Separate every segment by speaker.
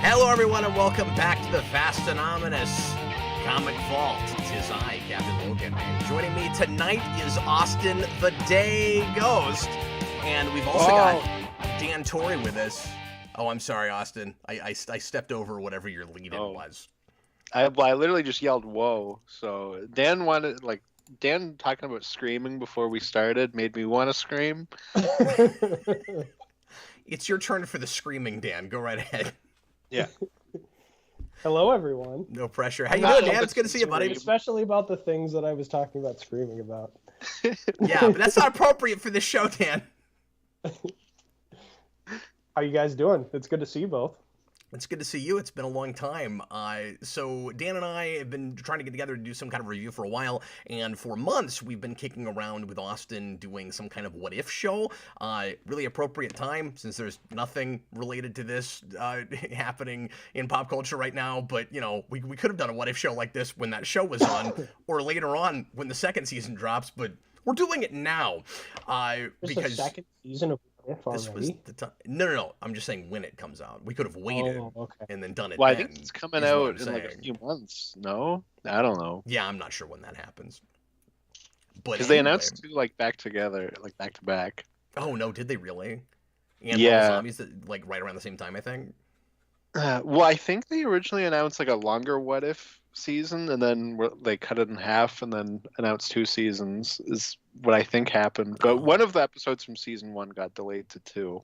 Speaker 1: Hello, everyone, and welcome back to the Vast Anonymous Comic Vault. Tis I, Captain Logan, and joining me tonight is Austin the Day Ghost, and we've also got Dan Torrey with us. Oh, I'm sorry, Austin. I stepped over whatever your lead-in was.
Speaker 2: I literally just yelled "whoa!" So Dan talking about screaming before we started made me want to scream.
Speaker 1: It's your turn for the screaming, Dan. Go right ahead.
Speaker 2: Yeah.
Speaker 3: Hello, everyone.
Speaker 1: No pressure. How you doing, Dan? It's good to see you, buddy.
Speaker 3: Especially about the things that I was talking about screaming about.
Speaker 1: Yeah, but that's not appropriate for this show, Dan.
Speaker 3: How you guys doing? It's good to see you both.
Speaker 1: It's good to see you. It's been a long time. So Dan and I have been trying to get together to do some kind of review for a while, and for months we've been kicking around with Austin doing some kind of what-if show. Really appropriate time, since there's nothing related to this happening in pop culture right now, but, you know, we could have done a what-if show like this when that show was on, or later on when the second season drops, but we're doing it now.
Speaker 3: Because the second season of
Speaker 1: this was the time. No. I'm just saying when it comes out. We could have waited and then done it.
Speaker 2: Well,
Speaker 1: then,
Speaker 2: I think it's coming out in like a few months. No, I don't know.
Speaker 1: Yeah, I'm not sure when that happens. But
Speaker 2: because they announced two back together, like back to back.
Speaker 1: Oh no, did they really? And
Speaker 2: yeah,
Speaker 1: Zombies that right around the same time, I think.
Speaker 2: Well, I think they originally announced like a longer what if season, and then they cut it in half, and then announced 2 seasons. Is what I think happened. But one of the episodes from season 1 got delayed to 2.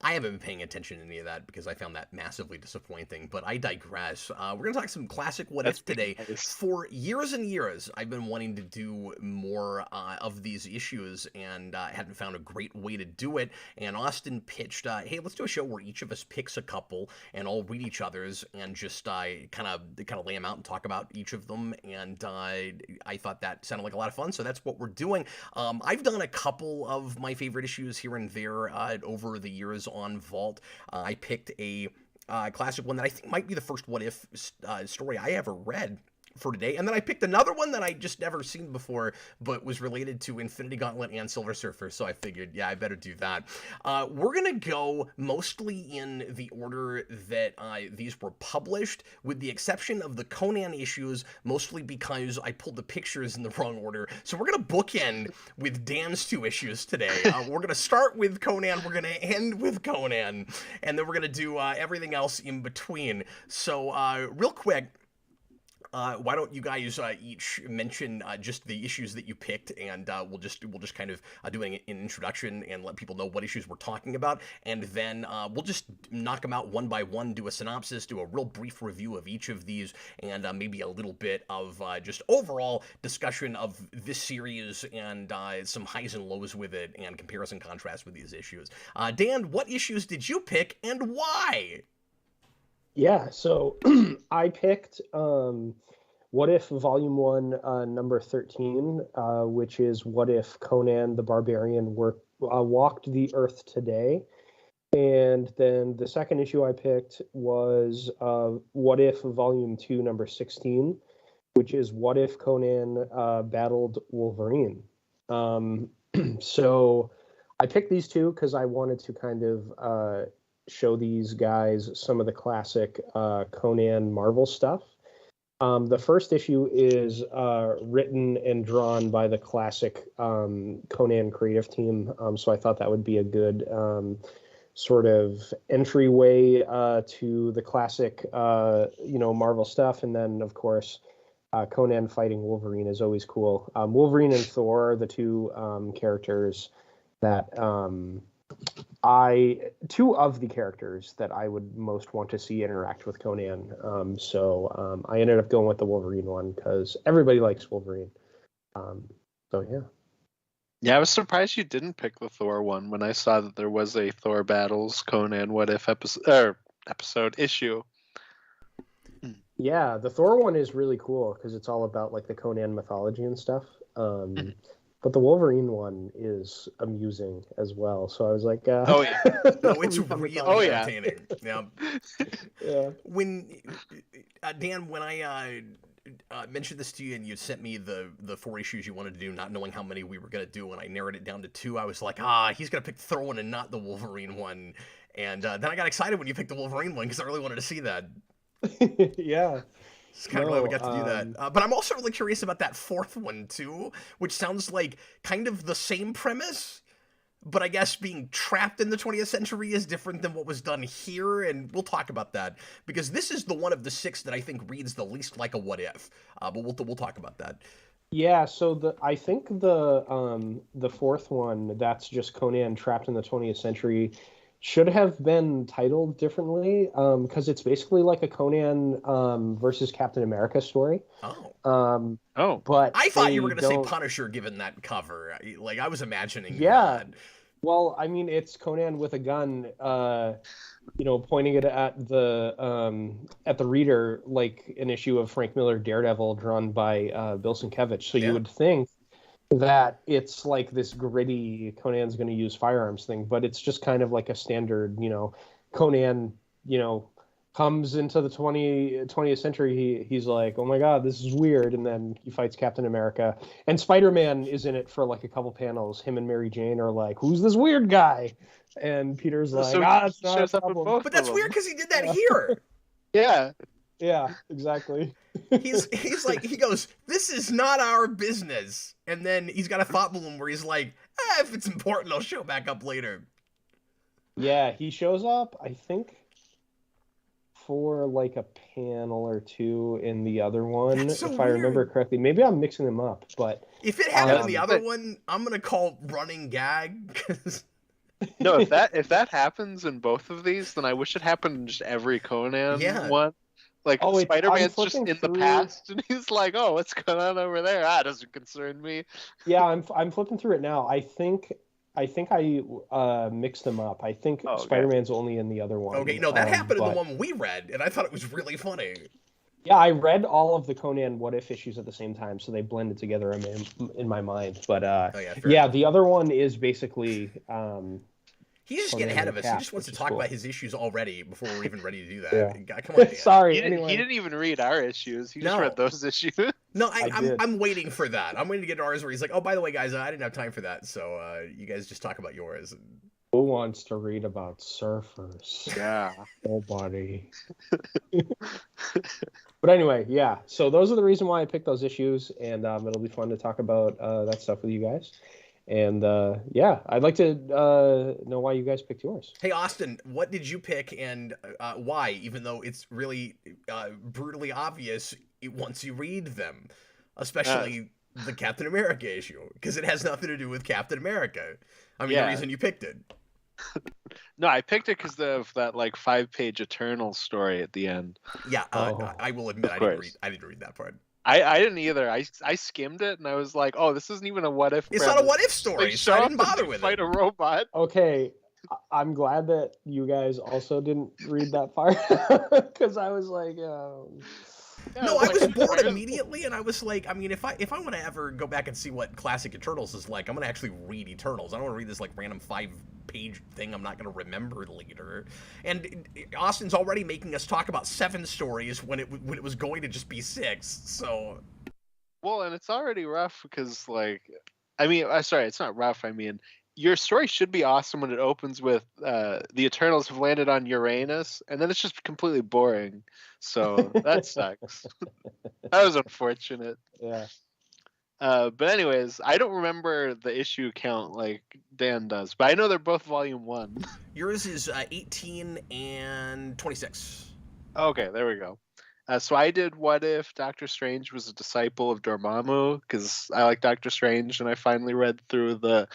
Speaker 1: I haven't been paying attention to any of that because I found that massively disappointing, but I digress. We're going to talk some classic what if today. Nice. For years and years, I've been wanting to do more of these issues, and I hadn't found a great way to do it. And Austin pitched, hey, let's do a show where each of us picks a couple, and I'll read each other's, and just kind of lay them out and talk about each of them. And I thought that sounded like a lot of fun, so that's what we're doing. I've done a couple of my favorite issues here and there over the years on Vault. I picked a classic one that I think might be the first what if story I ever read for today, and then I picked another one that I just never seen before, but was related to Infinity Gauntlet and Silver Surfer, so I figured, yeah, I better do that. We're gonna go mostly in the order that these were published, with the exception of the Conan issues, mostly because I pulled the pictures in the wrong order. So we're gonna bookend with Dan's 2 issues today. We're gonna start with Conan, we're gonna end with Conan, and then we're gonna do everything else in between. So real quick, why don't you guys each mention just the issues that you picked, and we'll just kind of do an introduction and let people know what issues we're talking about, and then we'll just knock them out one by one, do a synopsis, do a real brief review of each of these, and maybe a little bit of just overall discussion of this series and some highs and lows with it, and comparison contrast with these issues. Dan, what issues did you pick and why?
Speaker 3: Yeah, so I picked What If Volume 1, number 13, which is What If Conan the Barbarian walked the Earth today. And then the second issue I picked was What If Volume 2, number 16, which is What If Conan battled Wolverine. So I picked these two because I wanted to kind of show these guys some of the classic Conan Marvel stuff. The first issue is written and drawn by the classic Conan creative team, so I thought that would be a good sort of entryway to the classic, Marvel stuff. And then, of course, Conan fighting Wolverine is always cool. Wolverine and Thor are the 2 characters that two of the characters that I would most want to see interact with Conan. So I ended up going with the Wolverine one because everybody likes Wolverine. So yeah.
Speaker 2: Yeah, I was surprised you didn't pick the Thor one when I saw that there was a Thor Battles Conan What If episode issue.
Speaker 3: Yeah, the Thor one is really cool because it's all about like the Conan mythology and stuff. But the Wolverine one is amusing as well. So I was like,
Speaker 1: oh yeah, no, it's really entertaining. Yeah.
Speaker 3: Yeah.
Speaker 1: When Dan, when I mentioned this to you and you sent me the 4 issues you wanted to do, not knowing how many we were gonna do, and I narrowed it down to 2, I was like, he's gonna pick the Thor one and not the Wolverine one. And then I got excited when you picked the Wolverine one because I really wanted to see that.
Speaker 3: Yeah.
Speaker 1: It's kind of glad we got to do that. But I'm also really curious about that fourth one too, which sounds like kind of the same premise, but I guess being trapped in the 20th century is different than what was done here, and we'll talk about that because this is the one of the six that I think reads the least like a what if. But we'll talk about that.
Speaker 3: Yeah, so I think the fourth one, that's just Conan trapped in the 20th century, should have been titled differently, because it's basically like a Conan versus Captain America story.
Speaker 1: Oh.
Speaker 3: But
Speaker 1: I thought you were going to say
Speaker 3: don't.
Speaker 1: Punisher given that cover. Like I was imagining
Speaker 3: Yeah.
Speaker 1: that.
Speaker 3: Well, I mean, it's Conan with a gun, pointing it at the reader, like an issue of Frank Miller Daredevil drawn by Bill Sienkiewicz. So you would think that it's like this gritty Conan's going to use firearms thing, but it's just kind of like a standard, Conan, comes into the 20th century. He's like, oh my God, this is weird. And then he fights Captain America, and Spider-Man is in it for like a couple panels. Him and Mary Jane are like, who's this weird guy? And Peter's like, it's not a problem.
Speaker 1: But that's weird because he did that here.
Speaker 3: Yeah, exactly.
Speaker 1: He's like, he goes, this is not our business. And then he's got a thought balloon where he's like, if it's important, I'll show back up later.
Speaker 3: Yeah, he shows up, I think, for like a panel or two in the other one,
Speaker 1: That's so
Speaker 3: if I remember correctly. Maybe I'm mixing them up, but
Speaker 1: if it happened in the other one, I'm gonna call running gag.
Speaker 2: No, if that happens in both of these, then I wish it happened in just every Conan one. Like Spider-Man's just in the past, and he's like, "Oh, what's going on over there? Ah, doesn't concern me."
Speaker 3: Yeah, I'm flipping through it now. I think I mixed them up. I think Spider-Man's only in the other one.
Speaker 1: Okay, no, that happened in the one we read, and I thought it was really funny.
Speaker 3: Yeah, I read all of the Conan What If issues at the same time, so they blended together in my mind. But the other one is basically.
Speaker 1: He's just getting ahead of us. He just wants to talk about his issues already before we're even ready to do that.
Speaker 3: Yeah.
Speaker 1: Come on, Dan.
Speaker 3: Sorry.
Speaker 2: He didn't even read our issues. He just read those issues.
Speaker 1: No, I'm waiting for that. I'm waiting to get to ours where he's like, oh, by the way, guys, I didn't have time for that. So you guys just talk about yours.
Speaker 3: Who wants to read about surfers?
Speaker 2: Yeah.
Speaker 3: Nobody. But anyway, yeah. So those are the reason why I picked those issues, and it'll be fun to talk about that stuff with you guys. And I'd like to know why you guys picked yours.
Speaker 1: Hey, Austin, what did you pick and why? Even though it's really brutally obvious once you read them, especially the Captain America issue, because it has nothing to do with Captain America. I mean, the reason you picked it.
Speaker 2: No, I picked it because of that like 5-page Eternal story at the end.
Speaker 1: Yeah, I will admit I didn't read that part.
Speaker 2: I didn't either. I skimmed it and I was like, oh, this isn't even a what if.
Speaker 1: It's not a what if story, so I didn't bother with it.
Speaker 2: Fight a robot.
Speaker 3: Okay, I'm glad that you guys also didn't read that part because I was like,
Speaker 1: no, I was bored immediately, and I was like, I mean, if I want to ever go back and see what classic Eternals is like, I'm gonna actually read Eternals. I don't want to read this like random 5-page thing I'm not gonna remember later. And Austin's already making us talk about 7 stories when it was going to just be 6. So,
Speaker 2: well, and it's already rough because sorry, it's not rough. I mean, your story should be awesome when it opens with the Eternals have landed on Uranus, and then it's just completely boring. So that sucks. That was unfortunate.
Speaker 3: Yeah.
Speaker 2: But anyways, I don't remember the issue count like Dan does, but I know they're both volume 1.
Speaker 1: Yours is 18 and 26.
Speaker 2: Okay, there we go. So I did What If Doctor Strange was a disciple of Dormammu, because I like Doctor Strange, and I finally read through the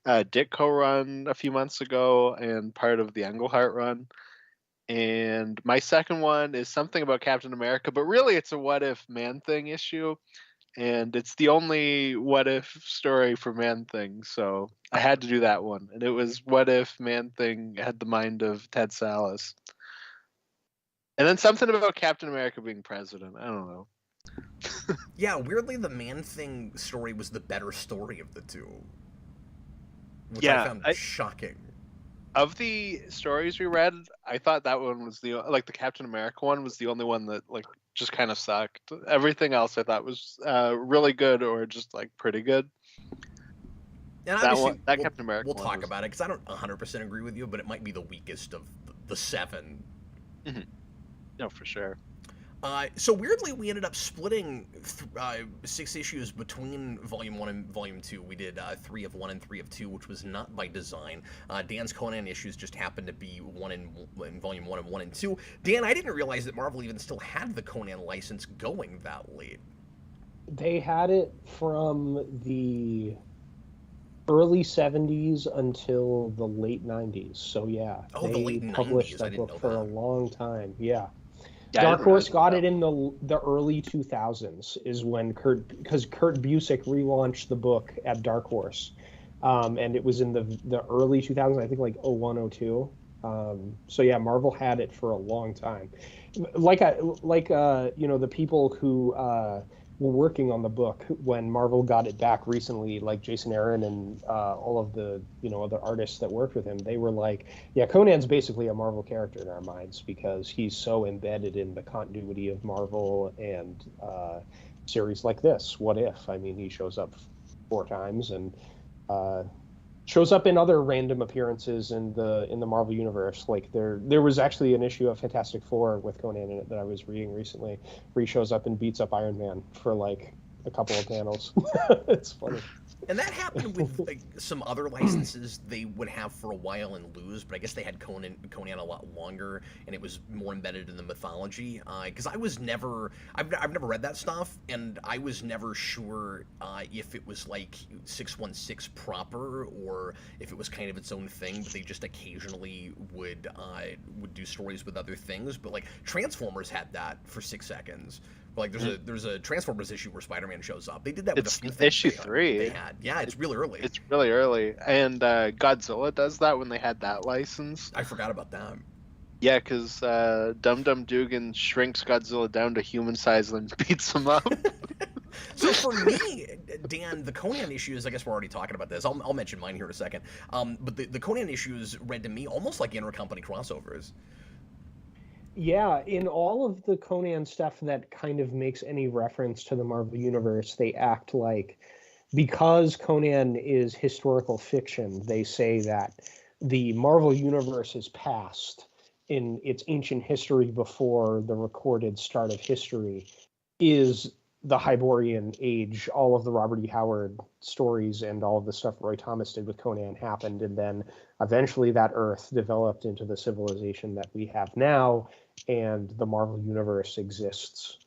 Speaker 2: Ditko run a few months ago and part of the Englehart run. And my second one is something about Captain America, but really it's a What If Man-Thing issue, and it's the only What If story for Man-Thing, so I had to do that one. And it was What If Man-Thing had the mind of Ted Sallis. And then something about Captain America being president. I don't know.
Speaker 1: Yeah, weirdly, the Man-Thing story was the better story of the two. Which I found shocking.
Speaker 2: Of the stories we read, I thought that one was the Captain America one was the only one that just kind of sucked. Everything else I thought was really good or just pretty good.
Speaker 1: And obviously,
Speaker 2: that Captain America
Speaker 1: we'll
Speaker 2: one
Speaker 1: talk
Speaker 2: was...
Speaker 1: about it because I don't 100% agree with you, but it might be the weakest of the 7.
Speaker 2: Mm-hmm. No, for sure.
Speaker 1: So weirdly, we ended up splitting 6 issues between Volume 1 and Volume 2. We did 3 of 1 and 3 of 2, which was not by design. Dan's Conan issues just happened to be in Volume 1 and 1 and 2. Dan, I didn't realize that Marvel even still had the Conan license going that late.
Speaker 3: They had it from the early 70s until the late 90s. So yeah,
Speaker 1: oh, the late 90s.
Speaker 3: Published
Speaker 1: I
Speaker 3: that
Speaker 1: didn't
Speaker 3: book
Speaker 1: know
Speaker 3: for
Speaker 1: that.
Speaker 3: a long time. Yeah.
Speaker 2: Yeah,
Speaker 3: Dark Horse got it in the early 2000s is when Kurt Busiek relaunched the book at Dark Horse, and it was in the early 2000s, I think like 01, 02. So yeah, Marvel had it for a long time. Like the people who were working on the book when Marvel got it back recently, like Jason Aaron and all of the other artists that worked with him, they were like, yeah, Conan's basically a Marvel character in our minds because he's so embedded in the continuity of Marvel and series like this. What If? I mean, he shows up 4 times and shows up in other random appearances in the Marvel universe. Like there was actually an issue of Fantastic Four with Conan in it that I was reading recently, where he shows up and beats up Iron Man for like a couple of panels. It's funny.
Speaker 1: And that happened with like, some other licenses they would have for a while and lose, but I guess they had Conan a lot longer, and it was more embedded in the mythology. Because I've never read that stuff, and I was never sure if it was like 616 proper or if it was kind of its own thing. But they just occasionally would do stories with other things. But like Transformers had that for 6 seconds. Like there's a Transformers issue where Spider-Man shows up. They did that with a few things.
Speaker 2: Issue 3.
Speaker 1: They had. Yeah, it's really early.
Speaker 2: It's really early, and Godzilla does that when they had that license.
Speaker 1: I forgot about that.
Speaker 2: Yeah, because Dum Dum Dugan shrinks Godzilla down to human size and beats him up.
Speaker 1: So for me, Dan, the Conan issues, I guess we're already talking about this. I'll mention mine here in a second. But the Conan issues read to me almost like intercompany crossovers.
Speaker 3: Yeah, in all of the Conan stuff that kind of makes any reference to the Marvel Universe, they act like, because Conan is historical fiction, they say that the Marvel Universe is past in its ancient history before the recorded start of history is the Hyborian Age. All of the Robert E. Howard stories and all of the stuff Roy Thomas did with Conan happened, and then eventually that Earth developed into the civilization that we have now, and the Marvel Universe exists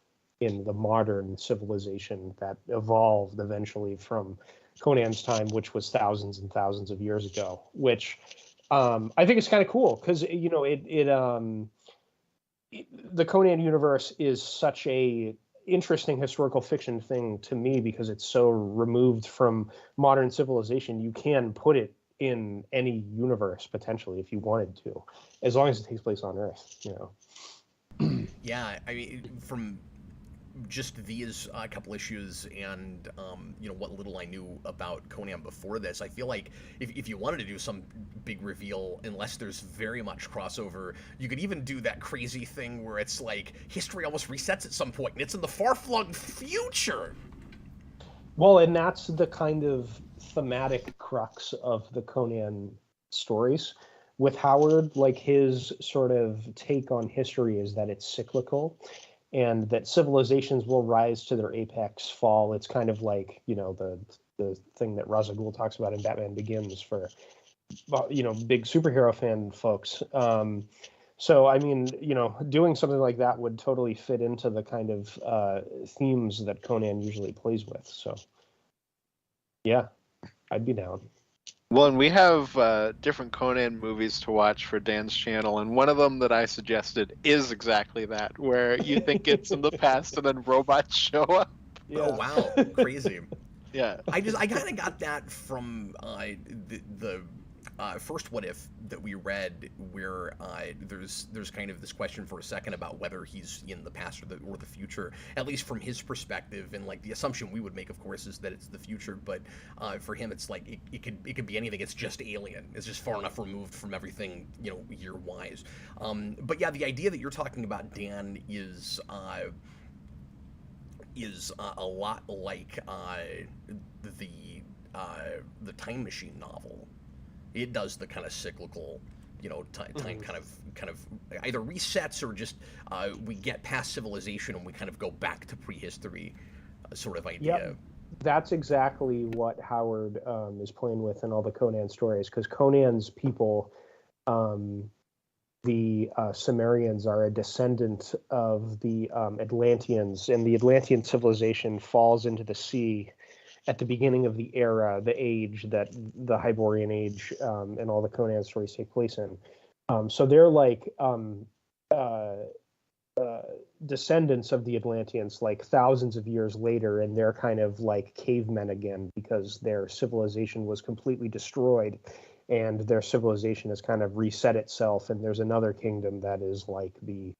Speaker 3: in the modern civilization that evolved eventually from Conan's time, which was thousands and thousands of years ago, which I think is kind of cool because, the Conan universe is such a interesting historical fiction thing to me because it's so removed from modern civilization. You can put it in any universe potentially if you wanted to, as long as it takes place on Earth,
Speaker 1: Yeah, I mean, from just these couple issues and what little I knew about Conan before this, I feel like if you wanted to do some big reveal, unless there's very much crossover, you could even do that crazy thing where it's like history almost resets at some point and it's in the far-flung future.
Speaker 3: Well, and that's the kind of thematic crux of the Conan stories. With Howard, like his sort of take on history is that it's cyclical and that civilizations will rise to their apex, fall. It's kind of like, the thing that Ra's al Ghul talks about in Batman Begins for, big superhero fan folks. So, I mean, doing something like that would totally fit into the kind of themes that Conan usually plays with. So, yeah, I'd be down.
Speaker 2: Well, and we have different Conan movies to watch for Dan's channel, and one of them that I suggested is exactly that, where you think it's in the past and then robots show up.
Speaker 3: Yeah.
Speaker 1: Oh, wow. Crazy.
Speaker 2: Yeah.
Speaker 1: I kind of got that from the first What If that we read, where there's kind of this question for a second about whether he's in the past or the future, at least from his perspective. And like the assumption we would make, of course, is that it's the future. But for him, it's like it could be anything. It's just alien. It's just far enough removed from everything, year wise. But yeah, the idea that you're talking about, Dan, is a lot like the the Time Machine novel. It does the kind of cyclical, time kind of either resets or just we get past civilization and we kind of go back to prehistory, sort of idea.
Speaker 3: Yep. That's exactly what Howard is playing with in all the Conan stories, because Conan's people, the Sumerians, are a descendant of the Atlanteans, and the Atlantean civilization falls into the sea at the beginning of the era, the age that the Hyborian age and all the Conan stories take place in. So they're like descendants of the Atlanteans, like thousands of years later, and they're kind of like cavemen again because their civilization was completely destroyed, and their civilization has kind of reset itself, and there's another kingdom that is like the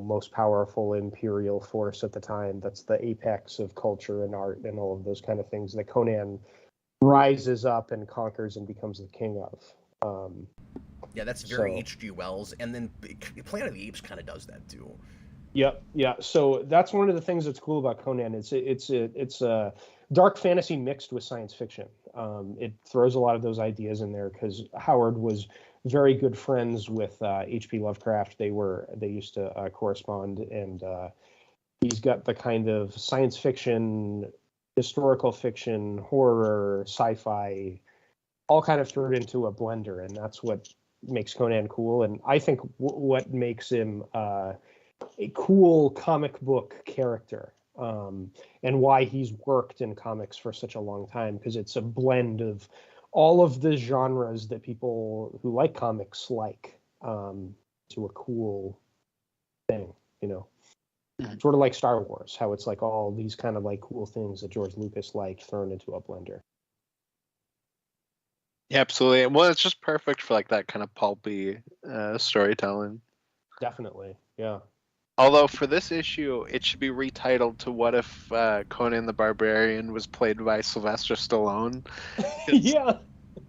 Speaker 3: most powerful imperial force at the time. That's the apex of culture and art and all of those kind of things that Conan rises up and conquers and becomes the king of.
Speaker 1: Yeah, that's very H.G. Wells, and then Planet of the Apes kind of does that too.
Speaker 3: Yep, yeah. So that's one of the things that's cool about Conan. It's a dark fantasy mixed with science fiction. It throws a lot of those ideas in there because Howard was very good friends with H.P. Lovecraft. They used to correspond, and he's got the kind of science fiction, historical fiction, horror, sci-fi, all kind of thrown into a blender, and that's what makes Conan cool. And I think what makes him a cool comic book character, and why he's worked in comics for such a long time, because it's a blend of all of the genres that people who like comics like, to a cool thing, sort of like Star Wars, how it's like all these kind of like cool things that George Lucas liked thrown into a blender.
Speaker 2: Yeah, absolutely. Well, it's just perfect for like that kind of pulpy storytelling.
Speaker 3: Definitely, yeah.
Speaker 2: Although for this issue, it should be retitled to "What if Conan the Barbarian was played by Sylvester Stallone?"
Speaker 3: Yeah.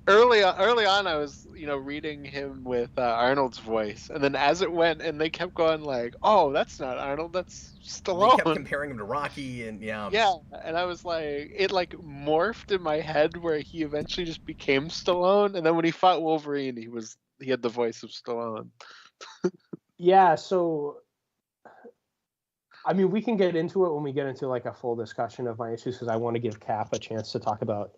Speaker 2: Early on, I was reading him with Arnold's voice, and then as it went, and they kept going like, "Oh, that's not Arnold, that's Stallone."
Speaker 1: They kept comparing him to Rocky, and
Speaker 2: yeah, and I was like, it like morphed in my head where he eventually just became Stallone, and then when he fought Wolverine, he had the voice of Stallone.
Speaker 3: Yeah, so I mean, we can get into it when we get into like a full discussion of my issues, because I want to give Cap a chance to talk about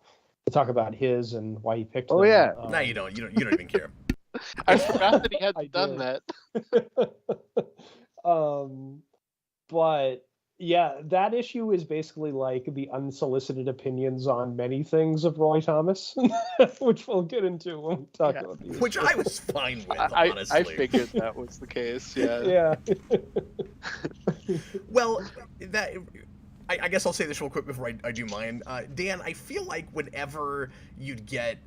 Speaker 3: his and why he picked them.
Speaker 2: Oh yeah.
Speaker 1: No, you don't. You don't even care.
Speaker 2: I forgot that he hadn't done that.
Speaker 3: But yeah, that issue is basically like the unsolicited opinions on many things of Roy Thomas, which we'll get into when we talk about these.
Speaker 1: Which I was fine with, honestly.
Speaker 2: I figured that was the case, yeah.
Speaker 3: Yeah.
Speaker 1: Well, I guess I'll say this real quick before I do mine. Dan, I feel like whenever you get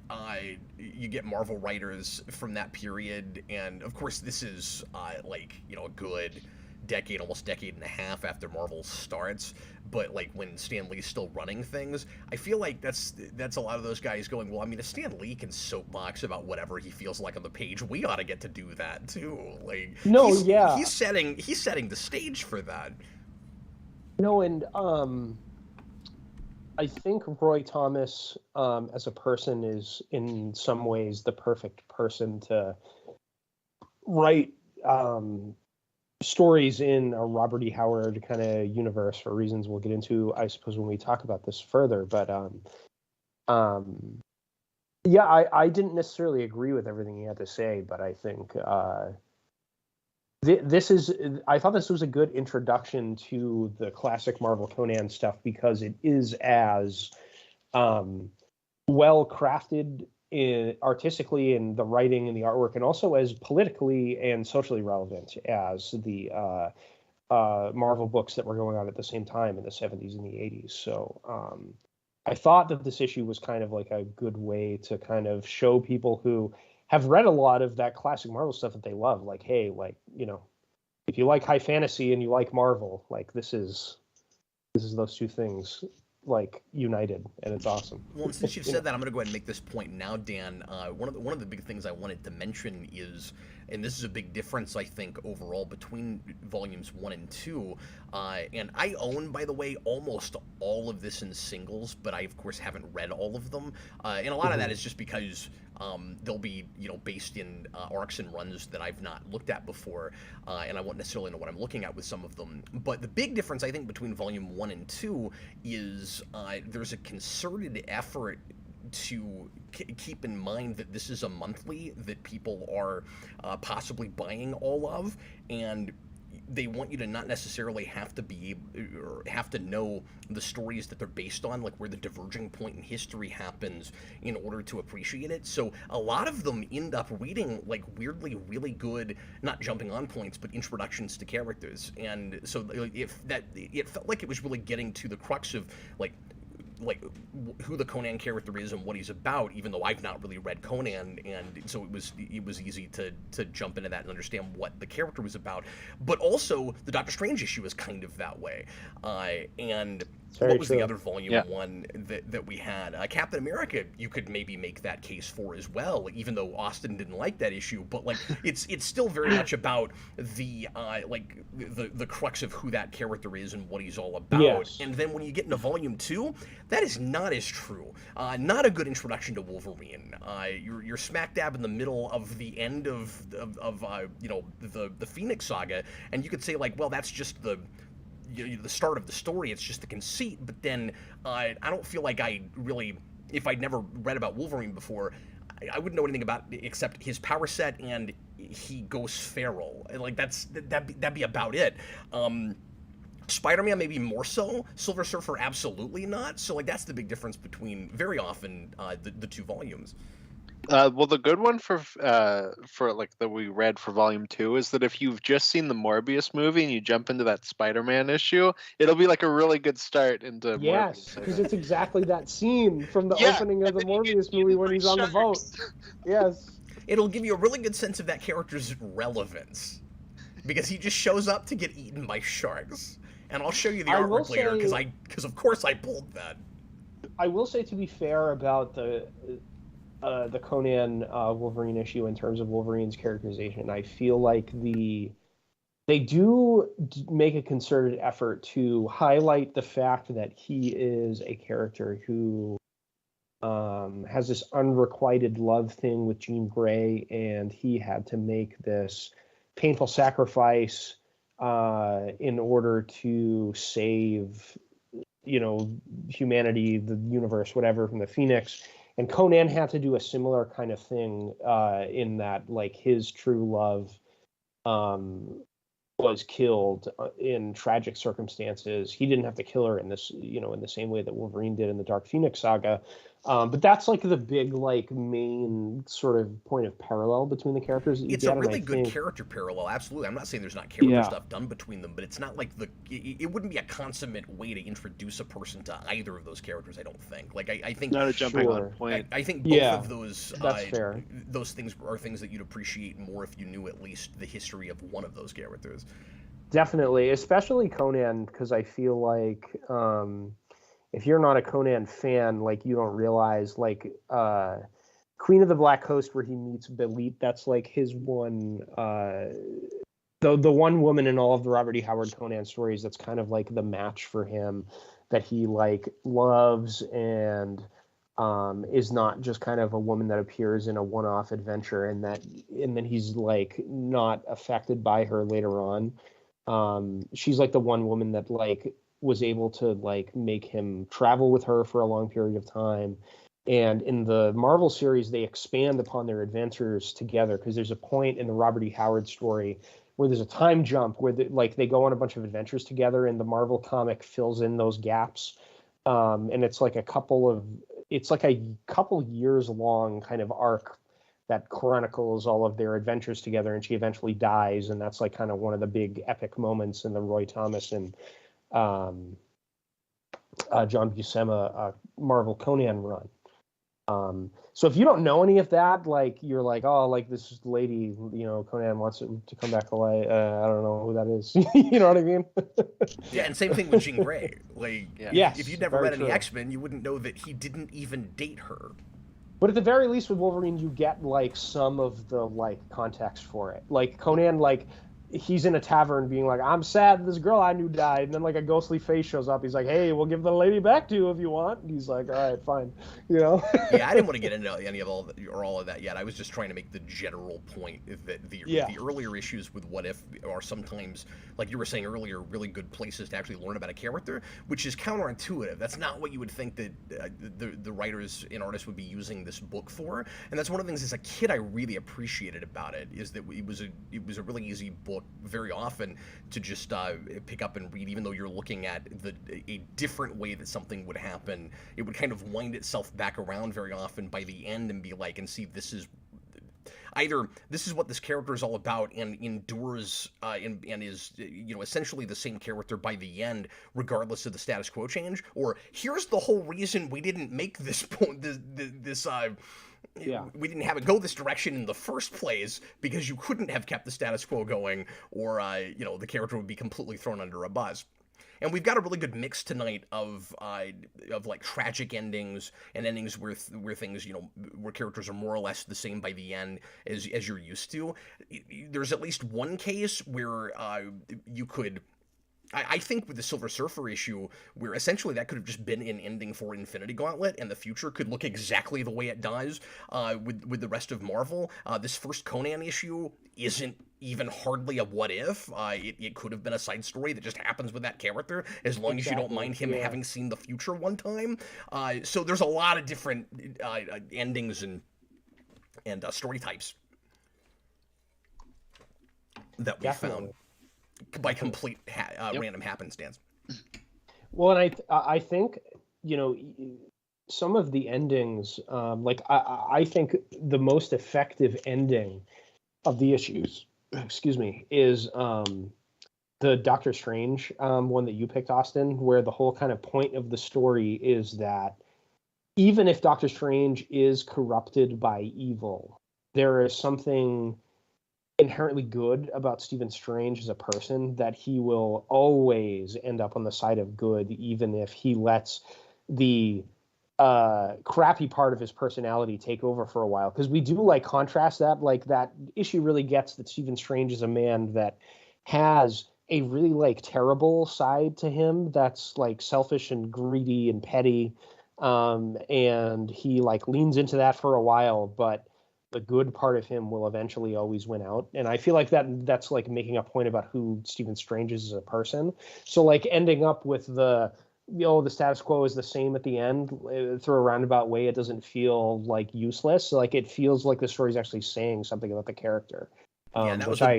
Speaker 1: Marvel writers from that period, and of course this is a good almost decade and a half after Marvel starts, but like when Stan Lee's still running things, I feel like that's a lot of those guys going, well, I mean, if Stan Lee can soapbox about whatever he feels like on the page, we ought to get to do that too. Like, he's setting the stage for that.
Speaker 3: No, and I think Roy Thomas, as a person, is in some ways the perfect person to write stories in a Robert E. Howard kind of universe, for reasons we'll get into, I suppose, when we talk about this further. But yeah, I didn't necessarily agree with everything he had to say, but I think I thought this was a good introduction to the classic Marvel Conan stuff, because it is as well crafted artistically in the writing and the artwork, and also as politically and socially relevant as the Marvel books that were going on at the same time in the 70s and the 80s. So I thought that this issue was kind of like a good way to kind of show people who have read a lot of that classic Marvel stuff that they love, like, hey, like, if you like high fantasy and you like Marvel, like this is those two things like united, and it's awesome.
Speaker 1: Well, and since you've said that, I'm going to go ahead and make this point now, Dan. One of the big things I wanted to mention is, and this is a big difference I think overall between volumes 1 and 2. And I own, by the way, almost all of this in singles, but I of course haven't read all of them. And a lot of that is just because they'll be based in arcs and runs that I've not looked at before, and I won't necessarily know what I'm looking at with some of them. But the big difference I think between volume 1 and 2 is there's a concerted effort to keep in mind that this is a monthly that people are possibly buying all of, and they want you to not necessarily have to be or have to know the stories that they're based on, like where the diverging point in history happens, in order to appreciate it. So a lot of them end up reading like weirdly really good, not jumping on points, but introductions to characters. And so it felt like it was really getting to the crux of like who the Conan character is and what he's about, even though I've not really read Conan, and so it was easy to jump into that and understand what the character was about. But also the Doctor Strange issue is kind of that way. And what was the other volume 1 that we had? Captain America, you could maybe make that case for as well, even though Austin didn't like that issue. But like it's still very much about the the crux of who that character is and what he's all about.
Speaker 3: Yes.
Speaker 1: And then when you get into volume 2, that is not as true. Not a good introduction to Wolverine. You're smack dab in the middle of the end of the Phoenix saga, and you could say like, well, that's just the start of the story. It's just the conceit. But then I don't feel like I really, if I'd never read about Wolverine before, I wouldn't know anything about it except his power set and he goes feral. Like that'd be about it. Spider-Man maybe more so. Silver Surfer absolutely not. So like that's the big difference between very often the two volumes.
Speaker 2: Well, the good one for like that we read for volume 2 is that if you've just seen the Morbius movie and you jump into that Spider-Man issue, it'll be like a really good start into
Speaker 3: yes, because it's exactly that scene from the opening of the Morbius movie when he's on the boat. Yes,
Speaker 1: it'll give you a really good sense of that character's relevance because he just shows up to get eaten by sharks. And I'll show you the artwork later because of course I pulled that.
Speaker 3: I will say, to be fair about the Conan Wolverine issue in terms of Wolverine's characterization, I feel like they do make a concerted effort to highlight the fact that he is a character who has this unrequited love thing with Jean Grey, and he had to make this painful sacrifice in order to save, humanity, the universe, whatever, from the Phoenix. And Conan had to do a similar kind of thing in that, like, his true love was killed in tragic circumstances. He didn't have to kill her in this, in the same way that Wolverine did in the Dark Phoenix saga. But that's like the big, like, main sort of point of parallel between the characters.
Speaker 1: It's a really good character parallel, absolutely. I'm not saying there's not character stuff done between them, but it's not like it wouldn't be a consummate way to introduce a person to either of those characters, I don't think. Like, I think...
Speaker 2: Not a jumping on point.
Speaker 1: I think both of those...
Speaker 3: that's fair.
Speaker 1: Those things are things that you'd appreciate more if you knew at least the history of one of those characters.
Speaker 3: Definitely, especially Conan, because I feel like... if you're not a Conan fan, like, you don't realize, like, Queen of the Black Coast, where he meets Belit, that's like his one, the one woman in all of the Robert E. Howard Conan stories that's kind of like the match for him, that he, like, loves and is not just kind of a woman that appears in a one-off adventure, and then he's, like, not affected by her later on. She's like the one woman that, like, was able to, like, make him travel with her for a long period of time. And in the Marvel series, they expand upon their adventures together, because there's a point in the Robert E. Howard story where there's a time jump where they go on a bunch of adventures together, and the Marvel comic fills in those gaps. And it's like a couple years long kind of arc that chronicles all of their adventures together, and she eventually dies, and that's like kind of one of the big epic moments in the Roy Thomas and John Buscema Marvel Conan run. So if you don't know any of that, like you're like, oh, like this lady, Conan wants to come back alive. I don't know who that is. You know what I mean?
Speaker 1: Yeah, and same thing with Jean Grey. Like,
Speaker 3: Yes,
Speaker 1: if you'd never
Speaker 3: very
Speaker 1: read any
Speaker 3: true.
Speaker 1: X-Men, you wouldn't know that he didn't even date her.
Speaker 3: But at the very least, with Wolverine, you get like some of the like context for it. Like Conan, like he's in a tavern being like, I'm sad this girl I knew died, and then like a ghostly face shows up. He's like, hey, we'll give the lady back to you if you want. And he's like, all right, fine.
Speaker 1: Yeah, I didn't want to get into any of all of that yet. I was just trying to make the general point that the earlier issues with What If are sometimes, like you were saying earlier, really good places to actually learn about a character, which is counterintuitive. That's not what you would think that the writers and artists would be using this book for. And that's one of the things as a kid I really appreciated about it, is that it was a really easy book very often to just pick up and read, even though you're looking at a different way that something would happen. It would kind of wind itself back around very often by the end and be like, and see, this is what this character is all about, and endures and is essentially the same character by the end, regardless of the status quo change. Or here's the whole reason we didn't make this point. We didn't have it go this direction in the first place, because you couldn't have kept the status quo going, or the character would be completely thrown under a bus. And we've got a really good mix tonight of like tragic endings and endings where things, where characters are more or less the same by the end as you're used to. There's at least one case where you could. I think with the Silver Surfer issue, where essentially that could have just been an ending for Infinity Gauntlet, and the future could look exactly the way it does with the rest of Marvel. This first Conan issue isn't even hardly a what if. It could have been a side story that just happens with that character, as long as you don't mind him having seen the future one time. So there's a lot of different endings and story types that we found by complete random happenstance.
Speaker 3: Well, and I think some of the endings, like I think the most effective ending of the issues, is the Doctor Strange one that you picked, Austin, where the whole kind of point of the story is that even if Doctor Strange is corrupted by evil, there is something inherently good about Stephen Strange as a person, that he will always end up on the side of good, even if he lets the crappy part of his personality take over for a while. Because we do like contrast that, like that issue really gets that Stephen Strange is a man that has a really like terrible side to him that's like selfish and greedy and petty, and he like leans into that for a while, but the good part of him will eventually always win out. And I feel like that's like making a point about who Stephen Strange is as a person. So like ending up with the status quo is the same at the end through a roundabout way, it doesn't feel like useless. Like it feels like the story's actually saying something about the character.
Speaker 1: And that was a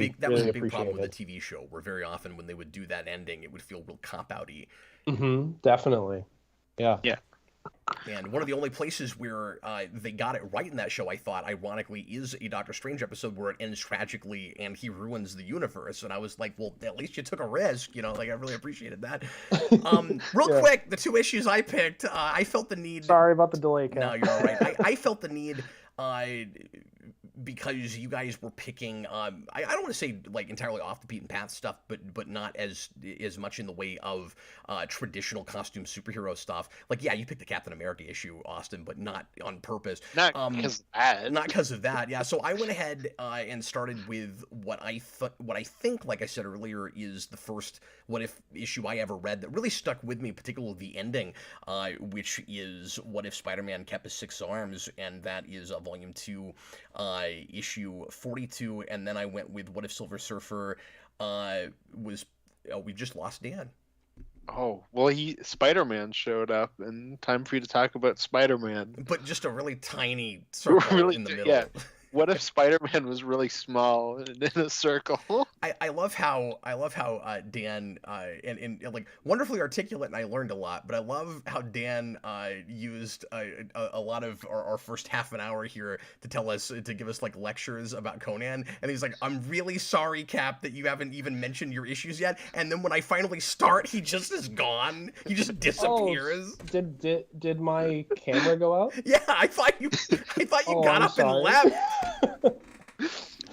Speaker 1: big problem with the TV show, where very often when they would do that ending, it would feel real cop-out-y.
Speaker 3: Mm-hmm, definitely. Yeah.
Speaker 1: And one of the only places where they got it right in that show, I thought, ironically, is a Doctor Strange episode where it ends tragically and he ruins the universe. And I was like, well, at least you took a risk, like I really appreciated that. Real quick, the two issues I picked, I felt the need.
Speaker 3: Sorry about the delay, Ken.
Speaker 1: No, you're all right. I felt the need. Because you guys were picking, I don't want to say like entirely off the beaten path stuff, but not as much in the way of traditional costume superhero stuff. Like, yeah, you picked the Captain America issue, Austin, but not on purpose.
Speaker 2: Not because of that.
Speaker 1: Not because of that. Yeah. So I went ahead and started with what I think, like I said earlier, is the first What If issue I ever read that really stuck with me, particularly the ending, which is What If Spider-Man Kept His Six Arms, and that is Volume 2. Issue 42, and then I went with What If Silver Surfer we just lost Dan.
Speaker 2: Oh, well, Spider-Man showed up, and time for you to talk about Spider-Man.
Speaker 1: But just a really tiny circle in the middle.
Speaker 2: What if Spider-Man was really small and in a circle?
Speaker 1: I love how Dan and like wonderfully articulate, and I learned a lot. But I love how Dan used a lot of our first half an hour here to give us like lectures about Conan, and he's like, "I'm really sorry, Cap, that you haven't even mentioned your issues yet." And then when I finally start, he just is gone. He just disappears.
Speaker 3: Oh, did my camera go out?
Speaker 1: Yeah, I thought you got up and left.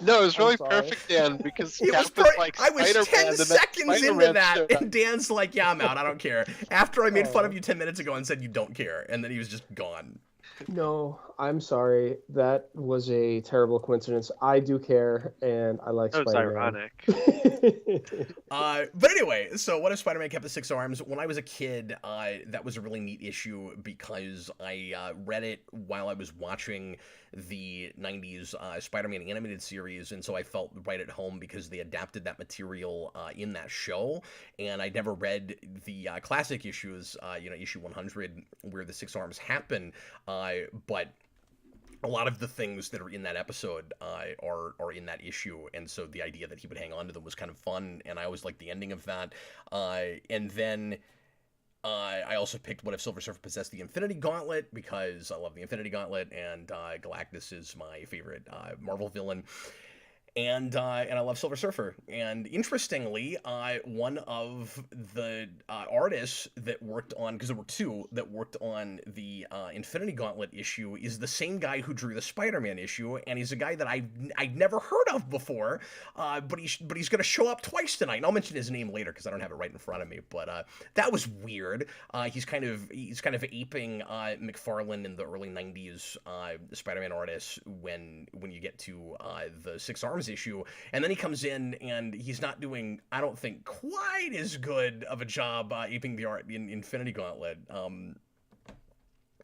Speaker 2: No, it was really perfect, Dan, because
Speaker 1: it was I was 10 seconds into that, and Dan's like, "Yeah, I'm out. I don't care." After I made fun of you 10 minutes ago and said you don't care, and then he was just gone.
Speaker 3: No, I'm sorry. That was a terrible coincidence. I do care, and I like Spider-Man.
Speaker 2: Ironic.
Speaker 1: But anyway, so what if Spider-Man kept the 6 arms? When I was a kid, that was a really neat issue because I read it while I was watching the 90s Spider-Man animated series, and so I felt right at home because they adapted that material in that show, and I never read the classic issues, issue 100, where the 6 arms happen, but a lot of the things that are in that episode are in that issue, and so the idea that he would hang on to them was kind of fun, and I always liked the ending of that. And then I also picked What If Silver Surfer possessed the Infinity Gauntlet, because I love the Infinity Gauntlet, and Galactus is my favorite Marvel villain. And I love Silver Surfer. And interestingly, one of the artists that worked on, because there were 2 that worked on the Infinity Gauntlet issue, is the same guy who drew the Spider-Man issue, and he's a guy that I'd never heard of before, but he's going to show up twice tonight, and I'll mention his name later because I don't have it right in front of me. But that was weird. He's kind of aping McFarlane in the early '90s Spider-Man artists when you get to the 6 Arms issue, and then he comes in and he's not doing, I don't think, quite as good of a job aping the art in Infinity Gauntlet.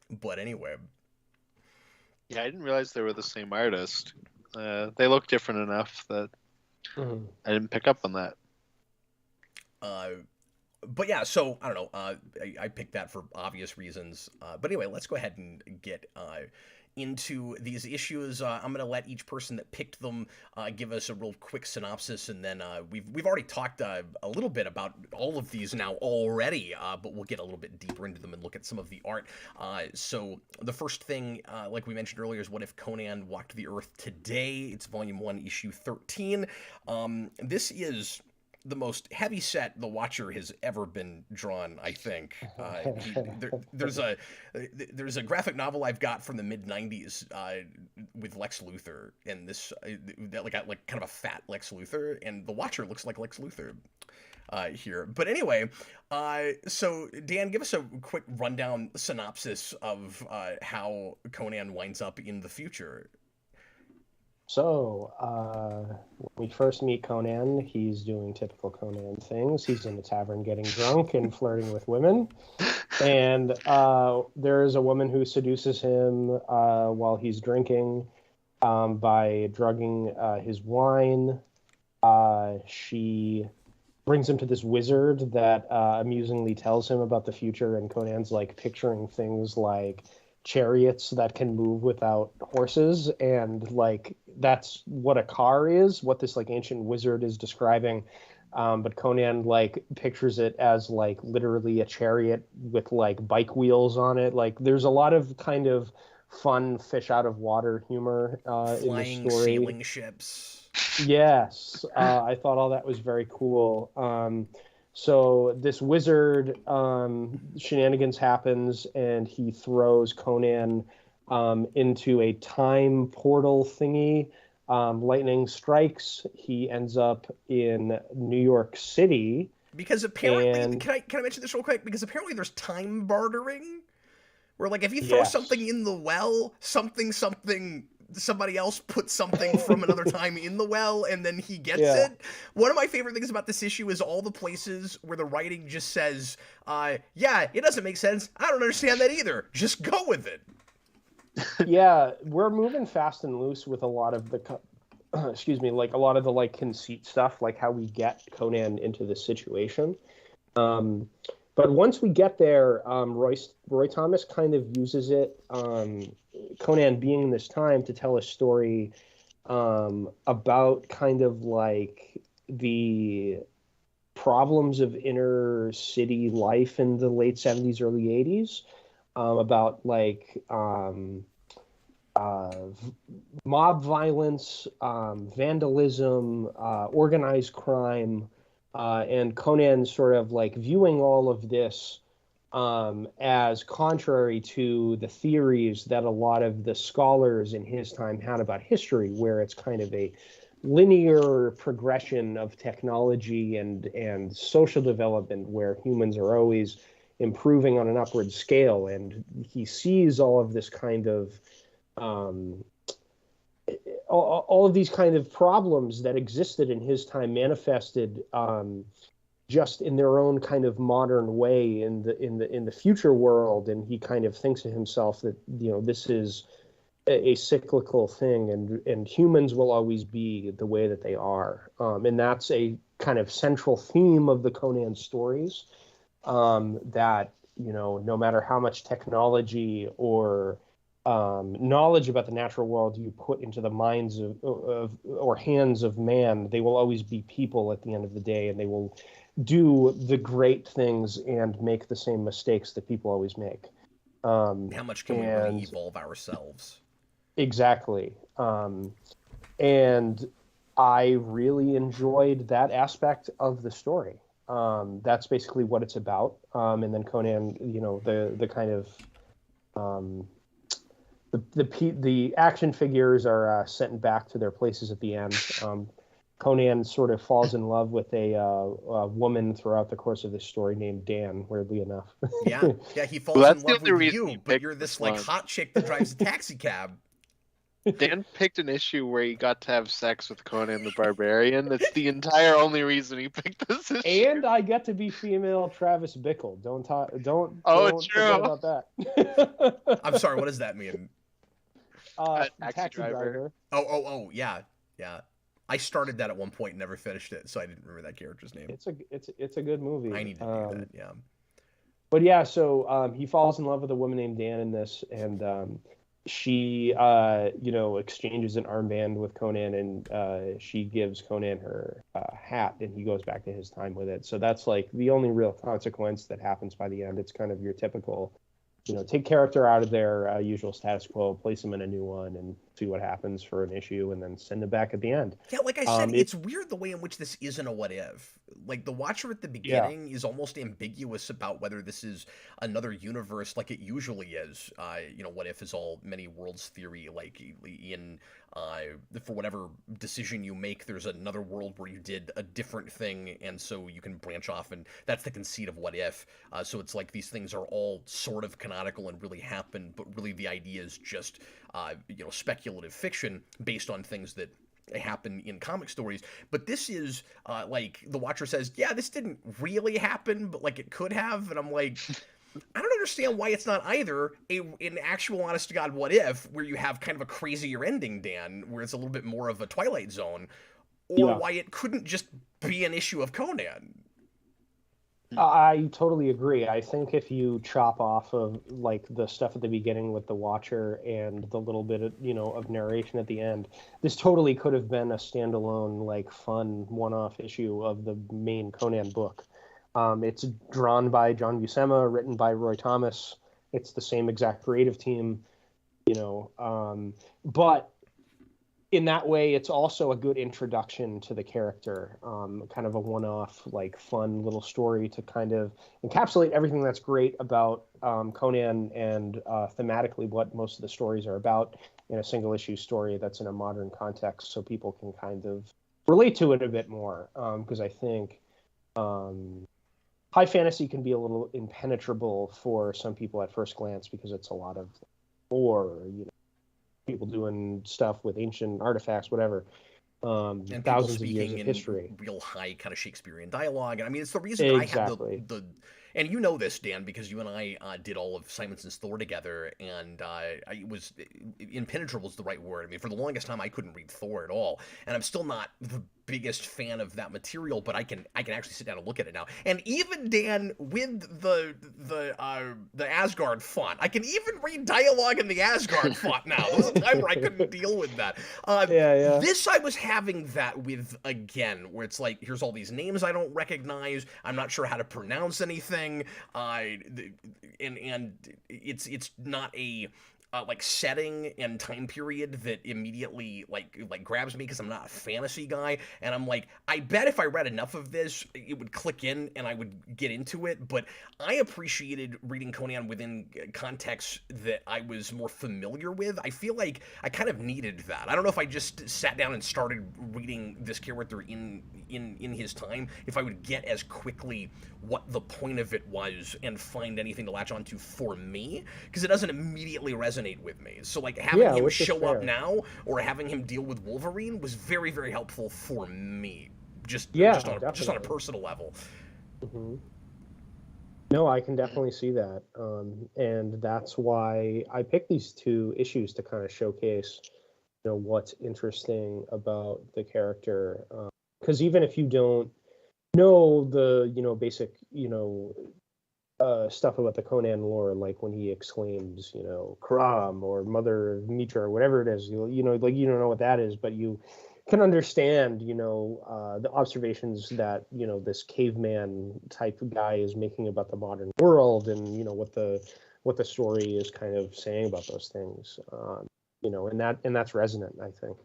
Speaker 1: But anyway.
Speaker 2: Yeah, I didn't realize they were the same artist. They look different enough that I didn't pick up on that.
Speaker 1: But yeah, so I don't know. I picked that for obvious reasons. But anyway, let's go ahead and get into these issues. I'm going to let each person that picked them give us a real quick synopsis, and then we've already talked a little bit about all of these now already, but we'll get a little bit deeper into them and look at some of the art. So the first thing, like we mentioned earlier, is What If Conan Walked the Earth Today? It's Volume 1, Issue 13. This is the most heavy set the Watcher has ever been drawn, I think. There's a graphic novel I've got from the mid '90s with Lex Luthor, and this like kind of a fat Lex Luthor, and the Watcher looks like Lex Luthor here. But anyway, so Dan, give us a quick rundown synopsis of how Conan winds up in the future.
Speaker 3: So, when we first meet Conan, he's doing typical Conan things. He's in the tavern getting drunk and flirting with women. And there is a woman who seduces him while he's drinking by drugging his wine. She brings him to this wizard that amusingly tells him about the future, and Conan's like picturing things like chariots that can move without horses, and like that's what a car is, what this like ancient wizard is describing, but Conan like pictures it as like literally a chariot with like bike wheels on it. Like there's a lot of kind of fun fish out of water humor
Speaker 1: flying
Speaker 3: in the story.
Speaker 1: Sailing ships.
Speaker 3: Yes, I thought all that was very cool. So this wizard, shenanigans happens, and he throws Conan into a time portal thingy. Lightning strikes. He ends up in New York City.
Speaker 1: Because apparently, can I mention this real quick? Because apparently there's time bartering, where like if you throw something in the well, somebody else puts something from another time in the well, and then he gets it. One of my favorite things about this issue is all the places where the writing just says, yeah, it doesn't make sense. I don't understand that either. Just go with it.
Speaker 3: Yeah, we're moving fast and loose with a lot of the, like a lot of the like conceit stuff, like how we get Conan into this situation. But But once we get there, Roy Thomas kind of uses it, Conan being in this time, to tell a story about kind of like the problems of inner city life in the late 70s, early 80s, about like mob violence, vandalism, organized crime, and Conan sort of like viewing all of this as contrary to the theories that a lot of the scholars in his time had about history, where it's kind of a linear progression of technology and social development, where humans are always improving on an upward scale. And he sees all of this kind of all of these kind of problems that existed in his time manifested just in their own kind of modern way in the future world. And he kind of thinks to himself that, you know, this is a cyclical thing, and humans will always be the way that they are. And that's a kind of central theme of the Conan stories, that, you know, no matter how much technology or knowledge about the natural world you put into the minds of or hands of man, they will always be people at the end of the day, and they will do the great things and make the same mistakes that people always make.
Speaker 1: How much can we really evolve ourselves?
Speaker 3: Exactly. And I really enjoyed that aspect of the story. That's basically what it's about. And then Conan, you know, the kind of the action figures are sent back to their places at the end. Conan sort of falls in love with a woman throughout the course of this story named Dan, weirdly enough.
Speaker 1: Yeah, he falls in love with you, but you're this like hot chick that drives a taxi cab.
Speaker 2: Dan picked an issue where he got to have sex with Conan the Barbarian. That's the entire only reason he picked this issue.
Speaker 3: And I get to be female Travis Bickle. Don't forget about that.
Speaker 1: I'm sorry, what does that mean?
Speaker 3: Taxi driver.
Speaker 1: Oh, yeah. I started that at one point and never finished it, so I didn't remember that character's name.
Speaker 3: It's a good movie.
Speaker 1: I need to do that, yeah.
Speaker 3: But yeah, so he falls in love with a woman named Dan in this, and she, you know, exchanges an armband with Conan, and she gives Conan her hat, and he goes back to his time with it. So that's like the only real consequence that happens by the end. It's kind of your typical, you know, take character out of their usual status quo, place them in a new one, and see what happens for an issue, and then send them back at the end.
Speaker 1: Yeah, like I said, it's weird the way in which this isn't a what if. Like, the Watcher at the beginning is almost ambiguous about whether this is another universe like it usually is. You know, what if is all many worlds theory, like in for whatever decision you make, there's another world where you did a different thing, and so you can branch off, and that's the conceit of what if. So it's like these things are all sort of canonical and really happen, but really the idea is just you know, speculative fiction based on things that happen in comic stories. But this is like the Watcher says, yeah, this didn't really happen, but like it could have. And I'm like, I don't understand why it's not either an actual honest to God what if, where you have kind of a crazier ending, Dan, where it's a little bit more of a Twilight Zone, or why it couldn't just be an issue of Conan.
Speaker 3: I totally agree. I think if you chop off of like the stuff at the beginning with the Watcher and the little bit of, you know, of narration at the end, this totally could have been a standalone, like, fun one-off issue of the main Conan book. It's drawn by John Buscema, written by Roy Thomas. It's the same exact creative team, you know, but in that way, it's also a good introduction to the character, kind of a one-off, like, fun little story to kind of encapsulate everything that's great about Conan and thematically what most of the stories are about in a single-issue story that's in a modern context, so people can kind of relate to it a bit more. Because I think high fantasy can be a little impenetrable for some people at first glance because it's a lot of war, you know, people doing stuff with ancient artifacts, whatever,
Speaker 1: and
Speaker 3: thousands of years of history,
Speaker 1: real high kind of Shakespearean dialogue. And I mean, it's the reason I have the and you know this, Dan, because you and I did all of Simonson's Thor together, and I was impenetrable is the right word. I mean, for the longest time, I couldn't read Thor at all, and I'm still not the biggest fan of that material, but I can actually sit down and look at it now. And even Dan, with the Asgard font, I can even read dialogue in the Asgard font now. There was a time where I couldn't deal with that.
Speaker 3: Yeah.
Speaker 1: This I was having that with again, where it's like, here's all these names I don't recognize. I'm not sure how to pronounce anything. And it's not a like setting and time period that immediately like grabs me, because I'm not a fantasy guy, and I'm like, I bet if I read enough of this, it would click in and I would get into it. But I appreciated reading Conan within contexts that I was more familiar with. I feel like I kind of needed that. I don't know if I just sat down and started reading this character in his time, if I would get as quickly what the point of it was and find anything to latch onto for me, because it doesn't immediately resonate with me. So like having him show up now, or having him deal with Wolverine, was very, very helpful for me. Just on a personal level.
Speaker 3: Mm-hmm. No, I can definitely see that, and that's why I picked these 2 issues to kind of showcase, what's interesting about the character. Because even if you don't know the basic stuff about the Conan lore, like when he exclaims, Kram or Mother Mitra or whatever it is, you don't know what that is, but you can understand, the observations that, this caveman type guy is making about the modern world, and, what the story is kind of saying about those things, and that's resonant, I think.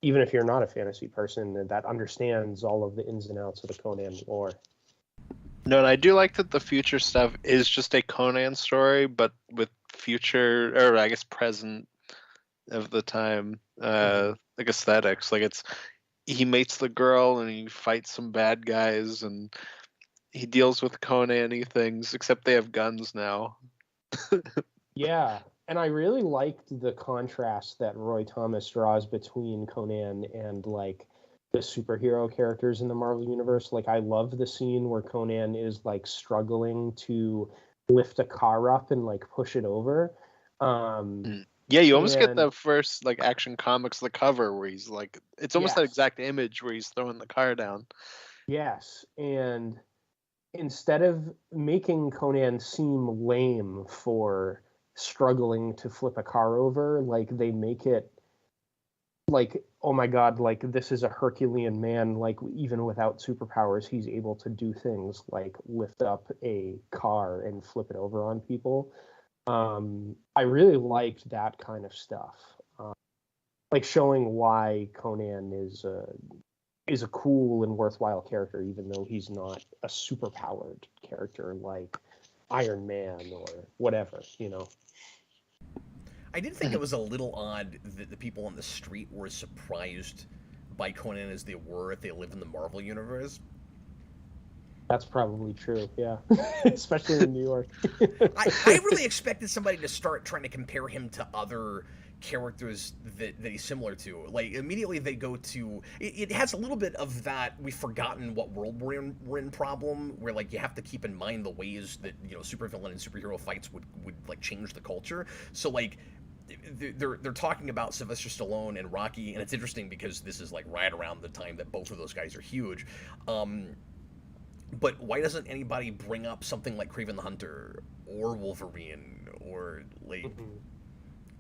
Speaker 3: Even if you're not a fantasy person that understands all of the ins and outs of the Conan lore.
Speaker 2: No, and I do like that the future stuff is just a Conan story, but with future, or I guess present of the time, like aesthetics. Like he mates the girl and he fights some bad guys and he deals with Conan-y things, except they have guns now.
Speaker 3: Yeah, and I really liked the contrast that Roy Thomas draws between Conan and like the superhero characters in the Marvel Universe. Like, I love the scene where Conan is like struggling to lift a car up and like push it over.
Speaker 2: Yeah, you almost get the first like Action Comics, the cover where he's like, it's almost that exact image where he's throwing the car down.
Speaker 3: Yes, and instead of making Conan seem lame for struggling to flip a car over, like they make it like, oh my god, like this is a Herculean man, like even without superpowers he's able to do things like lift up a car and flip it over on people. I really liked that kind of stuff, like showing why Conan is a cool and worthwhile character, even though he's not a superpowered character like Iron Man or whatever,
Speaker 1: I did think it was a little odd that the people on the street were as surprised by Conan as they were if they live in the Marvel Universe.
Speaker 3: That's probably true, yeah. Especially in New York.
Speaker 1: I really expected somebody to start trying to compare him to other characters that he's similar to. Like, immediately they go to... It has a little bit of that we've forgotten what world we're in problem, where, like, you have to keep in mind the ways that, supervillain and superhero fights would like, change the culture. So, like... They're talking about Sylvester Stallone and Rocky, and it's interesting because this is like right around the time that both of those guys are huge. But why doesn't anybody bring up something like Kraven the Hunter or Wolverine or like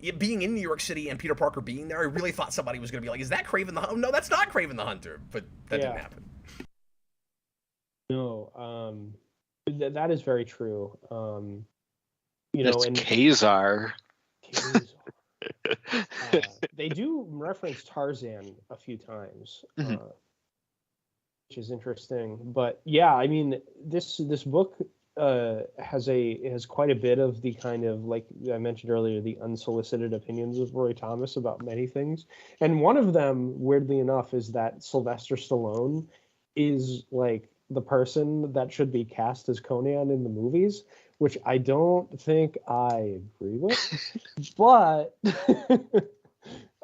Speaker 1: it being in New York City and Peter Parker being there? I really thought somebody was going to be like, "Is that Kraven the Hunter?" No, that's not Kraven the Hunter. But that didn't happen.
Speaker 3: No, that is very true.
Speaker 2: It's Kazar.
Speaker 3: They do reference Tarzan a few times, which is interesting. But yeah, I mean, this book has quite a bit of the kind of, like I mentioned earlier, the unsolicited opinions of Roy Thomas about many things. And one of them, weirdly enough, is that Sylvester Stallone is like the person that should be cast as Conan in the movies, which I don't think I agree with, but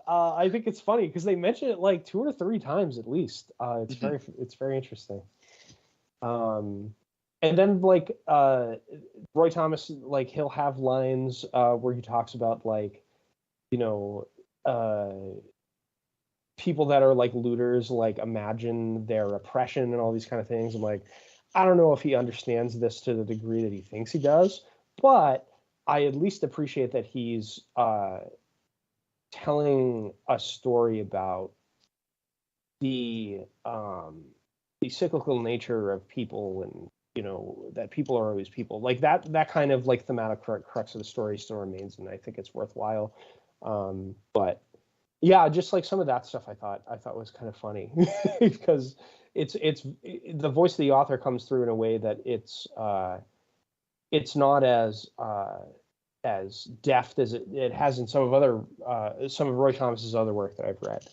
Speaker 3: I think it's funny because they mention it like 2 or 3 times at least. It's very interesting. And then like Roy Thomas, like he'll have lines where he talks about like, people that are like looters like imagine their oppression and all these kind of things. I'm like, I don't know if he understands this to the degree that he thinks he does, but I at least appreciate that he's telling a story about the cyclical nature of people, and that people are always people. Like that kind of like thematic crux of the story still remains, and I think it's worthwhile. But yeah, just like some of that stuff I thought was kind of funny because it's the voice of the author comes through in a way that it's not as deft as it has in some of Roy Thomas's other work that I've read.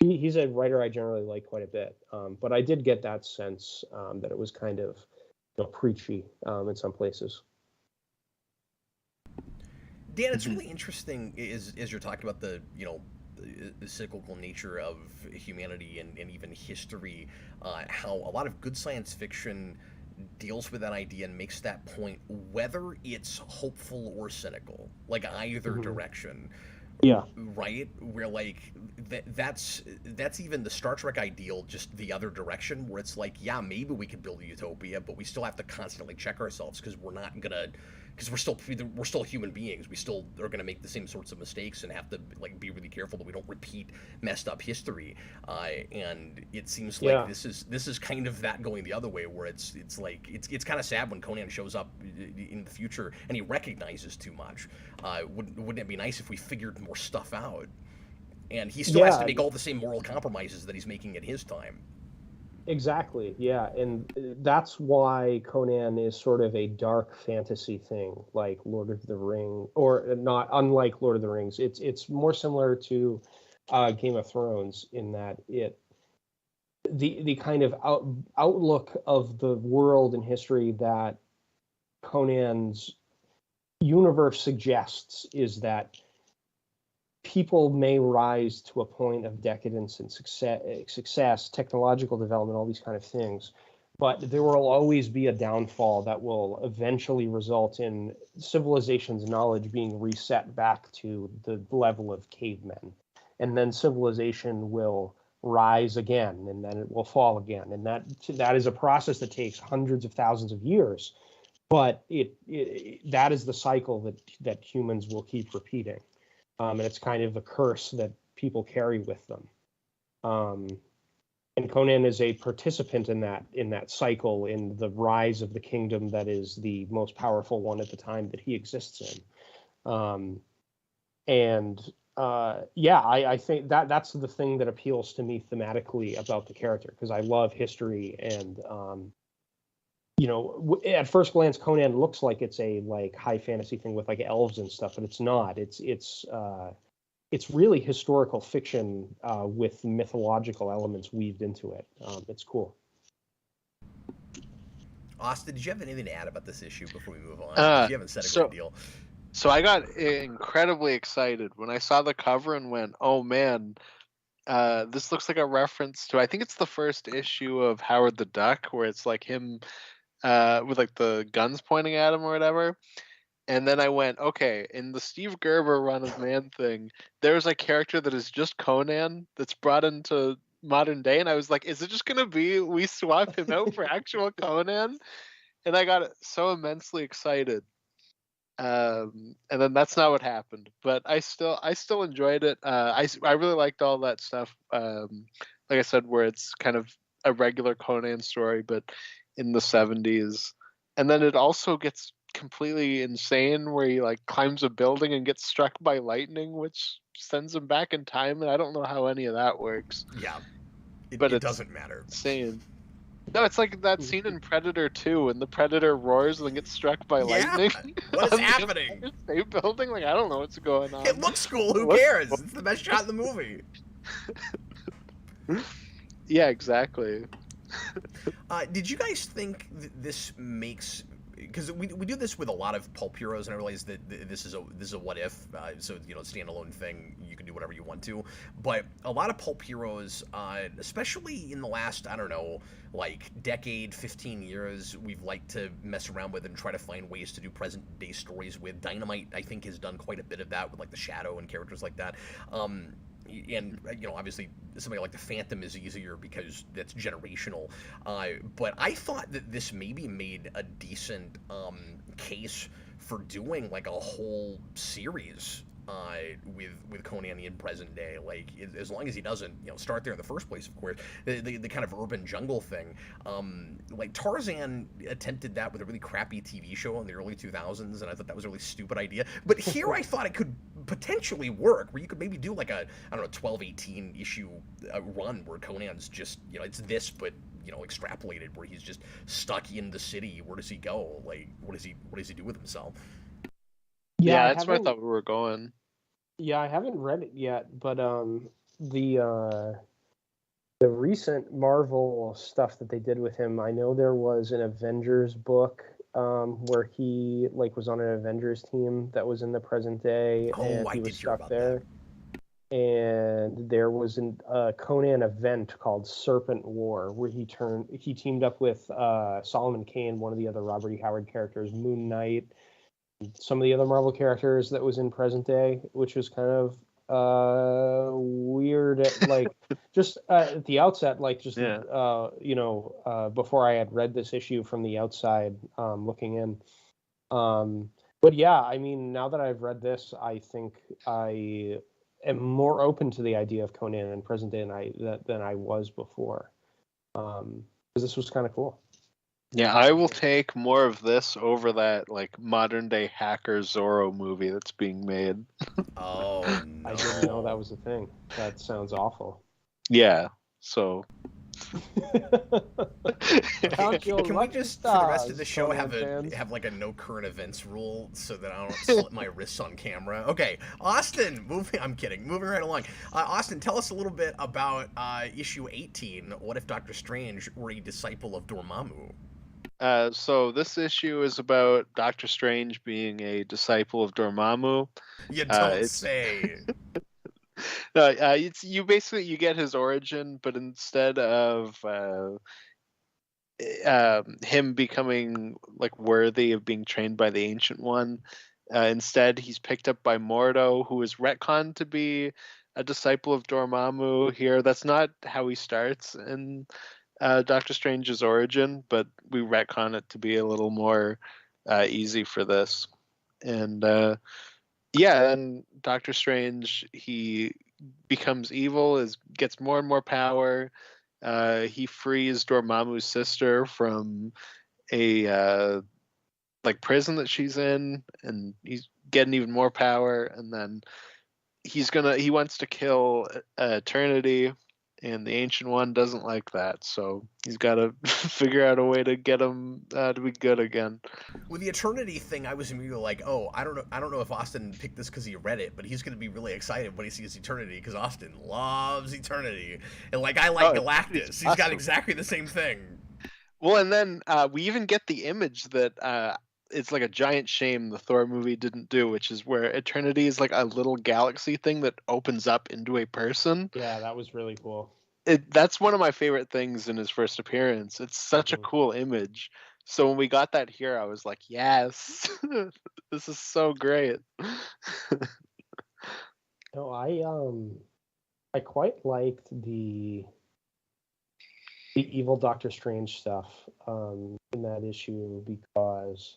Speaker 3: He's a writer I generally like quite a bit, but I did get that sense that it was kind of preachy in some places.
Speaker 1: Dan, it's really interesting as you're talking about the cyclical nature of humanity and even history, how a lot of good science fiction deals with that idea and makes that point, whether it's hopeful or cynical, like either direction.
Speaker 3: Yeah.
Speaker 1: Right? Where like that's even the Star Trek ideal, just the other direction, where it's like, yeah, maybe we could build a utopia, but we still have to constantly check ourselves because we're still human beings. We still are gonna make the same sorts of mistakes and have to like be really careful that we don't repeat messed up history. And it seems like this is kind of that going the other way, where it's kind of sad when Conan shows up in the future and he recognizes too much. Wouldn't it be nice if we figured more stuff out? And he still has to make all the same moral compromises that he's making at his time.
Speaker 3: Exactly, yeah, and that's why Conan is sort of a dark fantasy thing, like Lord of the Rings, or not unlike Lord of the Rings. It's more similar to Game of Thrones in that the kind of outlook of the world and history that Conan's universe suggests is that people may rise to a point of decadence and success, technological development, all these kind of things, but there will always be a downfall that will eventually result in civilization's knowledge being reset back to the level of cavemen, and then civilization will rise again, and then it will fall again, and that is a process that takes hundreds of thousands of years, but that is the cycle that humans will keep repeating. And it's kind of the curse that people carry with them. And Conan is a participant in that cycle, in the rise of the kingdom that is the most powerful one at the time that he exists in. I think that's the thing that appeals to me thematically about the character, because I love history, and at first glance, Conan looks like it's a like high fantasy thing with like elves and stuff, but it's not. It's really historical fiction with mythological elements weaved into it. It's cool.
Speaker 1: Austin, did you have anything to add about this issue before we move on? You haven't said a great deal.
Speaker 2: So I got incredibly excited when I saw the cover and went, "Oh man, this looks like a reference to." I think it's the first issue of Howard the Duck, where it's like him. With like the guns pointing at him or whatever. And then I went, okay, in the Steve Gerber run of Man-Thing, there's a character that is just Conan that's brought into modern day. And I was like, is it just going to be we swap him out for actual Conan? And I got so immensely excited. And then that's not what happened. But I still enjoyed it. I really liked all that stuff. Like I said, where it's kind of a regular Conan story, but in the 70s, and then it also gets completely insane where he like climbs a building and gets struck by lightning, which sends him back in time, and I don't know how any of that works.
Speaker 1: Yeah, it doesn't matter.
Speaker 2: Insane. No, it's like that scene in Predator 2 when the Predator roars and then gets struck by lightning.
Speaker 1: What is happening?
Speaker 2: State building? Like, I don't know what's going on.
Speaker 1: It looks cool. Who cares? It's the best shot in the movie.
Speaker 2: Yeah, exactly.
Speaker 1: Did you guys think this makes, because we do this with a lot of pulp heroes, and I realize that this is a what if, so standalone thing, you can do whatever you want to, but a lot of pulp heroes, especially in the last, I don't know, like decade, 15 years, we've liked to mess around with and try to find ways to do present day stories with. Dynamite, I think, has done quite a bit of that with like the Shadow and characters like that. and obviously somebody like the Phantom is easier because that's generational. But I thought that this maybe made a decent case for doing like a whole series with Conan in present day. Like as long as he doesn't start there in the first place, of course. The kind of urban jungle thing. Like Tarzan attempted that with a really crappy TV show in the early 2000s, and I thought that was a really stupid idea. But here I thought it could potentially work, where you could maybe do like a 12-18 issue run where Conan's just it's this, but extrapolated, where he's just stuck in the city. Where does he go? Like what does he do with himself?
Speaker 2: Yeah, that's where I thought we were going.
Speaker 3: Yeah, I haven't read it yet, but the recent Marvel stuff that they did with him, I know there was an Avengers book where he was on an Avengers team that was in the present day, and he was stuck there. And there was a Conan event called Serpent War, where he teamed up with Solomon Kane, one of the other Robert E. Howard characters, Moon Knight, some of the other Marvel characters that was in present day, which was kind of weird. Just at the outset, before I had read this issue from the outside, looking in. But yeah, I mean, now that I've read this, I think I am more open to the idea of Conan in present day than I was before. Because this was kind of cool.
Speaker 2: Yeah, I will take more of this over that modern day hacker Zorro movie that's being made.
Speaker 1: Oh no.
Speaker 3: I didn't know that was a thing. That sounds awful.
Speaker 2: Yeah, so
Speaker 1: Can we just for the rest of the show have a no current events rule so that I don't slit my wrists on camera? Okay, Austin, I'm kidding. Moving right along. Austin, tell us a little bit about issue 18. What if Doctor Strange were a disciple of Dormammu?
Speaker 2: So this issue is about Doctor Strange being a disciple of Dormammu.
Speaker 1: You don't say.
Speaker 2: No, it's you get his origin, but instead of him becoming worthy of being trained by the Ancient One, instead he's picked up by Mordo, who is retconned to be a disciple of Dormammu. Here, that's not how he starts in Doctor Strange's origin, but we retcon it to be a little more easy for this. And and Doctor Strange, he becomes evil, gets more and more power. He frees Dormammu's sister from a prison that she's in, and he's getting even more power. And then he wants to kill Eternity. And the Ancient One doesn't like that, so he's got to figure out a way to get him to be good again.
Speaker 1: With the Eternity thing, I was immediately like, "Oh, I don't know if Austin picked this because he read it, but he's going to be really excited when he sees Eternity because Austin loves Eternity, and I like Galactus. He's awesome. Got exactly the same thing."
Speaker 2: Well, and then we even get the image that it's a giant shame the Thor movie didn't do, which is where Eternity is a little galaxy thing that opens up into a person.
Speaker 3: Yeah, that was really cool.
Speaker 2: That's one of my favorite things in his first appearance. It's such a cool image. So when we got that here, I was like, yes, this is so great.
Speaker 3: No, I quite liked the evil Doctor Strange stuff in that issue because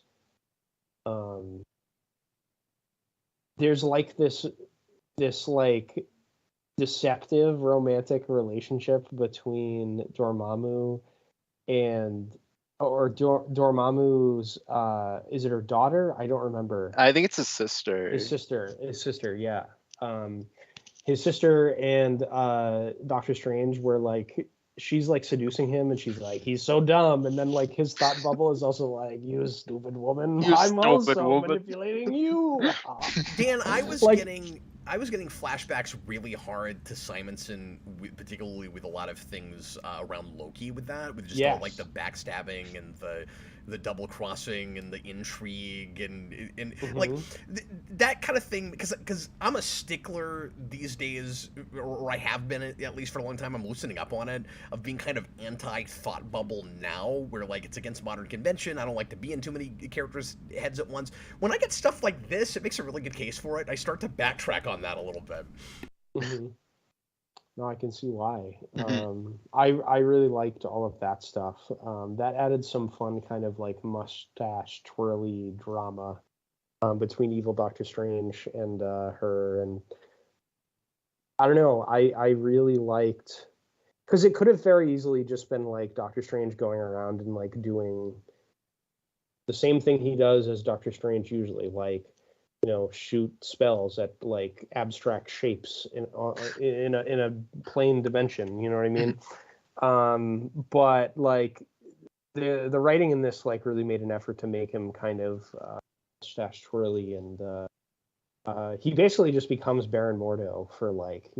Speaker 3: there's this deceptive romantic relationship between Dormammu and Dormammu's is it her daughter? I don't remember.
Speaker 2: I think it's his sister.
Speaker 3: His sister, yeah. His sister and Doctor Strange were she's seducing him, and she's he's so dumb, and then his thought bubble is also you stupid woman, I'm also manipulating you.
Speaker 1: Dan, I was getting flashbacks really hard to Simonson, particularly with a lot of things around Loki with just all the backstabbing and the double crossing and the intrigue and that kind of thing, because I'm a stickler these days, or I have been at least for a long time. I'm loosening up on it, of being kind of anti-thought bubble now, where it's against modern convention. I don't like to be in too many characters' heads at once. When I get stuff like this, it makes a really good case for it. I start to backtrack on that a little bit.
Speaker 3: Mm-hmm. No, I can see why.
Speaker 2: Mhm.
Speaker 3: I really liked all of that stuff. That added some fun kind of like mustache twirly drama between evil Doctor Strange and her, and I don't know. I really liked because it could have very easily just been like Doctor Strange going around and like doing the same thing he does as Doctor Strange usually, like shoot spells at like abstract shapes in a plane dimension. You know what I mean? But like the writing in this like really made an effort to make him kind of mustache twirly, and he basically just becomes Baron Mordo for like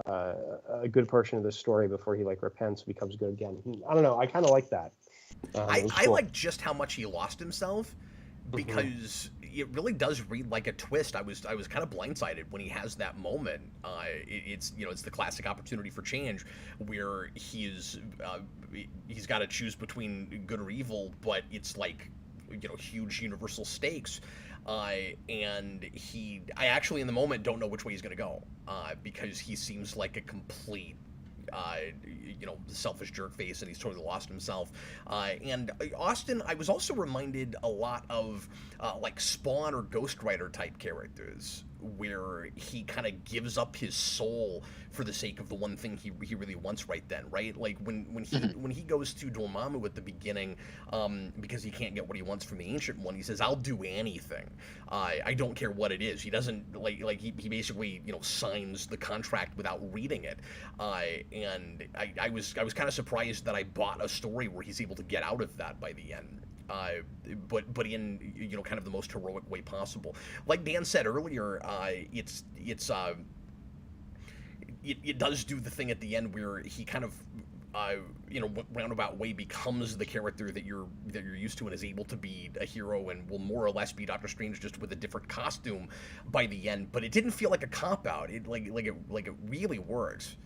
Speaker 3: uh, a good portion of the story before he like repents, becomes good again. I don't know. I kind of like that. It was
Speaker 1: I
Speaker 3: cool.
Speaker 1: like just how much he lost himself
Speaker 3: Hmm.
Speaker 1: because it really does read like a twist. I was kind of blindsided when he has that moment. It's it's the classic opportunity for change where he's got to choose between good or evil, but it's like huge universal stakes. And I actually in the moment don't know which way he's going to go because he seems like a complete uh, selfish jerk face, and he's totally lost himself. And Austin, I was also reminded a lot of like Spawn or Ghost Rider type characters, where he kind of gives up his soul for the sake of the one thing he really wants right then, right? Like
Speaker 2: Mhm.
Speaker 1: when he goes to Dormammu at the beginning, because he can't get what he wants from the Ancient One, he says, "I'll do anything. I don't care what it is." He doesn't he basically signs the contract without reading it. And I was kind of surprised that I bought a story where he's able to get out of that by the end. But in kind of the most heroic way possible. Like Dan said earlier, it does do the thing at the end where he kind of roundabout way becomes the character that you're used to and is able to be a hero and will more or less be Doctor Strange just with a different costume by the end. But it didn't feel like a cop out. It it really works.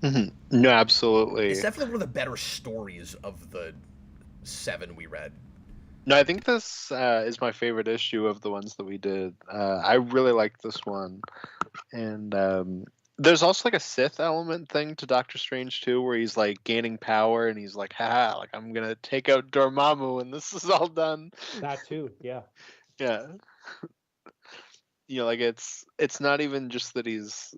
Speaker 2: Mhm. No,
Speaker 1: It's
Speaker 2: absolutely.
Speaker 1: definitely one of the better stories of the seven we read.
Speaker 2: No, I think this is my favorite issue of the ones that we did. I really liked this one, and there's also like a Sith element thing to Doctor Strange too, where he's like gaining power, and he's like, "Ha, like I'm gonna take out Dormammu, and this is all done."
Speaker 3: That too, yeah.
Speaker 2: Yeah, like it's not even just that he's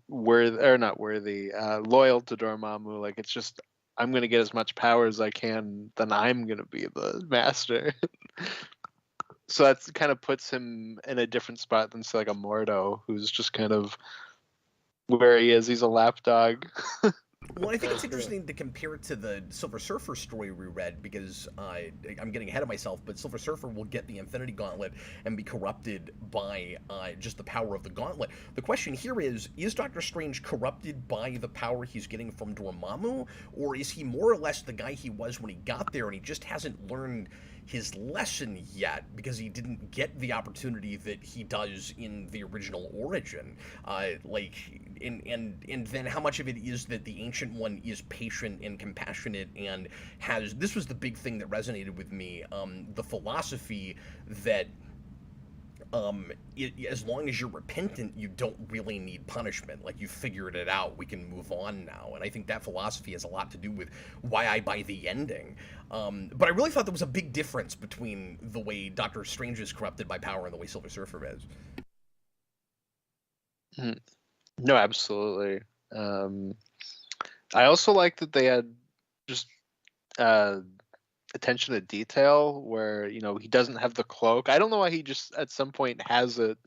Speaker 2: worthy or not worthy, loyal to Dormammu. Like it's just I'm gonna get as much power as I can, then I'm gonna be the master. So that kind of puts him in a different spot than say like a Mordo, who's just kind of where he is. He's a lapdog.
Speaker 1: Well, I think
Speaker 3: Very
Speaker 1: it's
Speaker 3: true.
Speaker 1: interesting to compare it to the Silver Surfer story we read because I'm getting ahead of myself, but Silver Surfer will get the Infinity Gauntlet and be corrupted by just the power of the Gauntlet. The question here is Doctor Strange corrupted by the power he's getting from Dormammu, or is he more or less the guy he was when he got there and he just hasn't learned his lesson yet because he didn't get the opportunity that he does in the original origin? And then how much of it is that the Ancient One is patient and compassionate and has this was the big thing that resonated with me, the philosophy that as long as you're repentant, you don't really need punishment. Like you figured it out, we can move on now. And I think that philosophy has a lot to do with why I buy the ending. But I really thought there was a big difference between the way Doctor Strange is corrupted by power and the way Silver Surfer is.
Speaker 2: No, absolutely. Um, I also like that they had just uh, attention to detail where he doesn't have the cloak. I don't know why he just at some point has it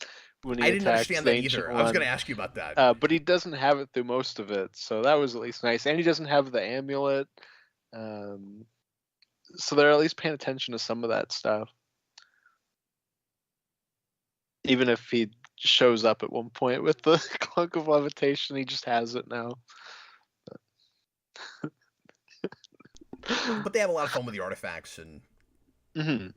Speaker 2: when he
Speaker 1: I didn't
Speaker 2: attacks
Speaker 1: understand
Speaker 2: the
Speaker 1: that
Speaker 2: Ancient
Speaker 1: either. I was going
Speaker 2: One,
Speaker 1: to ask you about that.
Speaker 2: but he doesn't have it through most of it, so that was at least nice. And he doesn't have the amulet, um, so they're at least paying attention to some of that stuff, even if he shows up at one point with the cloak of levitation. He just has it now.
Speaker 1: But they have a lot of fun with the artifacts and
Speaker 2: Hmm.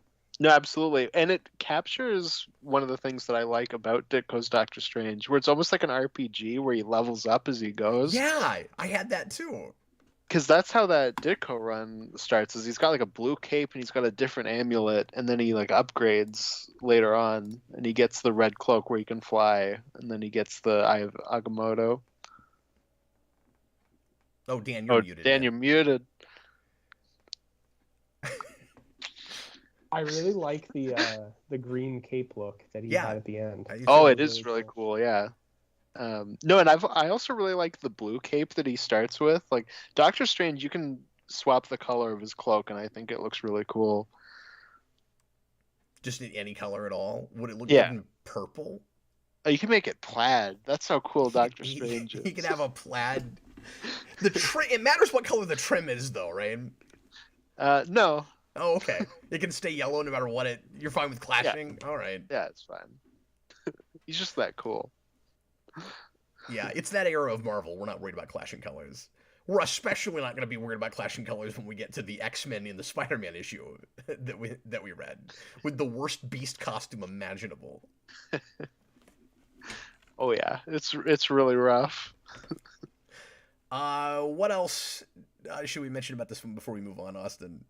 Speaker 2: No, absolutely. And it captures one of the things that I like about Ditko's Doctor Strange, where it's almost like an RPG where he levels up as he goes.
Speaker 1: yeah, I had that too.
Speaker 2: Because that's how that Ditko run starts, is he's got like a blue cape and he's got a different amulet, and then he like upgrades later on, and he gets the red cloak where he can fly, and then he gets the Eye of Agamotto.
Speaker 1: Oh, Dan, you're muted.
Speaker 2: Dan, you're muted.
Speaker 3: I really like the green cape look that he had at the end.
Speaker 2: Oh, it is really cool. Yeah. No, and I also really like the blue cape that he starts with. Like Doctor Strange, you can swap the color of his cloak, and I think it looks really cool.
Speaker 1: Just in any color at all? Would it look
Speaker 2: Yeah.
Speaker 1: good in purple?
Speaker 2: Oh, you can make it plaid. That's how cool Doctor Strange is.
Speaker 1: He can have a plaid. It matters what color the trim is, though, right?
Speaker 2: No.
Speaker 1: Oh, okay. It can stay yellow no matter what. You're fine with clashing.
Speaker 2: Yeah.
Speaker 1: All right.
Speaker 2: Yeah, it's fine. He's just that cool.
Speaker 1: Yeah, it's that era of Marvel. We're not worried about clashing colors. We're especially not going to be worried about clashing colors when we get to the X-Men in the Spider-Man issue that we read with the worst Beast costume imaginable.
Speaker 2: Oh yeah, it's really rough.
Speaker 1: What else should we mention about this one before we move on, Austin?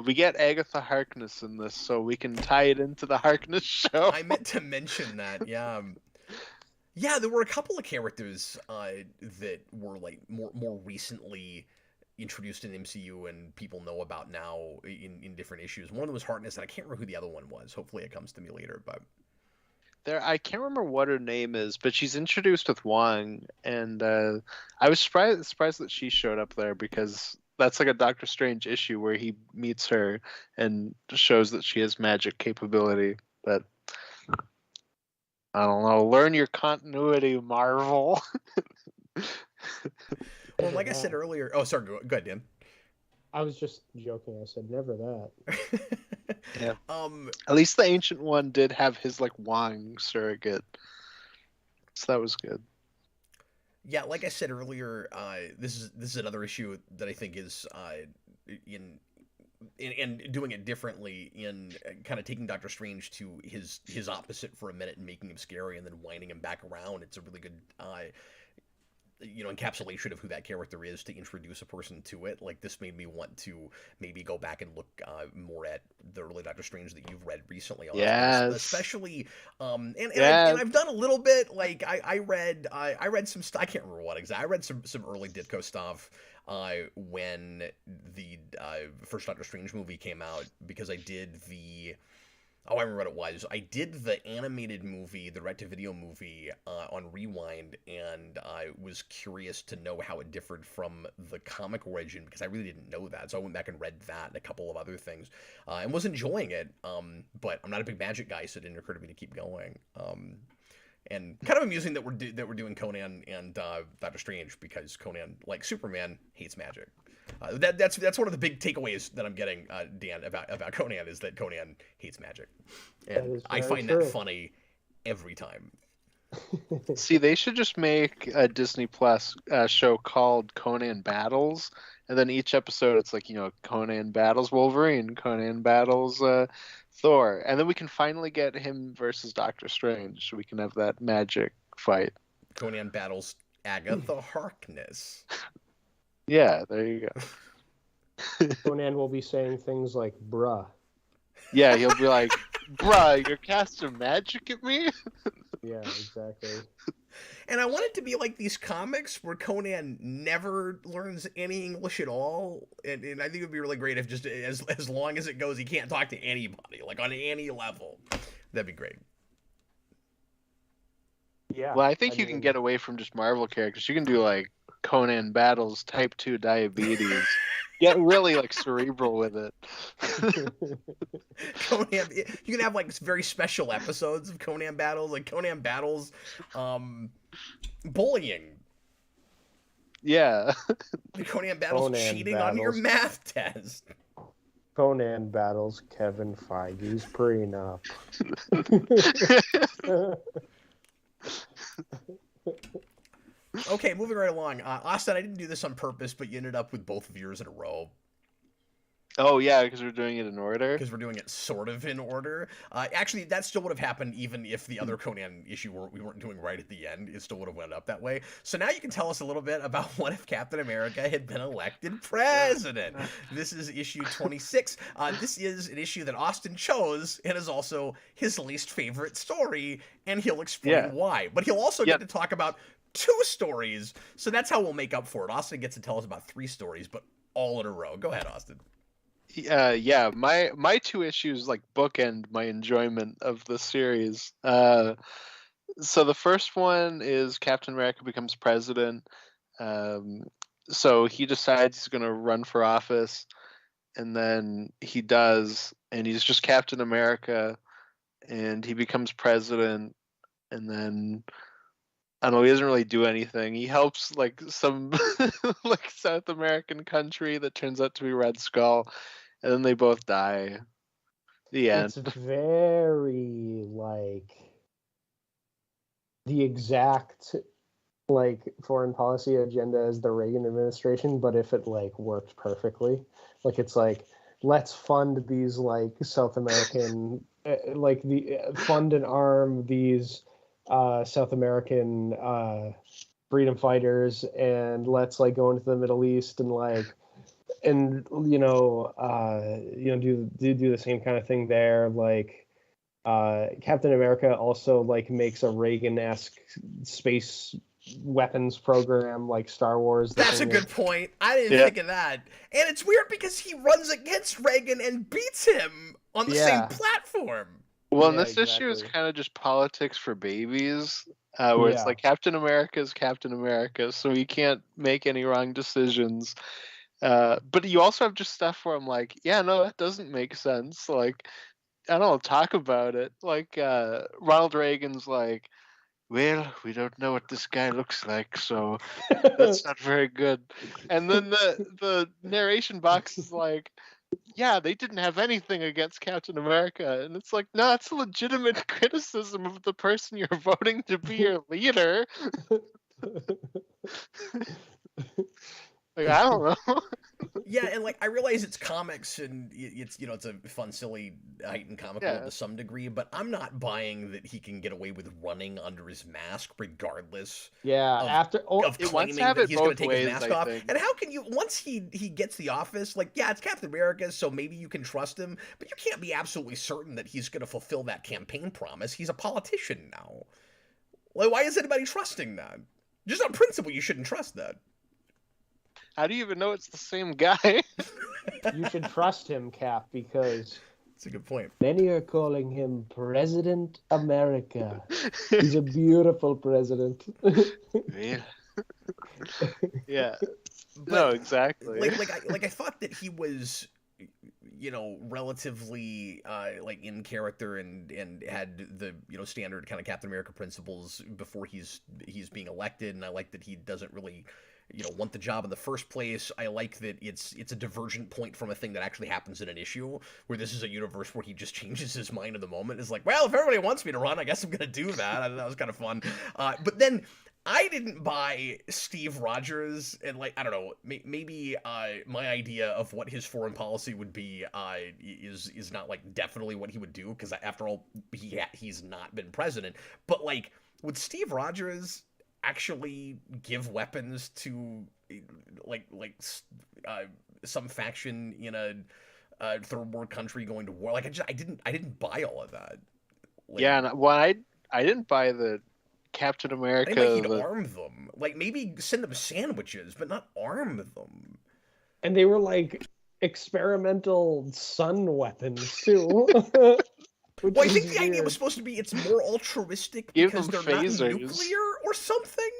Speaker 2: We get Agatha Harkness in this, so we can tie it into the Harkness show.
Speaker 1: I meant to mention that, yeah. Yeah, there were a couple of characters that were like more recently introduced in MCU and people know about now in different issues. One of them was Harkness, and I can't remember who the other one was. Hopefully it comes to me later, but
Speaker 2: I can't remember what her name is, but she's introduced with Wong, and I was surprised that she showed up there because that's like a Doctor Strange issue where he meets her and shows that she has magic capability. But I don't know. Learn your continuity, Marvel.
Speaker 1: well, like I said earlier. Oh, sorry. Go ahead, Dan.
Speaker 3: I was just joking. I said never that.
Speaker 2: Yeah. At least the Ancient One did have his like Wong surrogate, so that was good.
Speaker 1: Yeah, like I said earlier, this is another issue that I think is in doing it differently in kind of taking Doctor Strange to his opposite for a minute and making him scary and then winding him back around. It's a really good encapsulation of who that character is to introduce a person to it. Like this made me want to maybe go back and look more at the early Doctor Strange that you've read recently.
Speaker 2: Yes.
Speaker 1: Especially and I've done a little bit. Like I read some stuff. I can't remember what exactly. I read some early Ditko stuff when the first Doctor Strange movie came out because I did the. Oh, I remember what it was. I did the animated movie, the direct-to-video movie, on Rewind, and I was curious to know how it differed from the comic origin, because I really didn't know that. So I went back and read that and a couple of other things, and was enjoying it, but I'm not a big magic guy, so it didn't occur to me to keep going. And kind of amusing that we're doing Conan and Doctor Strange, because Conan, like Superman, hates magic. That's one of the big takeaways that I'm getting, Dan, about Conan, is that Conan hates magic, and I find that funny every time.
Speaker 2: See, they should just make a Disney Plus show called Conan Battles, and then each episode it's like, Conan battles Wolverine, Conan battles Thor, and then we can finally get him versus Doctor Strange, so we can have that magic fight.
Speaker 1: Conan battles Agatha Harkness.
Speaker 2: Yeah, there you go.
Speaker 3: Conan will be saying things like "bruh."
Speaker 2: Yeah, he'll be like, "Bruh, you're casting magic at me?"
Speaker 3: Yeah, exactly.
Speaker 1: And I want it to be like these comics where Conan never learns any English at all, and I think it would be really great if just as long as it goes, he can't talk to anybody, like on any level. That'd be great.
Speaker 2: Yeah. Well, I think you can get away from just Marvel characters. You can do like Conan battles type 2 diabetes. Get really like cerebral with it.
Speaker 1: Conan, you can have like very special episodes of Conan battles, like Conan battles bullying.
Speaker 2: Yeah.
Speaker 1: Conan battles cheating on your math test.
Speaker 3: Conan battles Kevin Feige's prenup.
Speaker 1: Okay, moving right along. Austin, I didn't do this on purpose, but you ended up with both of yours in a row.
Speaker 2: Oh yeah, because we're doing it in order.
Speaker 1: Because we're doing it sort of in order. Actually, that still would have happened even if the other Conan issue we weren't doing right at the end. It still would have went up that way. So now you can tell us a little bit about what if Captain America had been elected president. This is issue 26. This is an issue that Austin chose and is also his least favorite story, and he'll explain why. But he'll also get to talk about 2 stories, so that's how we'll make up for it. Austin gets to tell us about 3 stories, but all in a row. Go ahead, Austin.
Speaker 2: Yeah, my 2 issues like bookend my enjoyment of the series. So the first one is Captain America becomes president. So he decides he's going to run for office, and then he does, and he's just Captain America, and he becomes president, and then I don't know, he doesn't really do anything. He helps like some like South American country that turns out to be Red Skull, and then they both die. The end.
Speaker 3: It's very like the exact like foreign policy agenda as the Reagan administration, but if it like worked perfectly. Like it's like, let's fund these like South American like the fund and arm these South American freedom fighters, and let's like go into the Middle East and like do the same kind of thing there. Like Captain America also like makes a Reagan-esque space weapons program like Star Wars.
Speaker 1: That's a good point. I didn't think of that. And it's weird because he runs against Reagan and beats him on the same platform.
Speaker 2: Well, and this issue is kind of just politics for babies, where it's like Captain America is Captain America, so he can't make any wrong decisions. But you also have just stuff where I'm like, yeah, no, that doesn't make sense. Like, I don't know, talk about it. Like, Ronald Reagan's like, well, we don't know what this guy looks like, so that's not very good. And then the narration box is like, yeah, they didn't have anything against Captain America. And it's like, no, it's a legitimate criticism of the person you're voting to be your leader. Like, I don't know.
Speaker 1: Yeah, and like I realize it's comics and it's it's a fun, silly, heightened comic book to some degree, but I'm not buying that he can get away with running under his mask regardless. Of claiming that he's going to take his mask off. And how can you once he gets the office, like it's Captain America, so maybe you can trust him, but you can't be absolutely certain that he's going to fulfill that campaign promise. He's a politician now. Like, why is anybody trusting that? Just on principle, you shouldn't trust that.
Speaker 2: How do you even know it's the same guy?
Speaker 3: You should trust him, Cap, because
Speaker 1: that's a good point.
Speaker 3: Many are calling him President America. He's a beautiful president.
Speaker 2: Yeah. No, exactly.
Speaker 1: Like I thought that he was, relatively like in character and had the standard kind of Captain America principles before he's being elected, and I like that he doesn't really want the job in the first place. I like that it's a divergent point from a thing that actually happens in an issue, where this is a universe where he just changes his mind in the moment. It's like, well, if everybody wants me to run, I guess I'm gonna do that. I thought that was kind of fun. But then I didn't buy Steve Rogers, and like I don't know, maybe my idea of what his foreign policy would be is not like definitely what he would do, because after all, he's not been president. But like, would Steve Rogers actually give weapons to some faction in a third world country going to war? Like I didn't buy all of that.
Speaker 2: Like, I didn't buy the Captain America.
Speaker 1: I didn't think he'd arm them. Like maybe send them sandwiches, but not arm them.
Speaker 3: And they were like experimental sun weapons too.
Speaker 1: Well, I think the idea was supposed to be it's more altruistic because they're not nuclear or something.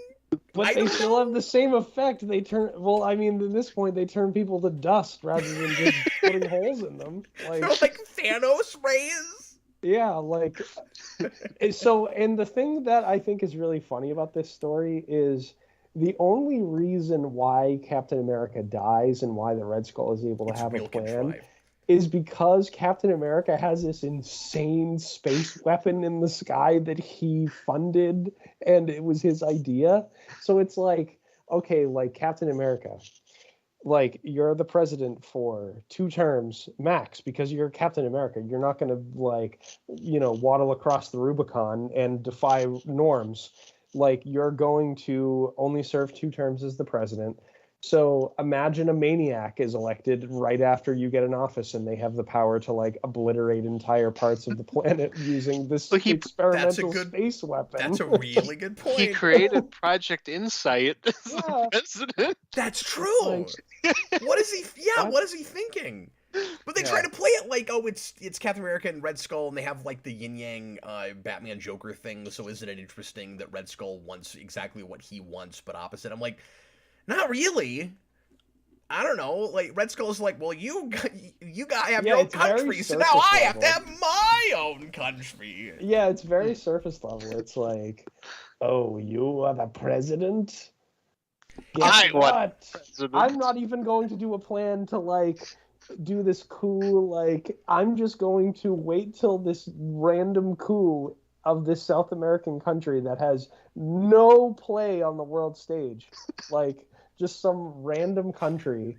Speaker 3: But they still have the same effect. They turn at this point they turn people to dust rather than just putting holes in them.
Speaker 1: They're like Thanos rays.
Speaker 3: Yeah, like so. And the thing that I think is really funny about this story is the only reason why Captain America dies and why the Red Skull is able to have a plan is because Captain America has this insane space weapon in the sky that he funded, and it was his idea. So it's like, okay, like Captain America, like you're the president for 2 terms max because you're Captain America. You're not going to like, waddle across the Rubicon and defy norms. Like you're going to only serve 2 terms as the president. So imagine a maniac is elected right after you get in office and they have the power to like obliterate entire parts of the planet using this experimental space weapon.
Speaker 1: That's a really good point.
Speaker 2: He created Project Insight as the president.
Speaker 1: That's true. What is he? Yeah, what is he thinking? But they try to play it like, oh, it's Captain America and Red Skull, and they have like the yin yang Batman Joker thing. So isn't it interesting that Red Skull wants exactly what he wants, but opposite? I'm like, not really. I don't know. Like Red Skull's like, well, you guys have your own country, so now I have to have my own country.
Speaker 3: Yeah, it's very surface level. It's like, oh, you are the president? Guess what? I'm not even going to do a plan to like do this coup. Like, I'm just going to wait till this random coup of this South American country that has no play on the world stage. Like, just some random country,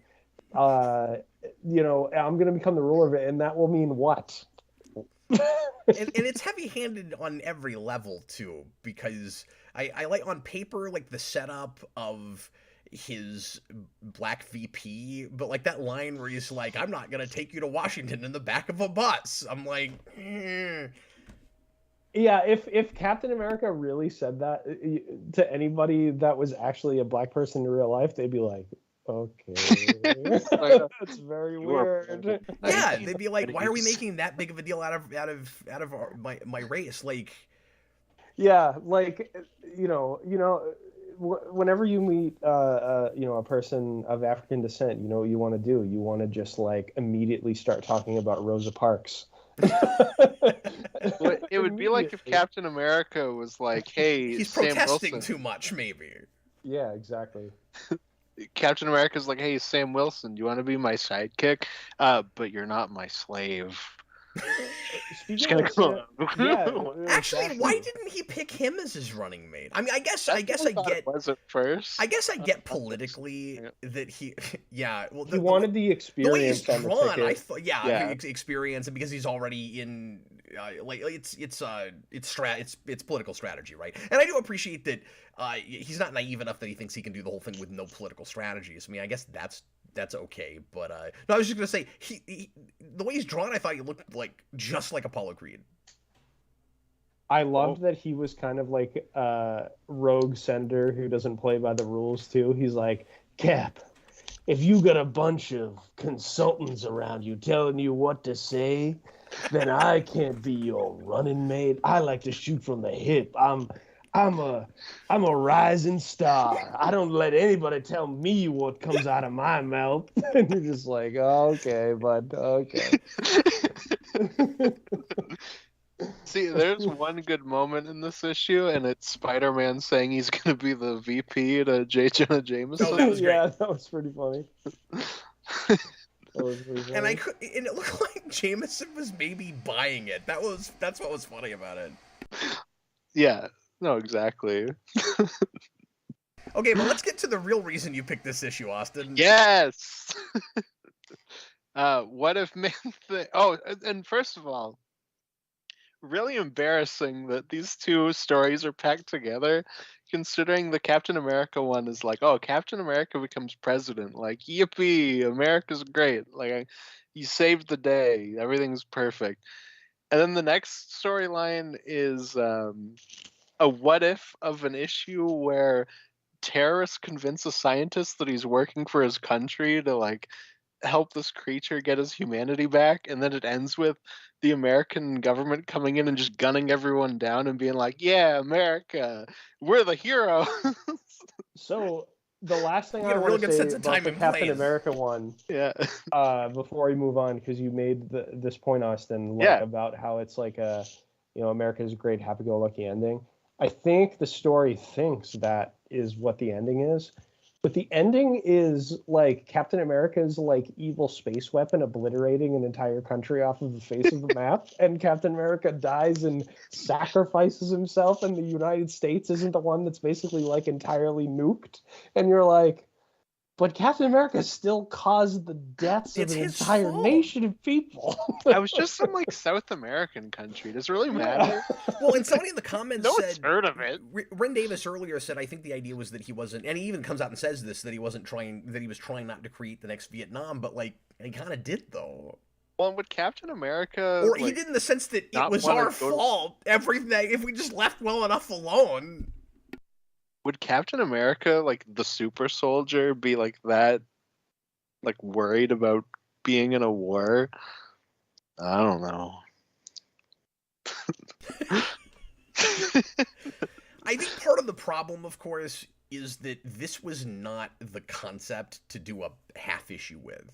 Speaker 3: I'm going to become the ruler of it, and that will mean what?
Speaker 1: and it's heavy-handed on every level, too, because I like, on paper, like, the setup of his black VP, but, like, that line where he's like, I'm not going to take you to Washington in the back of a bus. I'm like,
Speaker 3: Yeah, if Captain America really said that to anybody that was actually a black person in real life, they'd be like, okay, that's very weird.
Speaker 1: Yeah, they'd be like, why are we making that big of a deal out of my race? Like,
Speaker 3: yeah, like whenever you meet a person of African descent, you know what you want to do? You want to just like immediately start talking about Rosa Parks.
Speaker 2: Well, it would be like if Captain America was like, hey,
Speaker 1: he's
Speaker 2: Sam
Speaker 1: protesting
Speaker 2: Wilson.
Speaker 1: too much, maybe.
Speaker 3: Yeah, exactly.
Speaker 2: Captain America's like, hey, Sam Wilson, do you want to be my sidekick? But you're not my slave.
Speaker 3: Speaking of Sam,
Speaker 1: Actually, why didn't he pick him as his running mate? I mean, I guess I get.
Speaker 2: Was it first?
Speaker 1: I guess I get politically that he. Yeah, well,
Speaker 3: he wanted the experience.
Speaker 1: The way he's
Speaker 3: on
Speaker 1: drawn,
Speaker 3: the ticket.
Speaker 1: I thought, experience, and because he's already in, it's political strategy, right? And I do appreciate that he's not naive enough that he thinks he can do the whole thing with no political strategies. I mean, I guess that's okay, but no, I was just gonna say he the way he's drawn, I thought he looked like just like Apollo Creed.
Speaker 3: I loved that he was kind of like a rogue senator who doesn't play by the rules too. He's like, Cap, if you got a bunch of consultants around you telling you what to say, then I can't be your running mate. I like to shoot from the hip. I'm a rising star. I don't let anybody tell me what comes out of my mouth. And you're just like, oh, okay, bud, okay.
Speaker 2: See, there's one good moment in this issue, and it's Spider-Man saying he's going to be the VP to J. Jonah Jameson.
Speaker 1: Oh, that was great.
Speaker 3: Yeah, that was pretty funny.
Speaker 1: And it looked like Jameson was maybe buying it. That's what was funny about it.
Speaker 2: Yeah. No, exactly.
Speaker 1: Okay, but let's get to the real reason you picked this issue, Austin.
Speaker 2: Yes! What if Oh, and first of all, really embarrassing that these two stories are packed together, considering the Captain America one is like, oh, Captain America becomes president. Like, yippee, America's great. Like, you saved the day. Everything's perfect. And then the next storyline is a what if of an issue where terrorists convince a scientist that he's working for his country to like help this creature get his humanity back, and then it ends with the American government coming in and just gunning everyone down and being like, yeah, America, we're the heroes.
Speaker 3: So the last thing I want to say about the Captain America one, before we move on, because you made this point, Austin, about how it's like America's great happy-go-lucky ending. I think the story thinks that is what the ending is. But the ending is like Captain America's like evil space weapon obliterating an entire country off of the face of the map, and Captain America dies and sacrifices himself, and the United States isn't the one that's basically like entirely nuked. And you're like, But Captain America still caused the deaths of
Speaker 1: It's
Speaker 3: an
Speaker 1: his
Speaker 3: entire
Speaker 1: fault.
Speaker 3: nation of people.
Speaker 2: I was just some like South American country. Does it really matter?
Speaker 1: Well, and somebody in the comments
Speaker 2: No one's
Speaker 1: said,
Speaker 2: heard of it.
Speaker 1: Ren Davis earlier said, I think the idea was that he wasn't, and he even comes out and says this, that he was trying not to create the next Vietnam, but like, he kind of did though.
Speaker 2: Well, would Captain America,
Speaker 1: Or he did in the sense that it was our fault, everything, if we just left well enough alone.
Speaker 2: Would Captain America, like the super soldier, be like that, like worried about being in a war? I don't know.
Speaker 1: I think part of the problem, of course, is that this was not the concept to do a half issue with.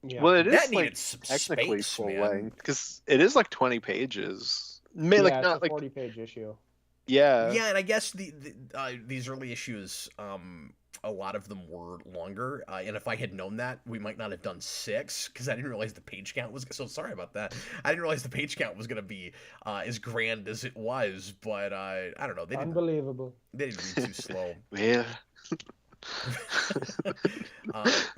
Speaker 2: Yeah. Well, it is
Speaker 1: that
Speaker 2: like technically full length because it is like 20 pages.
Speaker 3: Like not like 40-page issue.
Speaker 2: Yeah.
Speaker 1: Yeah, and I guess these early issues, a lot of them were longer. And if I had known that, we might not have done 6 because I didn't realize the page count was. So sorry about that. I didn't realize the page count was going to be as grand as it was. But I don't know.
Speaker 3: Unbelievable.
Speaker 1: They didn't read too slow.
Speaker 2: Yeah.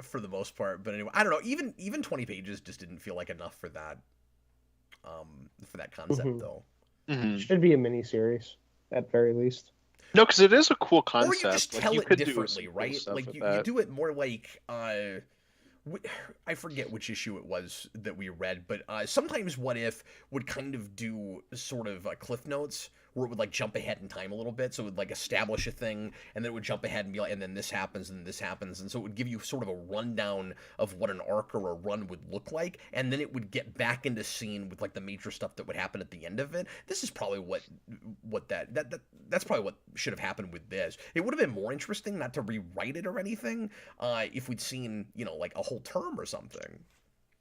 Speaker 1: For the most part, but anyway, I don't know. Even 20 pages just didn't feel like enough for that. For that concept though.
Speaker 3: Mm-hmm. Should be a mini series at very least.
Speaker 2: No, because it is a cool concept.
Speaker 1: Or you just tell it differently, right? Like you do it more like I forget which issue it was that we read, but sometimes What If would kind of do sort of cliff notes where it would like jump ahead in time a little bit, so it would like establish a thing, and then it would jump ahead and be like, and then this happens, and this happens, and so it would give you sort of a rundown of what an arc or a run would look like, and then it would get back into scene with like the major stuff that would happen at the end of it. This is probably that's probably what should have happened with this. It would have been more interesting not to rewrite it or anything if we'd seen, you know, like a whole term or something.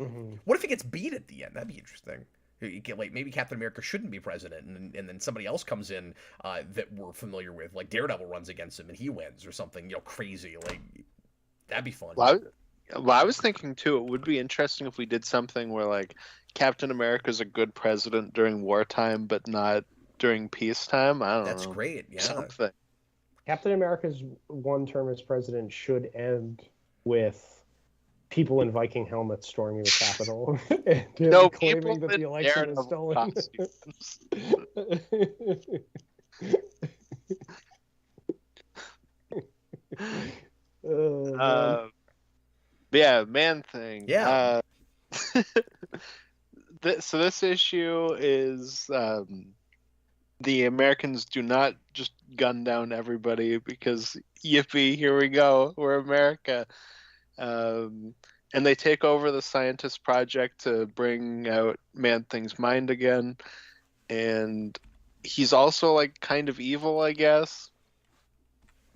Speaker 3: Mm-hmm.
Speaker 1: What if he gets beat at the end? That'd be interesting. You get, like, maybe Captain America shouldn't be president, and then somebody else comes in that we're familiar with, like Daredevil runs against him and he wins or something, you know, crazy. Like, that'd be fun.
Speaker 2: Well, I was thinking too, it would be interesting if we did something where like Captain America's a good president during wartime, but not during peacetime. I don't know.
Speaker 1: That's great. Yeah.
Speaker 2: Something.
Speaker 3: Captain America's one term as president should end with people in Viking helmets storming the Capitol and claiming that the election is stolen.
Speaker 2: Yeah, Man-Thing.
Speaker 1: Yeah.
Speaker 2: So this issue is the Americans do not just gun down everybody because yippee, here we go, we're America. And they take over the scientist project to bring out Man-Thing's mind again. And he's also like kind of evil, I guess.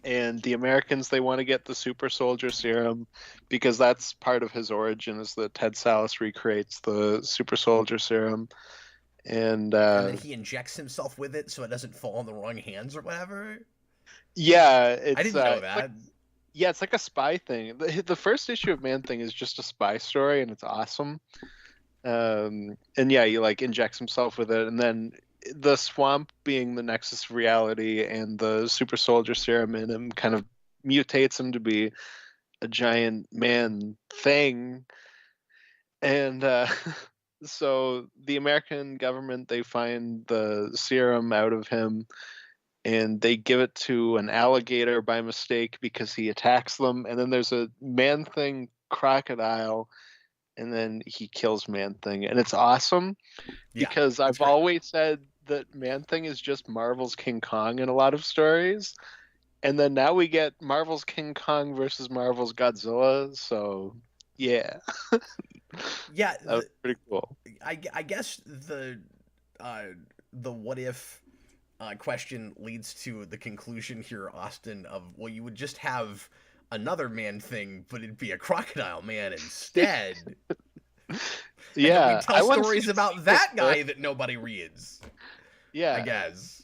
Speaker 2: And the Americans, they want to get the super soldier serum because that's part of his origin, is that Ted Sallis recreates the super soldier serum. And
Speaker 1: then he injects himself with it so it doesn't fall in the wrong hands or whatever.
Speaker 2: Yeah,
Speaker 1: I didn't know that.
Speaker 2: Yeah, it's like a spy thing. The first issue of Man-Thing is just a spy story, and it's awesome. And yeah, he like injects himself with it, and then the swamp being the nexus of reality and the super soldier serum in him kind of mutates him to be a giant man thing. And so the American government, they find the serum out of him, and they give it to an alligator by mistake because he attacks them. And then there's a Man-Thing crocodile, and then he kills Man-Thing. And it's awesome because I've always said that Man-Thing is just Marvel's King Kong in a lot of stories. And then now we get Marvel's King Kong versus Marvel's Godzilla. So, yeah.
Speaker 1: Yeah.
Speaker 2: That was pretty cool.
Speaker 1: I guess the what if question leads to the conclusion here, Austin, of, well, you would just have another Man-Thing, but it'd be a crocodile man instead.
Speaker 2: Yeah.
Speaker 1: We tell stories about that guy that nobody reads.
Speaker 2: Yeah.
Speaker 1: I guess.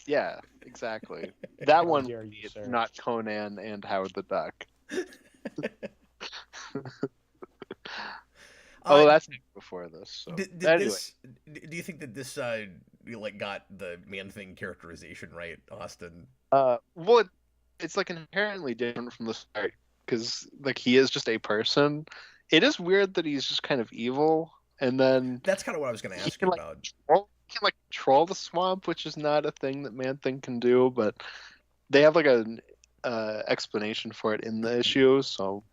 Speaker 2: Yeah, exactly. That one would be not Conan and Howard the Duck. Oh, that's before this. So. Anyway.
Speaker 1: Do you think that this got the Man-Thing characterization right, Austin?
Speaker 2: Well, it's like inherently different from the start because like he is just a person. It is weird that he's just kind of evil, and then
Speaker 1: That's kind of what I was going to ask you about.
Speaker 2: He can like control the swamp, which is not a thing that Man-Thing can do, but they have like an explanation for it in the issue, so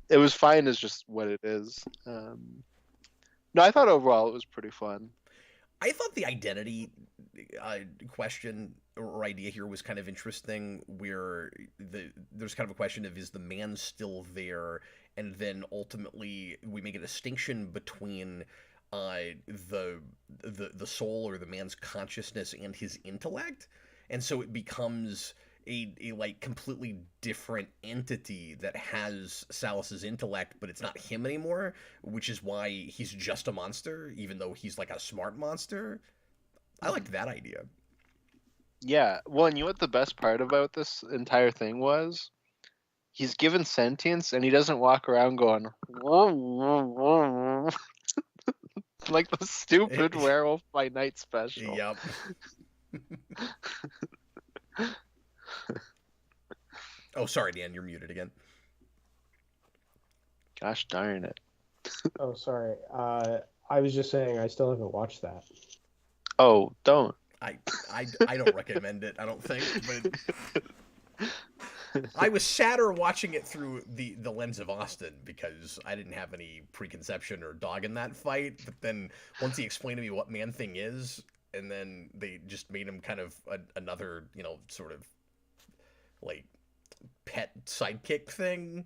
Speaker 2: it was fine as just what it is. No, I thought overall it was pretty fun.
Speaker 1: I thought the identity question or idea here was kind of interesting, where there's kind of a question of, is the man still there, and then ultimately we make a distinction between the soul or the man's consciousness and his intellect, and so it becomes a like completely different entity that has Salus's intellect, but it's not him anymore, which is why he's just a monster, even though he's like a smart monster. I liked that idea.
Speaker 2: Yeah, well, and you know what the best part about this entire thing was? He's given sentience, and he doesn't walk around going like the stupid Werewolf by Night special.
Speaker 1: Yep. Oh, sorry, Dan, you're muted again.
Speaker 2: Gosh darn it.
Speaker 3: Oh, sorry. I was just saying I still haven't watched that.
Speaker 2: Oh, don't.
Speaker 1: I don't recommend it, I don't think, but I was sadder watching it through the lens of Austin, because I didn't have any preconception or dog in that fight. But then once he explained to me what Man-Thing is, and then they just made him kind of another, sort of like pet sidekick thing.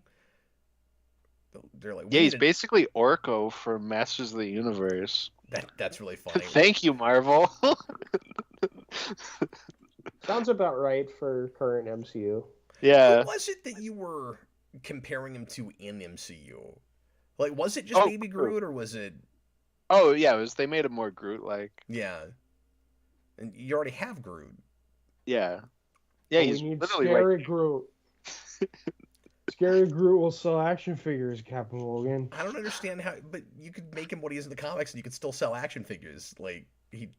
Speaker 1: They're like,
Speaker 2: yeah, he's basically Orko from Masters of the Universe.
Speaker 1: That's really funny.
Speaker 2: Thank you, Marvel.
Speaker 3: Sounds about right for current MCU.
Speaker 2: Yeah.
Speaker 1: Who was it that you were comparing him to in MCU? Like, was it just Baby Groot, or was it?
Speaker 2: Oh yeah, they made him more Groot-like.
Speaker 1: Yeah, and you already have Groot.
Speaker 2: Yeah. Yeah, he's literally
Speaker 3: scary Groot. Scary Groot will sell action figures, Captain Logan.
Speaker 1: I don't understand how, but you could make him what he is in the comics, and you could still sell action figures. Like he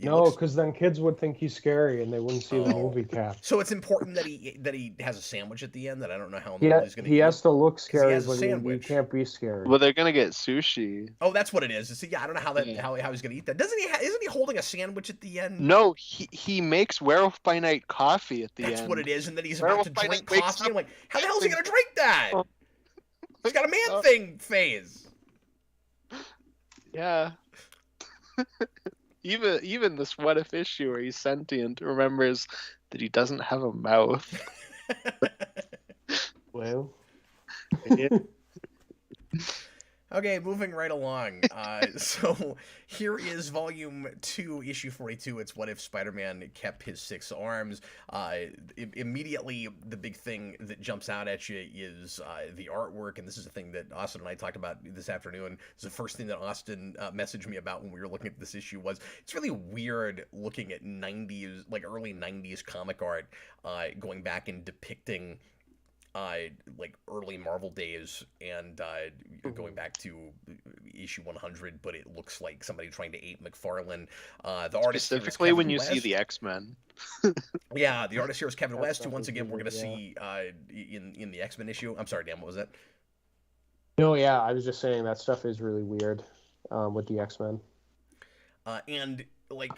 Speaker 3: no, because then kids would think he's scary, and they wouldn't see the movie Cap.
Speaker 1: So it's important that he has a sandwich at the end. That I don't know how
Speaker 3: he's going to. He has to look scary,
Speaker 1: but
Speaker 3: he can't be scary.
Speaker 2: Well, they're gonna get sushi.
Speaker 1: Oh, that's what it is. See, yeah, I don't know how he's gonna eat that. Isn't he holding a sandwich at the end?
Speaker 2: No, he makes Werewolf by Night coffee at the end.
Speaker 1: That's what it is, and then he's about to drink coffee. I'm like, how the hell is he gonna drink that? He's got a Man-Thing phase.
Speaker 2: Yeah. Even this what if issue where he's sentient remembers that he doesn't have a mouth.
Speaker 3: Well.
Speaker 1: Okay, moving right along. So here is Volume 2, Issue 42. It's What If Spider-Man Kept His 6 Arms. Immediately, the big thing that jumps out at you is the artwork, and this is a thing that Austin and I talked about this afternoon. It's the first thing that Austin messaged me about when we were looking at this issue. Was it's really weird looking at 90s, like early 90s comic art, going back and depicting like early Marvel days, and going back to issue 100, but it looks like somebody trying to ape McFarlane. The artist
Speaker 2: specifically when you see the X-Men.
Speaker 1: Yeah, the artist here is Kevin West, who once again we're going to see in the X-Men issue. I'm sorry, Dan, what was that?
Speaker 3: No, yeah, I was just saying that stuff is really weird with the X-Men.
Speaker 1: And like,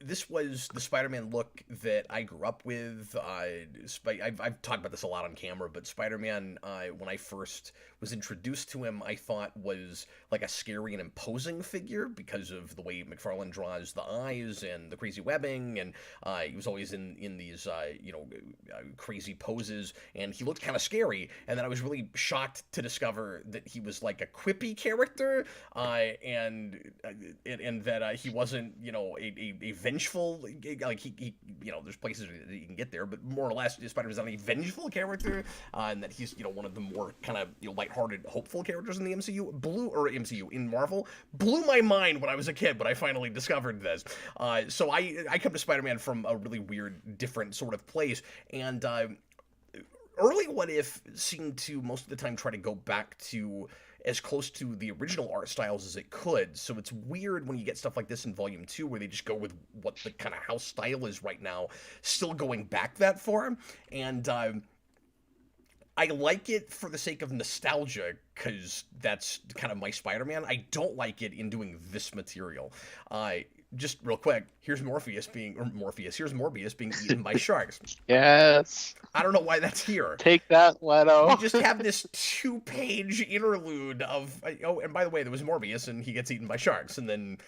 Speaker 1: this was the Spider-Man look that I grew up with. I've talked about this a lot on camera, but Spider-Man, when I first was introduced to him, I thought was like a scary and imposing figure because of the way McFarlane draws the eyes and the crazy webbing, and he was always in these crazy poses, and he looked kind of scary. And then I was really shocked to discover that he was like a quippy character, and that he wasn't a vengeful, like he there's places that you can get there, but more or less Spider-Man's not a vengeful character, and that he's one of the more kind of lighthearted, hopeful characters in the MCU in Marvel. Blew my mind when I was a kid, but I finally discovered this. So I come to Spider-Man from a really weird, different sort of place, and early What If seemed to most of the time try to go back to as close to the original art styles as it could. So it's weird when you get stuff like this in Volume 2 where they just go with what the kind of house style is right now, still going back that far. And I like it for the sake of nostalgia, because that's kind of my Spider-Man. I don't like it in doing this material. Just real quick, here's Morbius being eaten by sharks.
Speaker 2: Yes.
Speaker 1: I don't know why that's here.
Speaker 2: Take that, Leto.
Speaker 1: We just have this 2-page interlude of, oh, and by the way, there was Morbius, and he gets eaten by sharks, and then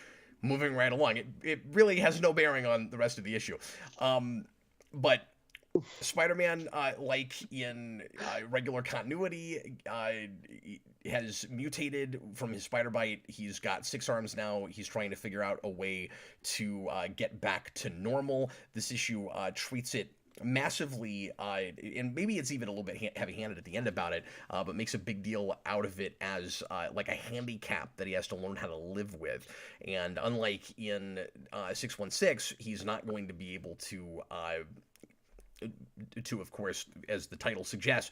Speaker 1: moving right along. It really has no bearing on the rest of the issue. But Spider-Man, like in regular continuity, has mutated from his spider bite. He's got 6 arms now. He's trying to figure out a way to get back to normal. This issue treats it massively, and maybe it's even a little bit heavy-handed at the end about it, but makes a big deal out of it as like a handicap that he has to learn how to live with. And unlike in 616, he's not going to be able to, of course, as the title suggests,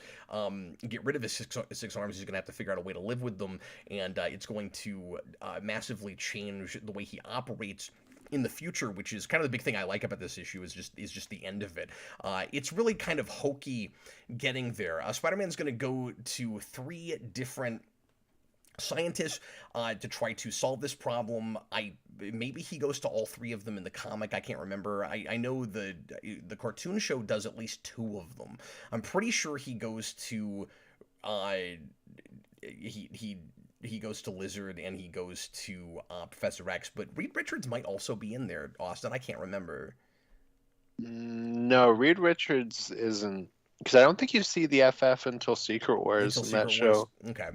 Speaker 1: get rid of his six arms. He's going to have to figure out a way to live with them, and it's going to massively change the way he operates in the future, which is kind of the big thing I like about this issue, is just the end of it. It's really kind of hokey getting there. Spider-Man's going to go to 3 different scientists to try to solve this problem. Maybe he goes to all 3 of them in the comic. I can't remember. I know the cartoon show does at least 2 of them. I'm pretty sure he goes to he goes to Lizard, and he goes to Professor X, but Reed Richards might also be in there, Austin. I can't remember.
Speaker 2: No, Reed Richards isn't, because I don't think you see the FF until Secret Wars in that show.
Speaker 1: Okay.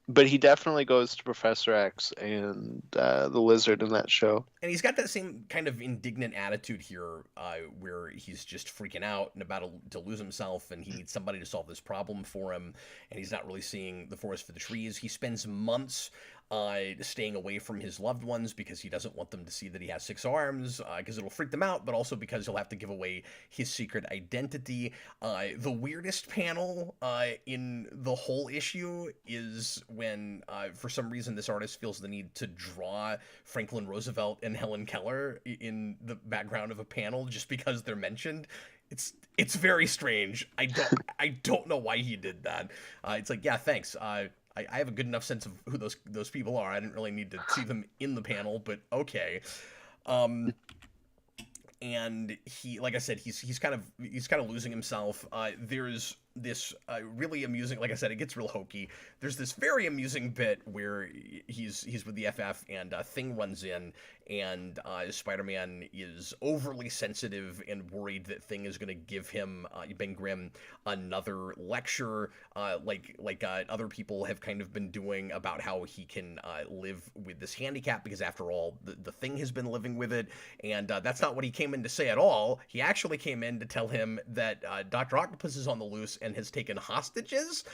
Speaker 2: But he definitely goes to Professor X and the Lizard in that show.
Speaker 1: And he's got that same kind of indignant attitude here, where he's just freaking out and about to lose himself, and he needs somebody to solve this problem for him, and he's not really seeing the forest for the trees. He spends months staying away from his loved ones because he doesn't want them to see that he has 6 arms, because it'll freak them out, but also because he'll have to give away his secret identity. The weirdest panel in the whole issue is when, for some reason, this artist feels the need to draw Franklin Roosevelt and Helen Keller in the background of a panel just because they're mentioned. It's very strange. I don't know why he did that. It's like, yeah, thanks. I have a good enough sense of who those people are. I didn't really need to see them in the panel, but okay. And he, like I said, he's kind of losing himself. There's this really amusing, like I said, it gets real hokey. There's this very amusing bit where he's with the FF, and Thing runs in, and Spider-Man is overly sensitive and worried that Thing is going to give him, Ben Grimm, another lecture, like other people have kind of been doing, about how he can live with this handicap, because after all, the Thing has been living with it, and that's not what he came in to say at all. He actually came in to tell him that Dr. Octopus is on the loose and has taken hostages.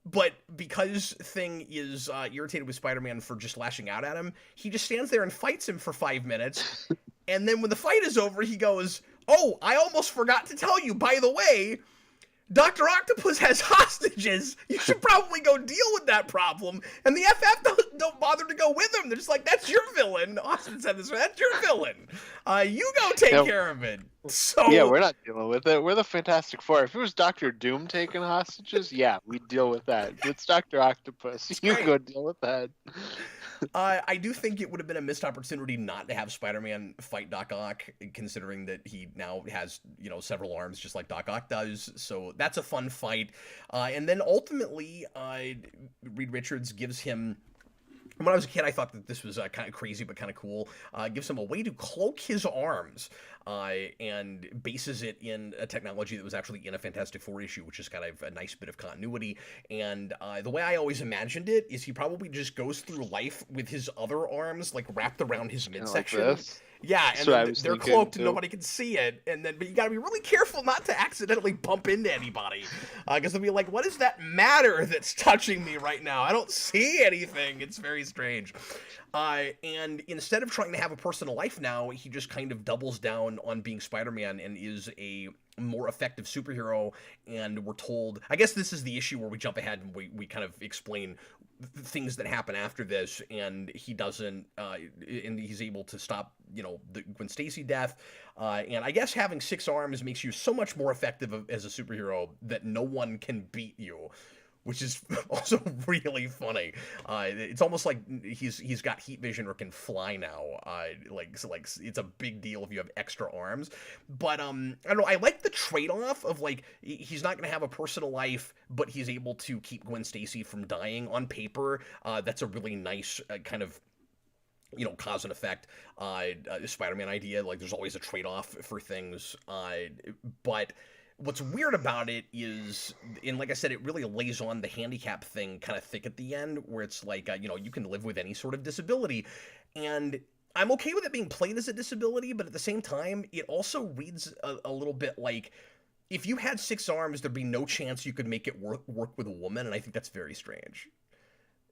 Speaker 1: But because Thing is irritated with Spider-Man for just lashing out at him, he just stands there and fights him for 5 minutes. And then when the fight is over, he goes, "Oh, I almost forgot to tell you, by the way, Dr. Octopus has hostages. You should probably go deal with that problem." And the FF don't bother to go with him. They're just like, "That's your villain." Austin said this, "That's your villain. You go take care of it." So
Speaker 2: yeah, we're not dealing with it. We're the Fantastic Four. If it was Doctor Doom taking hostages, yeah, we'd deal with that. It's Dr. Octopus. You go deal with that.
Speaker 1: I do think it would have been a missed opportunity not to have Spider-Man fight Doc Ock, considering that he now has, several arms just like Doc Ock does. So that's a fun fight. And then ultimately, Reed Richards gives him... When I was a kid, I thought that this was kind of crazy but kind of cool. Gives him a way to cloak his arms, and bases it in a technology that was actually in a Fantastic Four issue, which is kind of a nice bit of continuity. And the way I always imagined it is he probably just goes through life with his other arms like wrapped around his midsection.
Speaker 2: Like
Speaker 1: yeah, and then they're cloaked and nobody can see it. But you got to be really careful not to accidentally bump into anybody, because they'll be like, "What does that matter that's touching me right now? I don't see anything." It's very strange. And instead of trying to have a personal life now, he just kind of doubles down on being Spider-Man and is a more effective superhero. And we're told, I guess this is the issue where we jump ahead and we kind of explain things that happen after this, and he doesn't, and he's able to stop, the Gwen Stacy death. And I guess having 6 arms makes you so much more effective as a superhero that no one can beat you, which is also really funny. It's almost like he's got heat vision or can fly now. Like it's a big deal if you have extra arms. But I don't know. I like the trade-off of like he's not going to have a personal life, but he's able to keep Gwen Stacy from dying. On paper, that's a really nice kind of cause and effect Spider-Man idea. Like there's always a trade-off for things, but what's weird about it is, and like I said, it really lays on the handicap thing kind of thick at the end, where it's like, you can live with any sort of disability. And I'm okay with it being played as a disability, but at the same time, it also reads a little bit like, if you had 6 arms, there'd be no chance you could make it work with a woman, and I think that's very strange.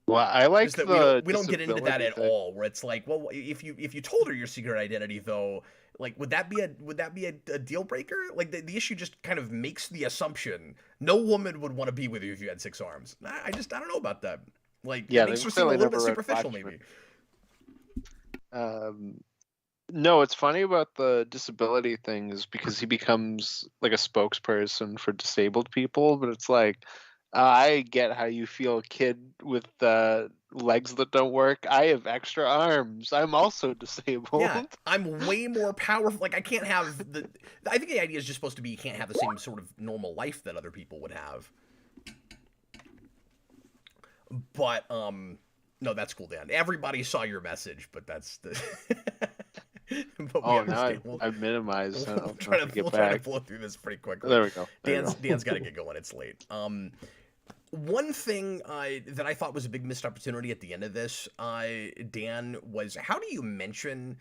Speaker 2: Well, I like
Speaker 1: that we don't get into that at all. Where it's like, well, if you told her your secret identity, though, like would that be a deal breaker? Like the issue just kind of makes the assumption no woman would want to be with you if you had 6 arms. I don't know about that. Like it makes her seem a little bit superficial, maybe.
Speaker 2: No, it's funny about the disability thing is because he becomes like a spokesperson for disabled people, but it's like, I get how you feel, kid with legs that don't work. I have extra arms. I'm also disabled.
Speaker 1: Yeah, I'm way more powerful. Like I can't have the. I think the idea is just supposed to be you can't have the same sort of normal life that other people would have. But no, that's cool, Dan. Everybody saw your message, but that's the.
Speaker 2: But now I've minimized.
Speaker 1: We'll try to flow through this pretty quickly.
Speaker 2: There we go.
Speaker 1: Dan's got to get going. It's late. One thing that I thought was a big missed opportunity at the end of this, Dan, was how do you mention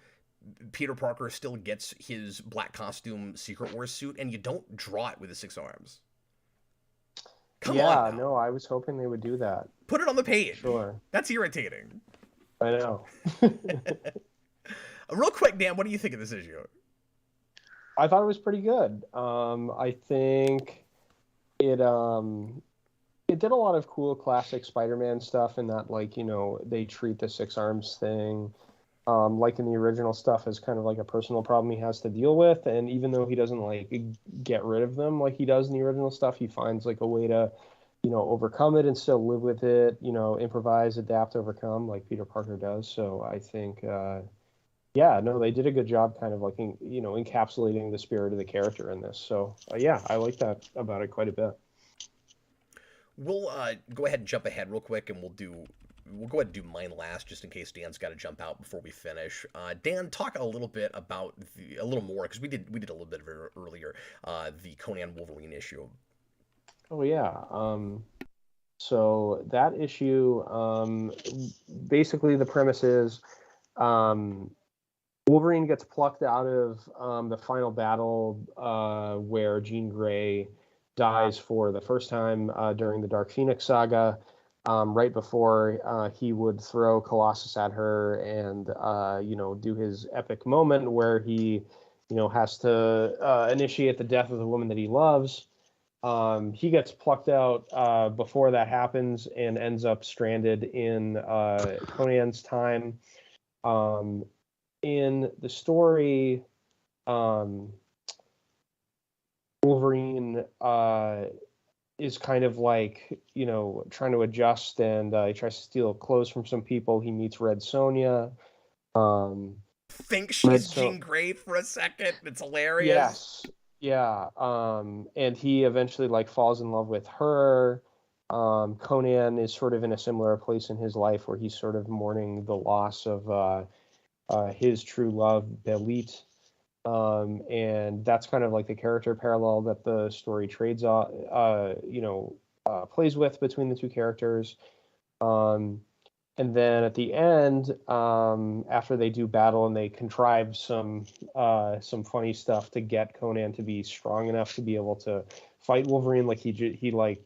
Speaker 1: Peter Parker still gets his black costume Secret Wars suit and you don't draw it with his 6 arms? Come on.
Speaker 3: No, I was hoping they would do that.
Speaker 1: Put it on the page.
Speaker 3: Sure.
Speaker 1: That's irritating.
Speaker 3: I know.
Speaker 1: Real quick, Dan, what do you think of this issue?
Speaker 3: I thought it was pretty good. I think it did a lot of cool classic Spider-Man stuff in that, like, they treat the 6 arms thing, like in the original stuff, as kind of like a personal problem he has to deal with. And even though he doesn't like get rid of them like he does in the original stuff, he finds like a way to, overcome it and still live with it, improvise, adapt, overcome like Peter Parker does. So I think, they did a good job kind of like, encapsulating the spirit of the character in this. So I like that about it quite a bit.
Speaker 1: We'll go ahead and jump ahead real quick, and we'll go ahead and do mine last, just in case Dan's got to jump out before we finish. Dan, talk a little bit about a little more, because we did a little bit of it earlier, the Conan Wolverine issue.
Speaker 3: Oh yeah. So that issue, basically the premise is, Wolverine gets plucked out of the final battle where Jean Grey dies for the first time during the Dark Phoenix saga, right before he would throw Colossus at her and do his epic moment where he has to initiate the death of the woman that he loves. He gets plucked out before that happens and ends up stranded in Conan's time. In the story, Wolverine is kind of like, trying to adjust, and he tries to steal clothes from some people. He meets Red Sonja.
Speaker 1: Think she's Jean Grey for a second. It's hilarious.
Speaker 3: Yes. Yeah. And he eventually like falls in love with her. Conan is sort of in a similar place in his life where he's sort of mourning the loss of his true love, Belit. And that's kind of like the character parallel that the story plays with between the two characters. And then at the end, after they do battle and they contrive some funny stuff to get Conan to be strong enough to be able to fight Wolverine, like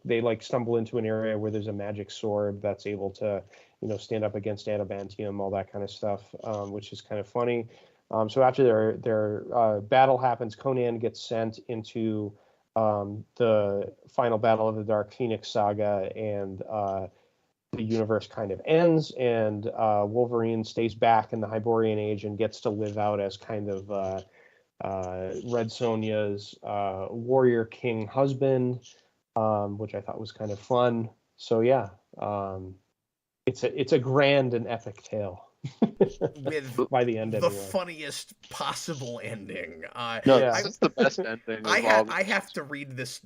Speaker 3: they stumble into an area where there's a magic sword that's able to stand up against adamantium, all that kind of stuff, which is kind of funny. So after their battle happens, Conan gets sent into the final battle of the Dark Phoenix saga, and the universe kind of ends, and Wolverine stays back in the Hyborian Age and gets to live out as kind of Red Sonja's warrior king husband, which I thought was kind of fun. So yeah, it's a grand and epic tale.
Speaker 1: With
Speaker 3: by the end,
Speaker 1: the
Speaker 3: anyway.
Speaker 1: funniest possible ending.
Speaker 2: No,
Speaker 3: Yeah.
Speaker 2: this is the best ending.
Speaker 1: I have to read this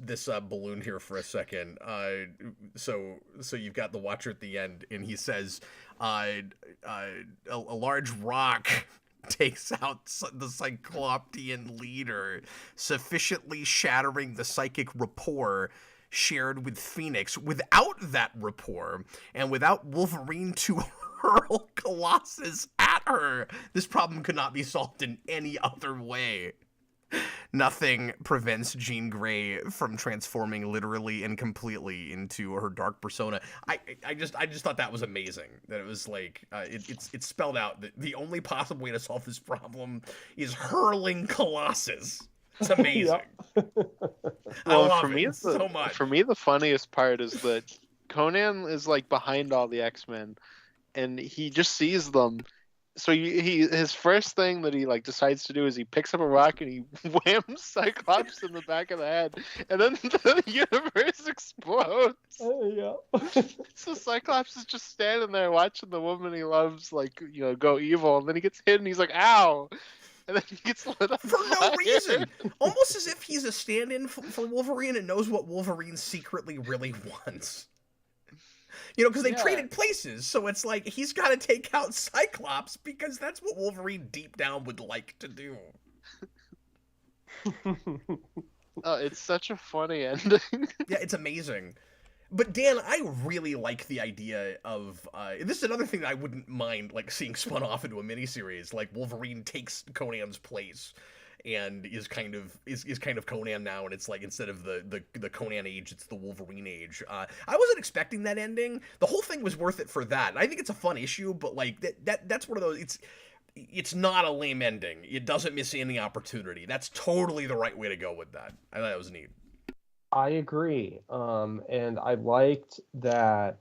Speaker 1: balloon here for a second. So you've got the Watcher at the end, and he says, a large rock takes out the Cyclopean leader, sufficiently shattering the psychic rapport shared with Phoenix. Without that rapport, and without Wolverine to hurl Colossus at her, this problem could not be solved in any other way. Nothing prevents Jean Grey from transforming literally and completely into her dark persona. I just thought that was amazing. That it was like it's spelled out that the only possible way to solve this problem is hurling Colossus. It's amazing. I love it so much.
Speaker 2: For me, the funniest part is that Conan is like behind all the X-Men, and he just sees them. So his first thing that he like decides to do is he picks up a rock and he whams Cyclops in the back of the head, and then the universe explodes.
Speaker 3: Yeah.
Speaker 2: So Cyclops is just standing there watching the woman he loves, like, go evil, and then he gets hit and he's like, "Ow!" And then he gets lit up
Speaker 1: for no reason. Almost as if he's a stand-in for Wolverine and knows what Wolverine secretly really wants. Because they traded places, so it's like he's got to take out Cyclops because that's what Wolverine deep down would like to do.
Speaker 2: Oh, it's such a funny ending.
Speaker 1: Yeah, it's amazing. But Dan, I really like the idea of this is another thing that I wouldn't mind like seeing spun off into a miniseries. Like Wolverine takes Conan's place and is kind of Conan now, and it's like instead of the Conan age, it's the Wolverine age. I wasn't expecting that ending. The whole thing was worth it for that. And I think it's a fun issue, but like that's one of those. It's not a lame ending. It doesn't miss any opportunity. That's totally the right way to go with that. I thought it was neat.
Speaker 3: I agree, and I liked that.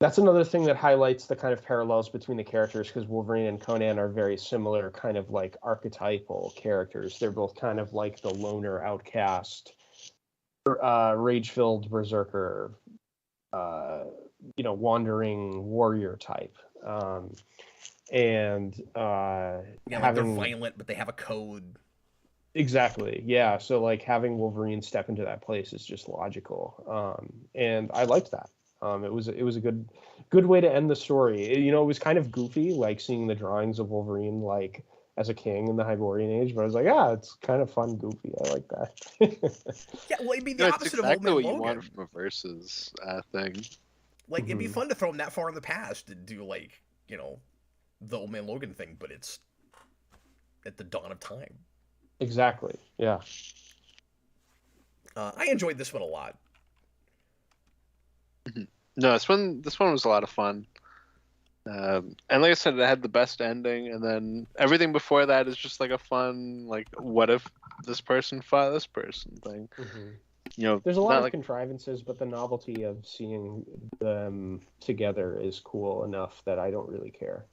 Speaker 3: That's another thing that highlights the kind of parallels between the characters, because Wolverine and Conan are very similar, kind of like archetypal characters. They're both kind of like the loner outcast, rage-filled berserker, wandering warrior type.
Speaker 1: They're violent, but they have a code.
Speaker 3: Exactly. Yeah. So like having Wolverine step into that place is just logical. And I liked that. It was a good way to end the story. It was kind of goofy, like seeing the drawings of Wolverine like as a king in the Hyborian Age, but I was like, it's kind of fun, goofy. I like that.
Speaker 1: Yeah, well, it'd be the opposite of Old Man
Speaker 2: what
Speaker 1: Logan.
Speaker 2: You want from a versus thing.
Speaker 1: Like it'd be fun to throw him that far in the past and do like the Old Man Logan thing, but it's at the dawn of time.
Speaker 3: Exactly. Yeah.
Speaker 1: I enjoyed this one a lot.
Speaker 2: No, this one was a lot of fun. And like I said, it had the best ending, and then everything before that is just like a fun, like, what if this person fought this person thing.
Speaker 3: There's a lot of contrivances, but the novelty of seeing them together is cool enough that I don't really care.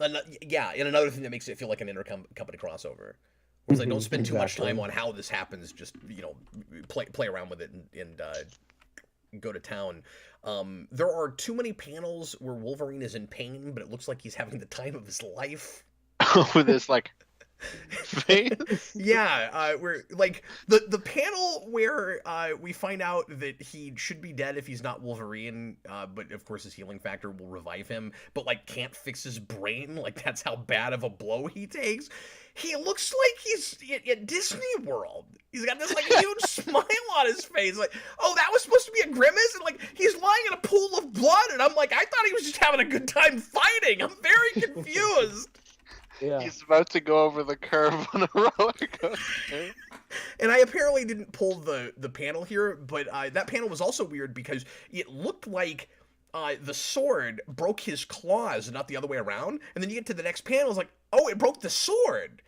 Speaker 1: Yeah, and another thing that makes it feel like an intercompany crossover. Whereas I don't spend too much time on how this happens, just play around with it and go to town. There are too many panels where Wolverine is in pain, but it looks like he's having the time of his life.
Speaker 2: With his like face.
Speaker 1: Yeah, where like the panel where we find out that he should be dead if he's not Wolverine, but of course his healing factor will revive him, but like can't fix his brain. Like that's how bad of a blow he takes. He looks like he's at Disney World. He's got this like huge smile on his face. Like, oh, that was supposed to be a grimace, and like he's lying in a pool of blood, and I'm like, I thought he was just having a good time fighting. I'm very confused.
Speaker 3: Yeah.
Speaker 2: He's about to go over the curve on a roller coaster.
Speaker 1: And I apparently didn't pull the panel here, but that panel was also weird because it looked like the sword broke his claws and not the other way around. And then you get to the next panel, it's like, oh, it broke the sword.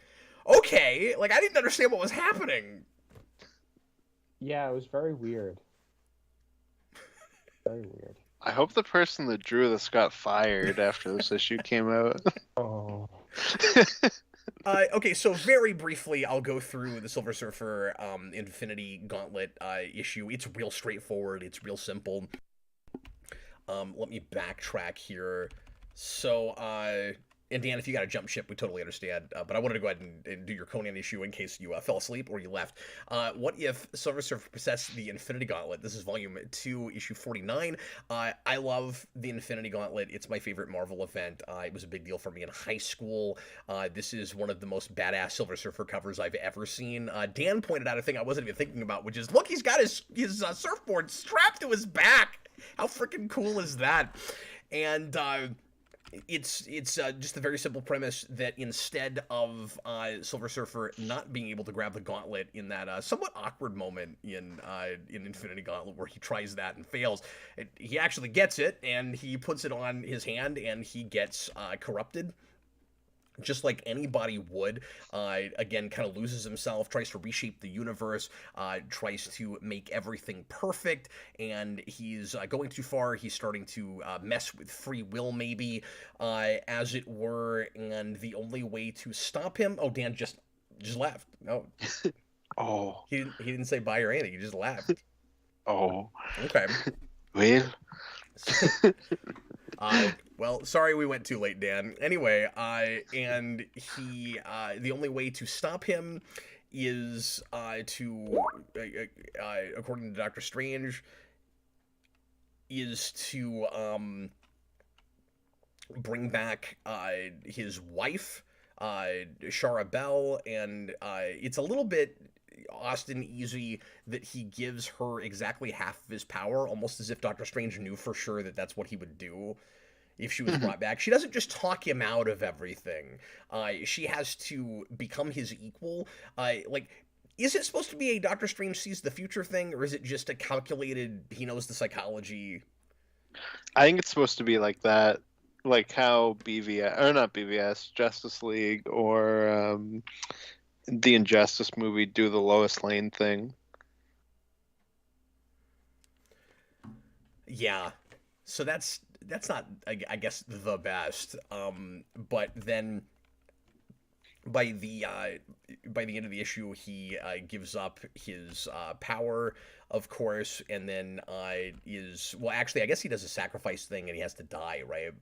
Speaker 1: Okay, like I didn't understand what was happening.
Speaker 3: Yeah, it was very weird. Very weird.
Speaker 2: I hope the person that drew this got fired after this issue came out.
Speaker 3: Oh.
Speaker 1: Okay, so very briefly, I'll go through the Silver Surfer Infinity Gauntlet issue. It's real straightforward. It's real simple. Let me backtrack here. So, and Dan, if you got to jump ship, we totally understand. But I wanted to go ahead and do your Conan issue in case you fell asleep or you left. What if Silver Surfer possessed the Infinity Gauntlet? This is Volume 2, Issue 49. I love the Infinity Gauntlet. It's my favorite Marvel event. It was a big deal for me in high school. This is one of the most badass Silver Surfer covers I've ever seen. Dan pointed out a thing I wasn't even thinking about, which is, look, he's got his surfboard strapped to his back. How freaking cool is that? And it's just a very simple premise that instead of Silver Surfer not being able to grab the gauntlet in that somewhat awkward moment in Infinity Gauntlet where he tries that and fails, he actually gets it and he puts it on his hand and he gets corrupted. Just like anybody would, again, kind of loses himself, tries to reshape the universe, tries to make everything perfect, and he's going too far. He's starting to mess with free will, maybe, as it were, and the only way to stop him... Oh, Dan just left. No.
Speaker 2: Oh.
Speaker 1: He didn't say bye or anything. He just left.
Speaker 2: Oh.
Speaker 1: Okay.
Speaker 2: Well...
Speaker 1: Well, sorry we went too late, Dan. Anyway, and he, the only way to stop him is according to Doctor Strange, is to bring back his wife, Shara Bell, and it's a little bit Austin easy that he gives her exactly half of his power, almost as if Doctor Strange knew for sure that that's what he would do if she was brought back. She doesn't just talk him out of everything. She has to become his equal. Is it supposed to be a Doctor Strange sees the future thing, or is it just a calculated, he knows the psychology?
Speaker 2: I think it's supposed to be like that, like how BVS, or not BVS, Justice League, or the Injustice movie do the Lois Lane thing.
Speaker 1: Yeah. So that's not, I guess, the best. But then by the end of the issue, he gives up his power, of course, and then actually, I guess he does a sacrifice thing and he has to die, right?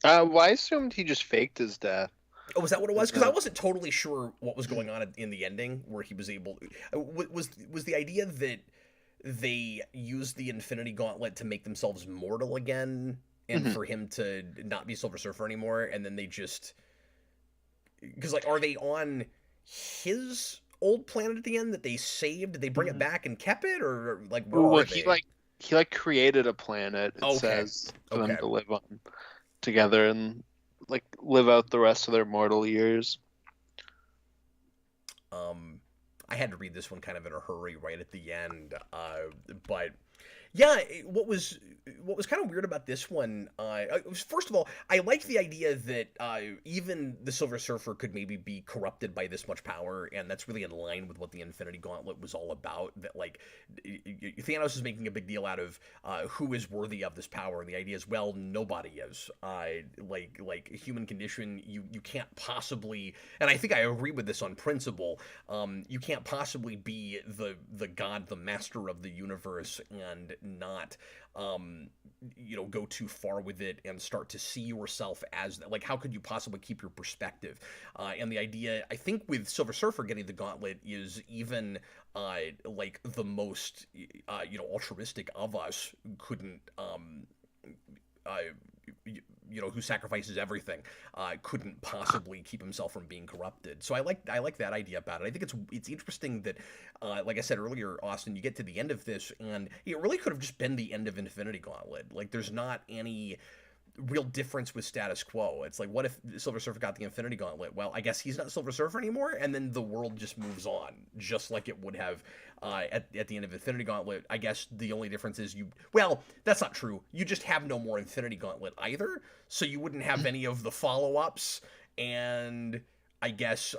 Speaker 2: Well, I assumed he just faked his death.
Speaker 1: Oh, was that what it was? Because I wasn't totally sure what was going on in the ending, where he was able... Was the idea that they used the Infinity Gauntlet to make themselves mortal again, and for him to not be Silver Surfer anymore, and then they just... Because, are they on his old planet at the end that they saved? Did they bring it back and kept it, or, where are they?
Speaker 2: He created a planet, it says, for them to live on together and... live out the rest of their mortal years.
Speaker 1: I had to read this one kind of in a hurry right at the end, but yeah, what was kind of weird about this one, first of all, I like the idea that even the Silver Surfer could maybe be corrupted by this much power, and that's really in line with what the Infinity Gauntlet was all about. That Thanos is making a big deal out of who is worthy of this power, and the idea is, well, nobody is. Human condition, you can't possibly, and I think I agree with this on principle. You can't possibly be the god, the master of the universe, and not go too far with it and start to see yourself as how could you possibly keep your perspective? And the idea, I think, with Silver Surfer getting the gauntlet is even the most altruistic of us couldn't who sacrifices everything, couldn't possibly keep himself from being corrupted. So I like that idea about it. I think it's interesting that, like I said earlier, Austin, you get to the end of this, and it really could have just been the end of Infinity Gauntlet. There's not any real difference with status quo. It's what if Silver Surfer got the Infinity Gauntlet? Well, I guess he's not Silver Surfer anymore, and then the world just moves on, just like it would have at the end of Infinity Gauntlet. I guess the only difference is well, that's not true. You just have no more Infinity Gauntlet either, so you wouldn't have any of the follow-ups, and I guess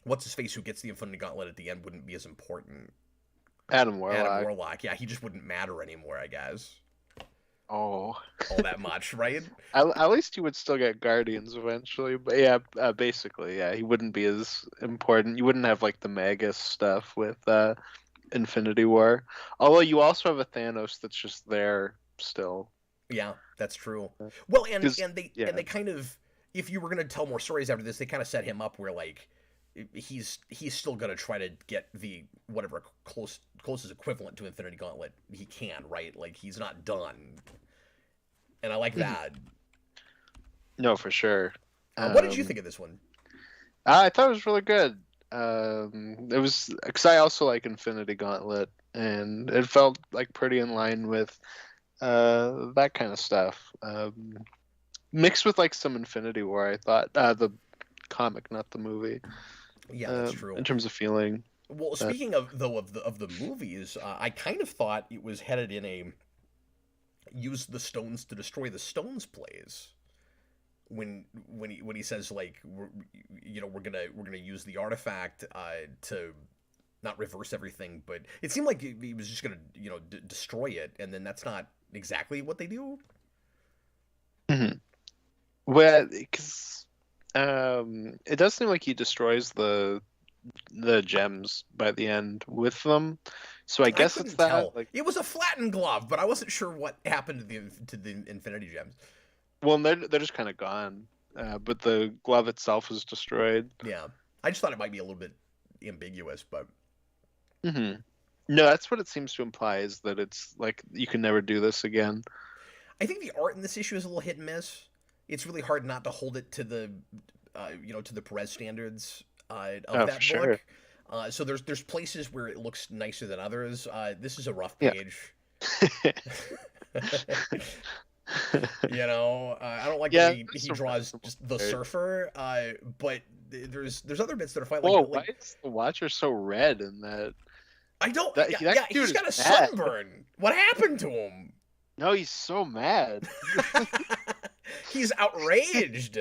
Speaker 1: what's-his-face who gets the Infinity Gauntlet at the end wouldn't be as important.
Speaker 2: Adam
Speaker 1: Adam
Speaker 2: Warlock.
Speaker 1: Warlock. Yeah, he just wouldn't matter anymore, I guess.
Speaker 2: Oh,
Speaker 1: All that much, right?
Speaker 2: at least he would still get Guardians eventually. But yeah, basically, yeah, he wouldn't be as important. You wouldn't have like the Magus stuff with Infinity War. Although you also have a Thanos that's just there still.
Speaker 1: Yeah, that's true. Well, and
Speaker 2: 'Cause-
Speaker 1: and they
Speaker 2: yeah.
Speaker 1: and they kind of, if you were gonna tell more stories after this, they kind of set him up where like he's still gonna try to get the whatever closest equivalent to Infinity Gauntlet he can, right? Like he's not done, and I like that.
Speaker 2: No, for sure.
Speaker 1: What did you think of this one?
Speaker 2: I thought it was really good. It was because I also like Infinity Gauntlet, and it felt like pretty in line with that kind of stuff. Mixed with like some Infinity War, I thought the comic, not the movie.
Speaker 1: Yeah, that's true.
Speaker 2: In terms of feeling.
Speaker 1: Well, speaking of the movies, I kind of thought it was headed in a use the stones to destroy the stones plays. When he says like we're gonna use the artifact to not reverse everything, but it seemed like he was just gonna destroy it, and then that's not exactly what they do.
Speaker 2: Mm-hmm. Well, because it does seem like he destroys the gems by the end with them, so I guess it's that.
Speaker 1: Tell.
Speaker 2: Like,
Speaker 1: it was a flattened glove, but I wasn't sure what happened to the Infinity Gems.
Speaker 2: well, they're just kind of gone, but the glove itself is destroyed.
Speaker 1: Yeah, I just thought it might be a little bit ambiguous, but.
Speaker 2: Mm-hmm. No, that's what it seems to imply, is that it's like you can never do this again.
Speaker 1: I think the art in this issue is a little hit and miss. It's really hard not to hold it to the, to the Perez standards of that book.
Speaker 2: Sure.
Speaker 1: So there's places where it looks nicer than others. This is a rough page. I don't like when he draws just the surfer, but there's other bits that are fine.
Speaker 2: Whoa, why is the Watcher so red in that?
Speaker 1: I don't.
Speaker 2: That
Speaker 1: he's got a sunburn. What happened to him?
Speaker 2: No, he's so mad.
Speaker 1: He's outraged.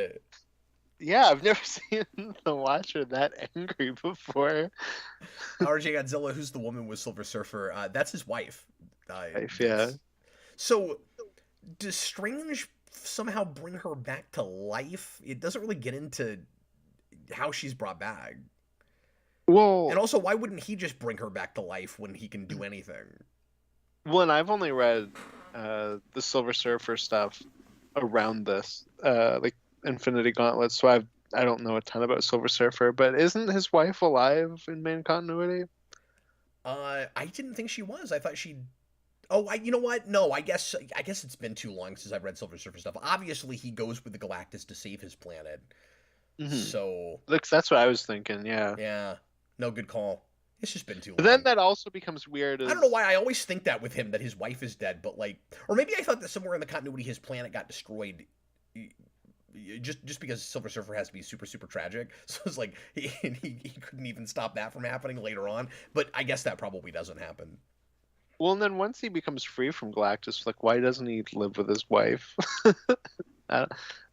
Speaker 2: Yeah, I've never seen the Watcher that angry before.
Speaker 1: RJ Godzilla, who's the woman with Silver Surfer, that's his wife.
Speaker 2: Yeah.
Speaker 1: So, does Strange somehow bring her back to life? It doesn't really get into how she's brought back.
Speaker 2: Well,
Speaker 1: and also, why wouldn't he just bring her back to life when he can do anything?
Speaker 2: Well, and I've only read the Silver Surfer stuff around this, like Infinity Gauntlet, so I don't know a ton about Silver Surfer, but isn't his wife alive in main continuity?
Speaker 1: I didn't think she was. I thought she. Oh, you know what? No, I guess it's been too long since I've read Silver Surfer stuff. Obviously, he goes with the Galactus to save his planet. Mm-hmm. So.
Speaker 2: Look, that's what I was thinking. Yeah.
Speaker 1: Yeah. No, good call. It's just been too long.
Speaker 2: But then that also becomes weird.
Speaker 1: I don't know why I always think that with him, that his wife is dead, but like, or maybe I thought that somewhere in the continuity his planet got destroyed. Just because Silver Surfer has to be super, super tragic. So it's like, he couldn't even stop that from happening later on. But I guess that probably doesn't happen.
Speaker 2: Well, and then once he becomes free from Galactus, like, why doesn't he live with his wife? I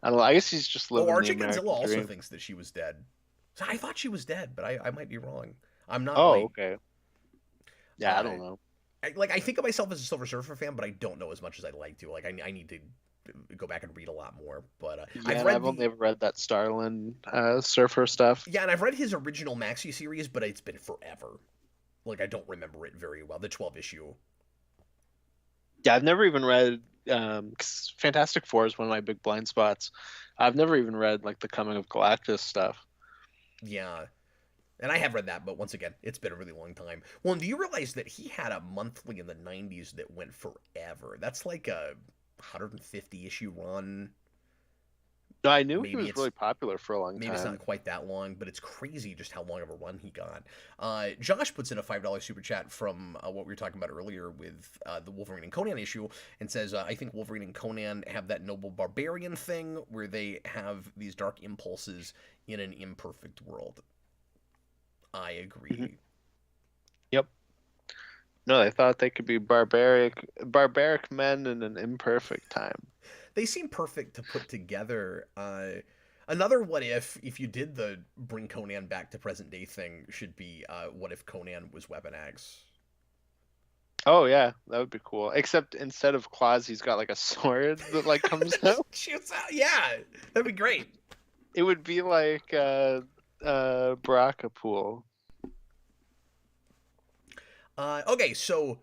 Speaker 2: don't know. I guess he's just living the American dream.
Speaker 1: Godzilla also thinks that she was dead. So I thought she was dead, but I might be wrong. I'm not.
Speaker 2: Oh, okay. Yeah, I don't know.
Speaker 1: I think of myself as a Silver Surfer fan, but I don't know as much as I'd like to. Like, I need to go back and read a lot more. But
Speaker 2: I've only ever read that Starlin Surfer stuff.
Speaker 1: Yeah, and I've read his original Maxi series, but it's been forever. Like, I don't remember it very well. The 12 issue.
Speaker 2: Yeah, I've never even read. 'Cause Fantastic Four is one of my big blind spots. I've never even read like the Coming of Galactus stuff.
Speaker 1: Yeah. And I have read that, but once again, it's been a really long time. Well, and do you realize that he had a monthly in the 90s that went forever? That's like a 150-issue run.
Speaker 2: No, I knew he was really popular for a long time.
Speaker 1: Maybe it's not quite that long, but it's crazy just how long of a run he got. Josh puts in a $5 super chat from what we were talking about earlier with the Wolverine and Conan issue, and says, I think Wolverine and Conan have that noble barbarian thing where they have these dark impulses in an imperfect world. I agree.
Speaker 2: Mm-hmm. Yep. No, they thought they could be barbaric men in an imperfect time.
Speaker 1: They seem perfect to put together. Another what if you did the bring Conan back to present day thing should be what if Conan was Weapon X?
Speaker 2: Oh yeah, that would be cool. Except instead of claws, he's got like a sword that like comes out.
Speaker 1: Shoots out. Yeah, that'd be great.
Speaker 2: It would be like Barakapool.
Speaker 1: Okay, so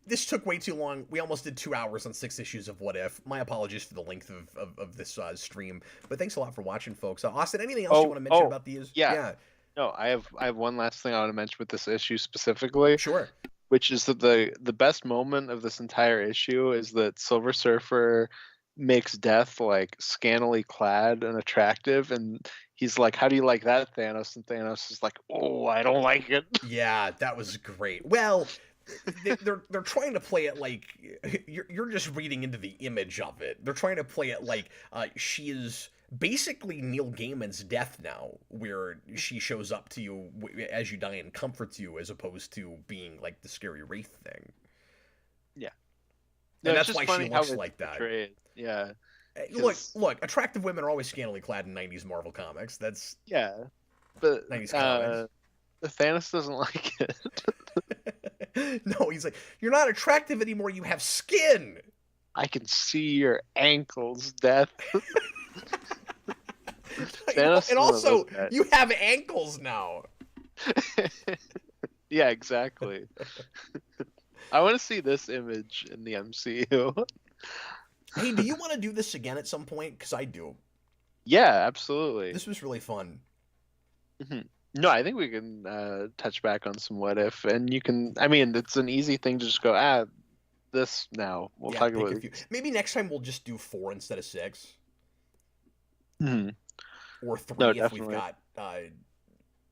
Speaker 1: this took way too long. We almost did 2 hours on 6 issues of What If. My apologies for the length of this stream, but thanks a lot for watching, folks. Austin, anything else you want to mention about these?
Speaker 2: Yeah. No, I have one last thing I want to mention with this issue specifically.
Speaker 1: Sure.
Speaker 2: Which is that the best moment of this entire issue is that Silver Surfer makes Death like scantily clad and attractive, and he's like, "How do you like that, Thanos?" And Thanos is like, "Oh, I don't like it."
Speaker 1: Yeah, that was great. Well, they're trying to play it like you're just reading into the image of it. They're trying to play it like she is basically Neil Gaiman's Death now, where she shows up to you as you die and comforts you, as opposed to being like the scary wraith thing.
Speaker 2: Yeah,
Speaker 1: and that's why she looks like that.
Speaker 2: Portrayed. Yeah.
Speaker 1: Look, attractive women are always scantily clad in 90s Marvel comics. That's
Speaker 2: but
Speaker 1: 90s comics.
Speaker 2: Thanos doesn't like
Speaker 1: it. No, he's like, "You're not attractive anymore. You have skin.
Speaker 2: I can see your ankles, Death."
Speaker 1: And also, you have ankles now.
Speaker 2: Yeah, exactly. I want to see this image in the MCU.
Speaker 1: Hey, do you want to do this again at some point? Because I do.
Speaker 2: Yeah, absolutely.
Speaker 1: This was really fun.
Speaker 2: Mm-hmm. No, I think we can touch back on some What If, and you can. I mean, it's an easy thing to just go, this now. We'll talk about it.
Speaker 1: Maybe next time we'll just do 4 instead of 6.
Speaker 2: Mm-hmm.
Speaker 1: Or 3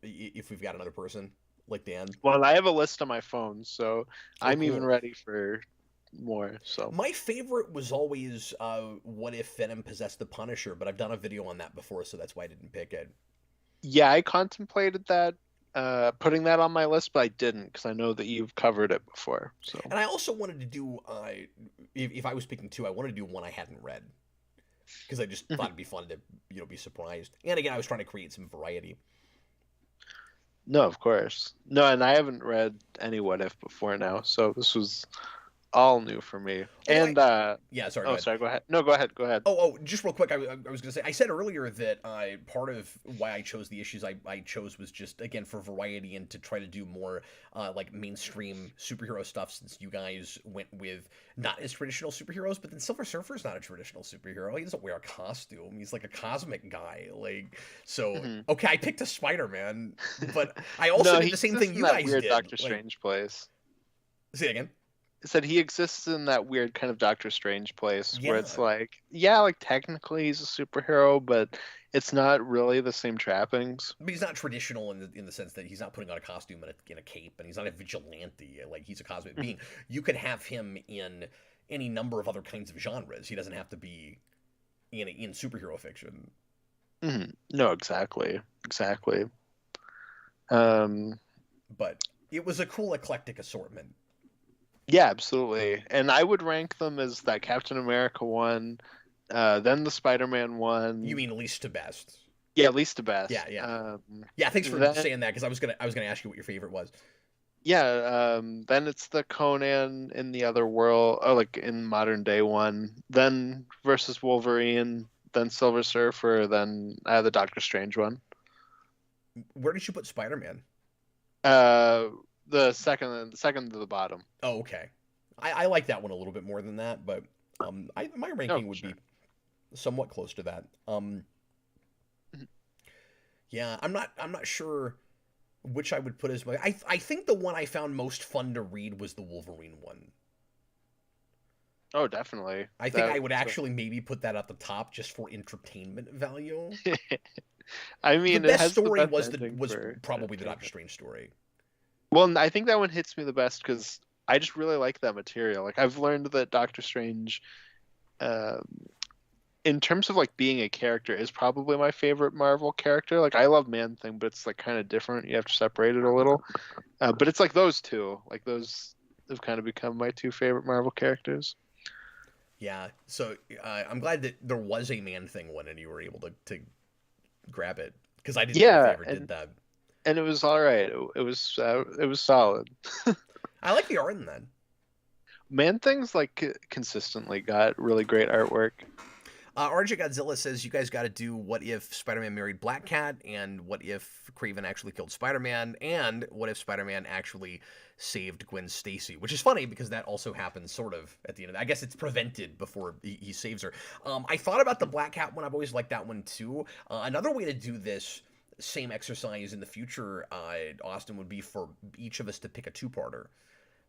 Speaker 1: if we've got another person like Dan.
Speaker 2: Well, I have a list on my phone, so I'm even ready for more. So
Speaker 1: my favorite was always What If Venom possessed the Punisher, but I've done a video on that before, so that's why I didn't pick it.
Speaker 2: Yeah, I contemplated that, putting that on my list, but I didn't because I know that you've covered it before. So,
Speaker 1: and I also wanted to do, if I was picking 2, I wanted to do one I hadn't read, because I just thought it'd be fun to be surprised. And again, I was trying to create some variety.
Speaker 2: No, of course. No, and I haven't read any What If before now, so this was all new for me. And
Speaker 1: yeah, sorry.
Speaker 2: Go ahead. No, go ahead.
Speaker 1: Oh, just real quick. I was gonna say, I said earlier that part of why I chose the issues I chose was just, again, for variety and to try to do more like mainstream superhero stuff, since you guys went with not as traditional superheroes. But then Silver Surfer's not a traditional superhero. He doesn't wear a costume. He's like a cosmic guy. Like, so okay, I picked a Spider-Man, but I also did the same thing you guys did.
Speaker 2: Doctor Strange place.
Speaker 1: Say it again.
Speaker 2: Said he exists in that weird kind of Doctor Strange place where it's like, technically he's a superhero, but it's not really the same trappings.
Speaker 1: But he's not traditional in the sense that he's not putting on a costume and a cape, and he's not a vigilante. Like, he's a cosmic being. You could have him in any number of other kinds of genres. He doesn't have to be in superhero fiction.
Speaker 2: Mm-hmm. No, exactly.
Speaker 1: But it was a cool eclectic assortment.
Speaker 2: Yeah, absolutely. And I would rank them as that Captain America one, then the Spider-Man one.
Speaker 1: You mean least to best?
Speaker 2: Yeah, least to best.
Speaker 1: Yeah. Thanks for saying that, because I was gonna ask you what your favorite was.
Speaker 2: Yeah. Then it's the Conan in the other world, like in modern day one. Then versus Wolverine. Then Silver Surfer. Then the Doctor Strange one.
Speaker 1: Where did you put Spider-Man?
Speaker 2: The second to the bottom.
Speaker 1: Oh, okay. I like that one a little bit more than that, but my ranking would be somewhat close to that. Yeah, I'm not sure which I would put as my. I think the one I found most fun to read was the Wolverine one.
Speaker 2: Oh, definitely.
Speaker 1: I think I would actually maybe put that at the top just for entertainment value.
Speaker 2: I mean,
Speaker 1: the best story was probably the Doctor Strange story.
Speaker 2: Well, I think that one hits me the best because I just really like that material. Like, I've learned that Doctor Strange, in terms of like being a character, is probably my favorite Marvel character. Like, I love Man-Thing, but it's like kind of different. You have to separate it a little. But it's like those two. Like, those have kind of become my 2 favorite Marvel characters.
Speaker 1: Yeah. So I'm glad that there was a Man-Thing one and you were able to grab it, because I didn't know if I ever did that.
Speaker 2: And it was all right. It was solid.
Speaker 1: I like the art in that.
Speaker 2: Man-Thing's like consistently got really great artwork.
Speaker 1: RJ Godzilla says you guys got to do what if Spider-Man married Black Cat, and what if Kraven actually killed Spider-Man, and what if Spider-Man actually saved Gwen Stacy, which is funny because that also happens sort of at the end of I guess it's prevented before he saves her. I thought about the Black Cat one. I've always liked that one too. Another way to do this same exercise in the future, Austin, would be for each of us to pick a two-parter,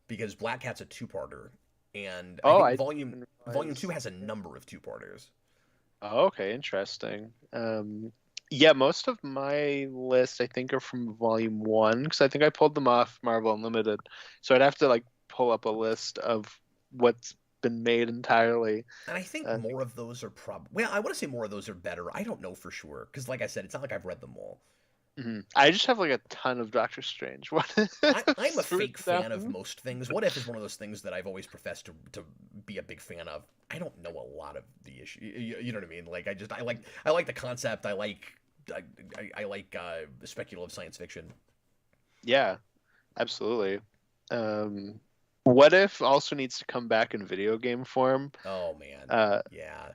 Speaker 1: because Black Cat's a two-parter, and I think volume 2 has a number of two-parters.
Speaker 2: Oh, okay, interesting. Yeah, most of my list I think are from volume 1 because I think I pulled them off Marvel Unlimited. So I'd have to like pull up a list of what's been made entirely.
Speaker 1: And I think more of those are well, I want to say more of those are better. I don't know for sure because, like I said, it's not like I've read them all.
Speaker 2: Mm-hmm. I just have like a ton of Doctor Strange.
Speaker 1: I'm a fake fan of most things. What If is one of those things that I've always professed to be a big fan of. I don't know a lot of the issue. You know what I mean? Like I like the concept. I like speculative science fiction.
Speaker 2: Yeah, absolutely. What If also needs to come back in video game form.
Speaker 1: Oh man. Yeah.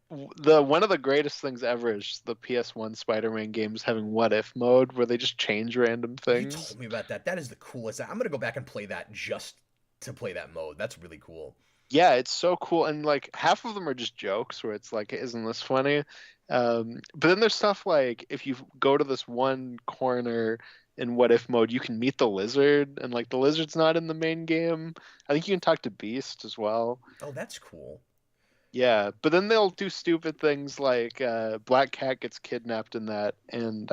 Speaker 2: One of the greatest things ever is the PS1 Spider-Man games having What If mode, where they just change random things.
Speaker 1: You told me about that. That is the coolest. I'm gonna go back and play that just to play that mode. That's really cool.
Speaker 2: Yeah, it's so cool, and like half of them are just jokes, where it's like, isn't this funny? But then there's stuff like if you go to this one corner in What If mode, you can meet the lizard, and like the lizard's not in the main game. I think you can talk to Beast as well.
Speaker 1: Oh, that's cool.
Speaker 2: Yeah, but then they'll do stupid things like Black Cat gets kidnapped in that, and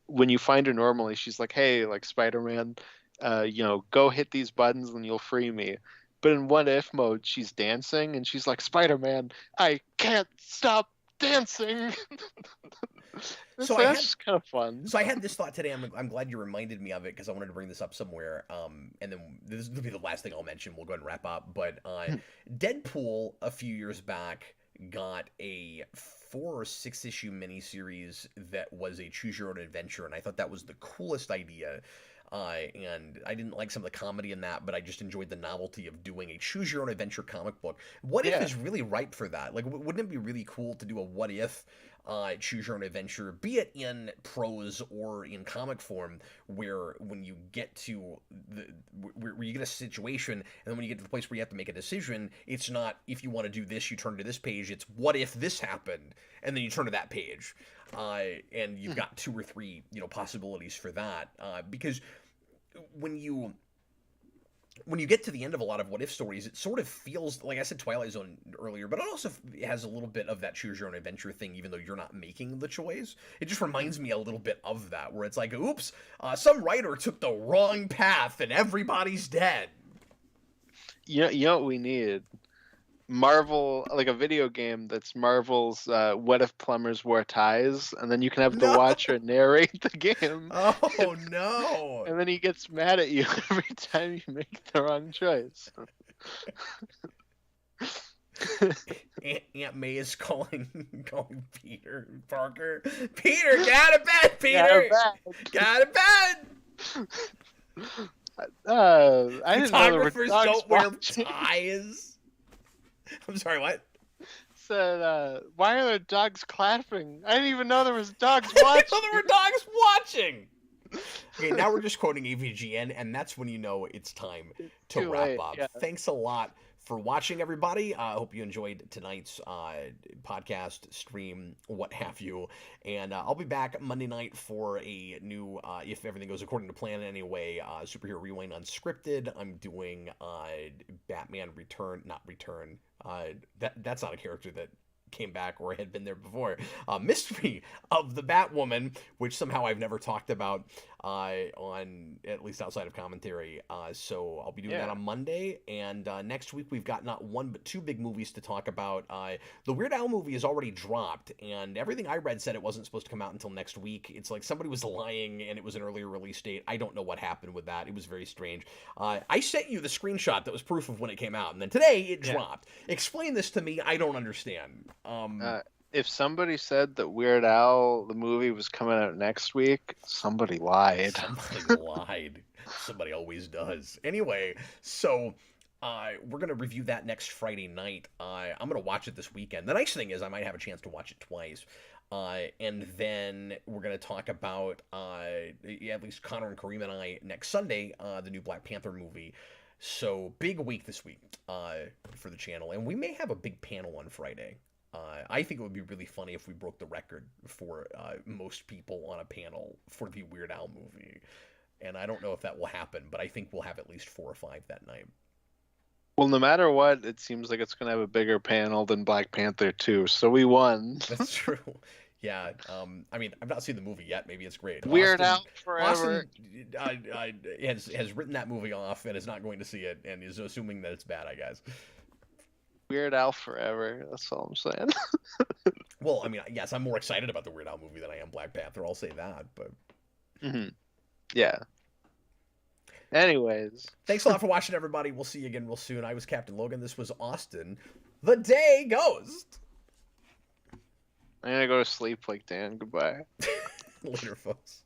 Speaker 2: when you find her normally, she's like, "Hey, like Spider-Man, go hit these buttons and you'll free me." But in What If mode, she's dancing, and she's like, "Spider-Man, I can't stop dancing." So that's just kind of fun.
Speaker 1: So I had this thought today. I'm glad you reminded me of it because I wanted to bring this up somewhere. And then this will be the last thing I'll mention. We'll go ahead and wrap up. But Deadpool a few years back got a 4 or 6 issue miniseries that was a choose your own adventure, and I thought that was the coolest idea. And I didn't like some of the comedy in that, but I just enjoyed the novelty of doing a choose your own adventure comic book. What If is really ripe for that? Like, wouldn't it be really cool to do a What If choose your own adventure, be it in prose or in comic form, where when you get to where you get a situation, and then when you get to the place where you have to make a decision, it's not if you want to do this, you turn to this page. It's what if this happened, and then you turn to that page, and you've got 2 or 3 possibilities for that, because when you get to the end of a lot of What If stories, it sort of feels like, I said Twilight Zone earlier, but it also has a little bit of that choose your own adventure thing, even though you're not making the choice. It just reminds me a little bit of that, where it's like, oops, some writer took the wrong path and everybody's dead.
Speaker 2: You know what we need? Marvel, like a video game that's Marvel's What If Plumbers Wore Ties, and then you can have the watcher narrate the game.
Speaker 1: Oh no!
Speaker 2: And then he gets mad at you every time you make the wrong choice.
Speaker 1: Aunt May is calling Peter Parker. Peter, get out of bed, Peter! Get out of bed!
Speaker 2: I didn't know there were
Speaker 1: Photographers
Speaker 2: dogs
Speaker 1: don't wear
Speaker 2: watching.
Speaker 1: ties. I'm sorry, what?
Speaker 2: Said, why are there dogs clapping? I didn't even know there was dogs watching.
Speaker 1: I didn't know there were dogs watching. Okay, now we're just quoting AVGN, and that's when you know it's time to wrap up. Yeah. Thanks a lot for watching, everybody. I hope you enjoyed tonight's podcast, stream, what have you. And I'll be back Monday night for a new, if everything goes according to plan anyway, Superhero Rewind Unscripted. I'm doing Batman Return. That's not a character that came back or had been there before. Mystery of the Batwoman, which somehow I've never talked about on, at least outside of commentary. So I'll be doing that on Monday. And next week we've got not 1 but 2 big movies to talk about. The Weird Al movie is already dropped, and everything I read said it wasn't supposed to come out until next week. It's like somebody was lying and it was an earlier release date. I don't know what happened with that. It was very strange. I sent you the screenshot that was proof of when it came out, and then today it dropped. Explain this to me. I don't understand.
Speaker 2: If somebody said that Weird Al, the movie, was coming out next week, somebody lied.
Speaker 1: Somebody lied. Somebody always does. Anyway, so we're going to review that next Friday night. I'm going to watch it this weekend. The nice thing is I might have a chance to watch it twice. And then we're going to talk about, at least Connor and Kareem and I, next Sunday, the new Black Panther movie. So, big week this week for the channel. And we may have a big panel on Friday. I think it would be really funny if we broke the record for most people on a panel for the Weird Al movie. And I don't know if that will happen, but I think we'll have at least 4 or 5 that night.
Speaker 2: Well, no matter what, it seems like it's going to have a bigger panel than Black Panther 2, so we won.
Speaker 1: That's true. Yeah. I mean, I've not seen the movie yet. Maybe it's great.
Speaker 2: Weird Al forever.
Speaker 1: Austin has written that movie off and is not going to see it and is assuming that it's bad, I guess.
Speaker 2: Weird Al forever. That's all I'm saying.
Speaker 1: Well, I mean, yes, I'm more excited about the Weird Al movie than I am Black Panther. I'll say that, but...
Speaker 2: Yeah. Anyways.
Speaker 1: Thanks a lot for watching, everybody. We'll see you again real soon. I was Captain Logan. This was Austin, the Day Ghost.
Speaker 2: I'm going to go to sleep like Dan. Goodbye.
Speaker 1: Later, folks.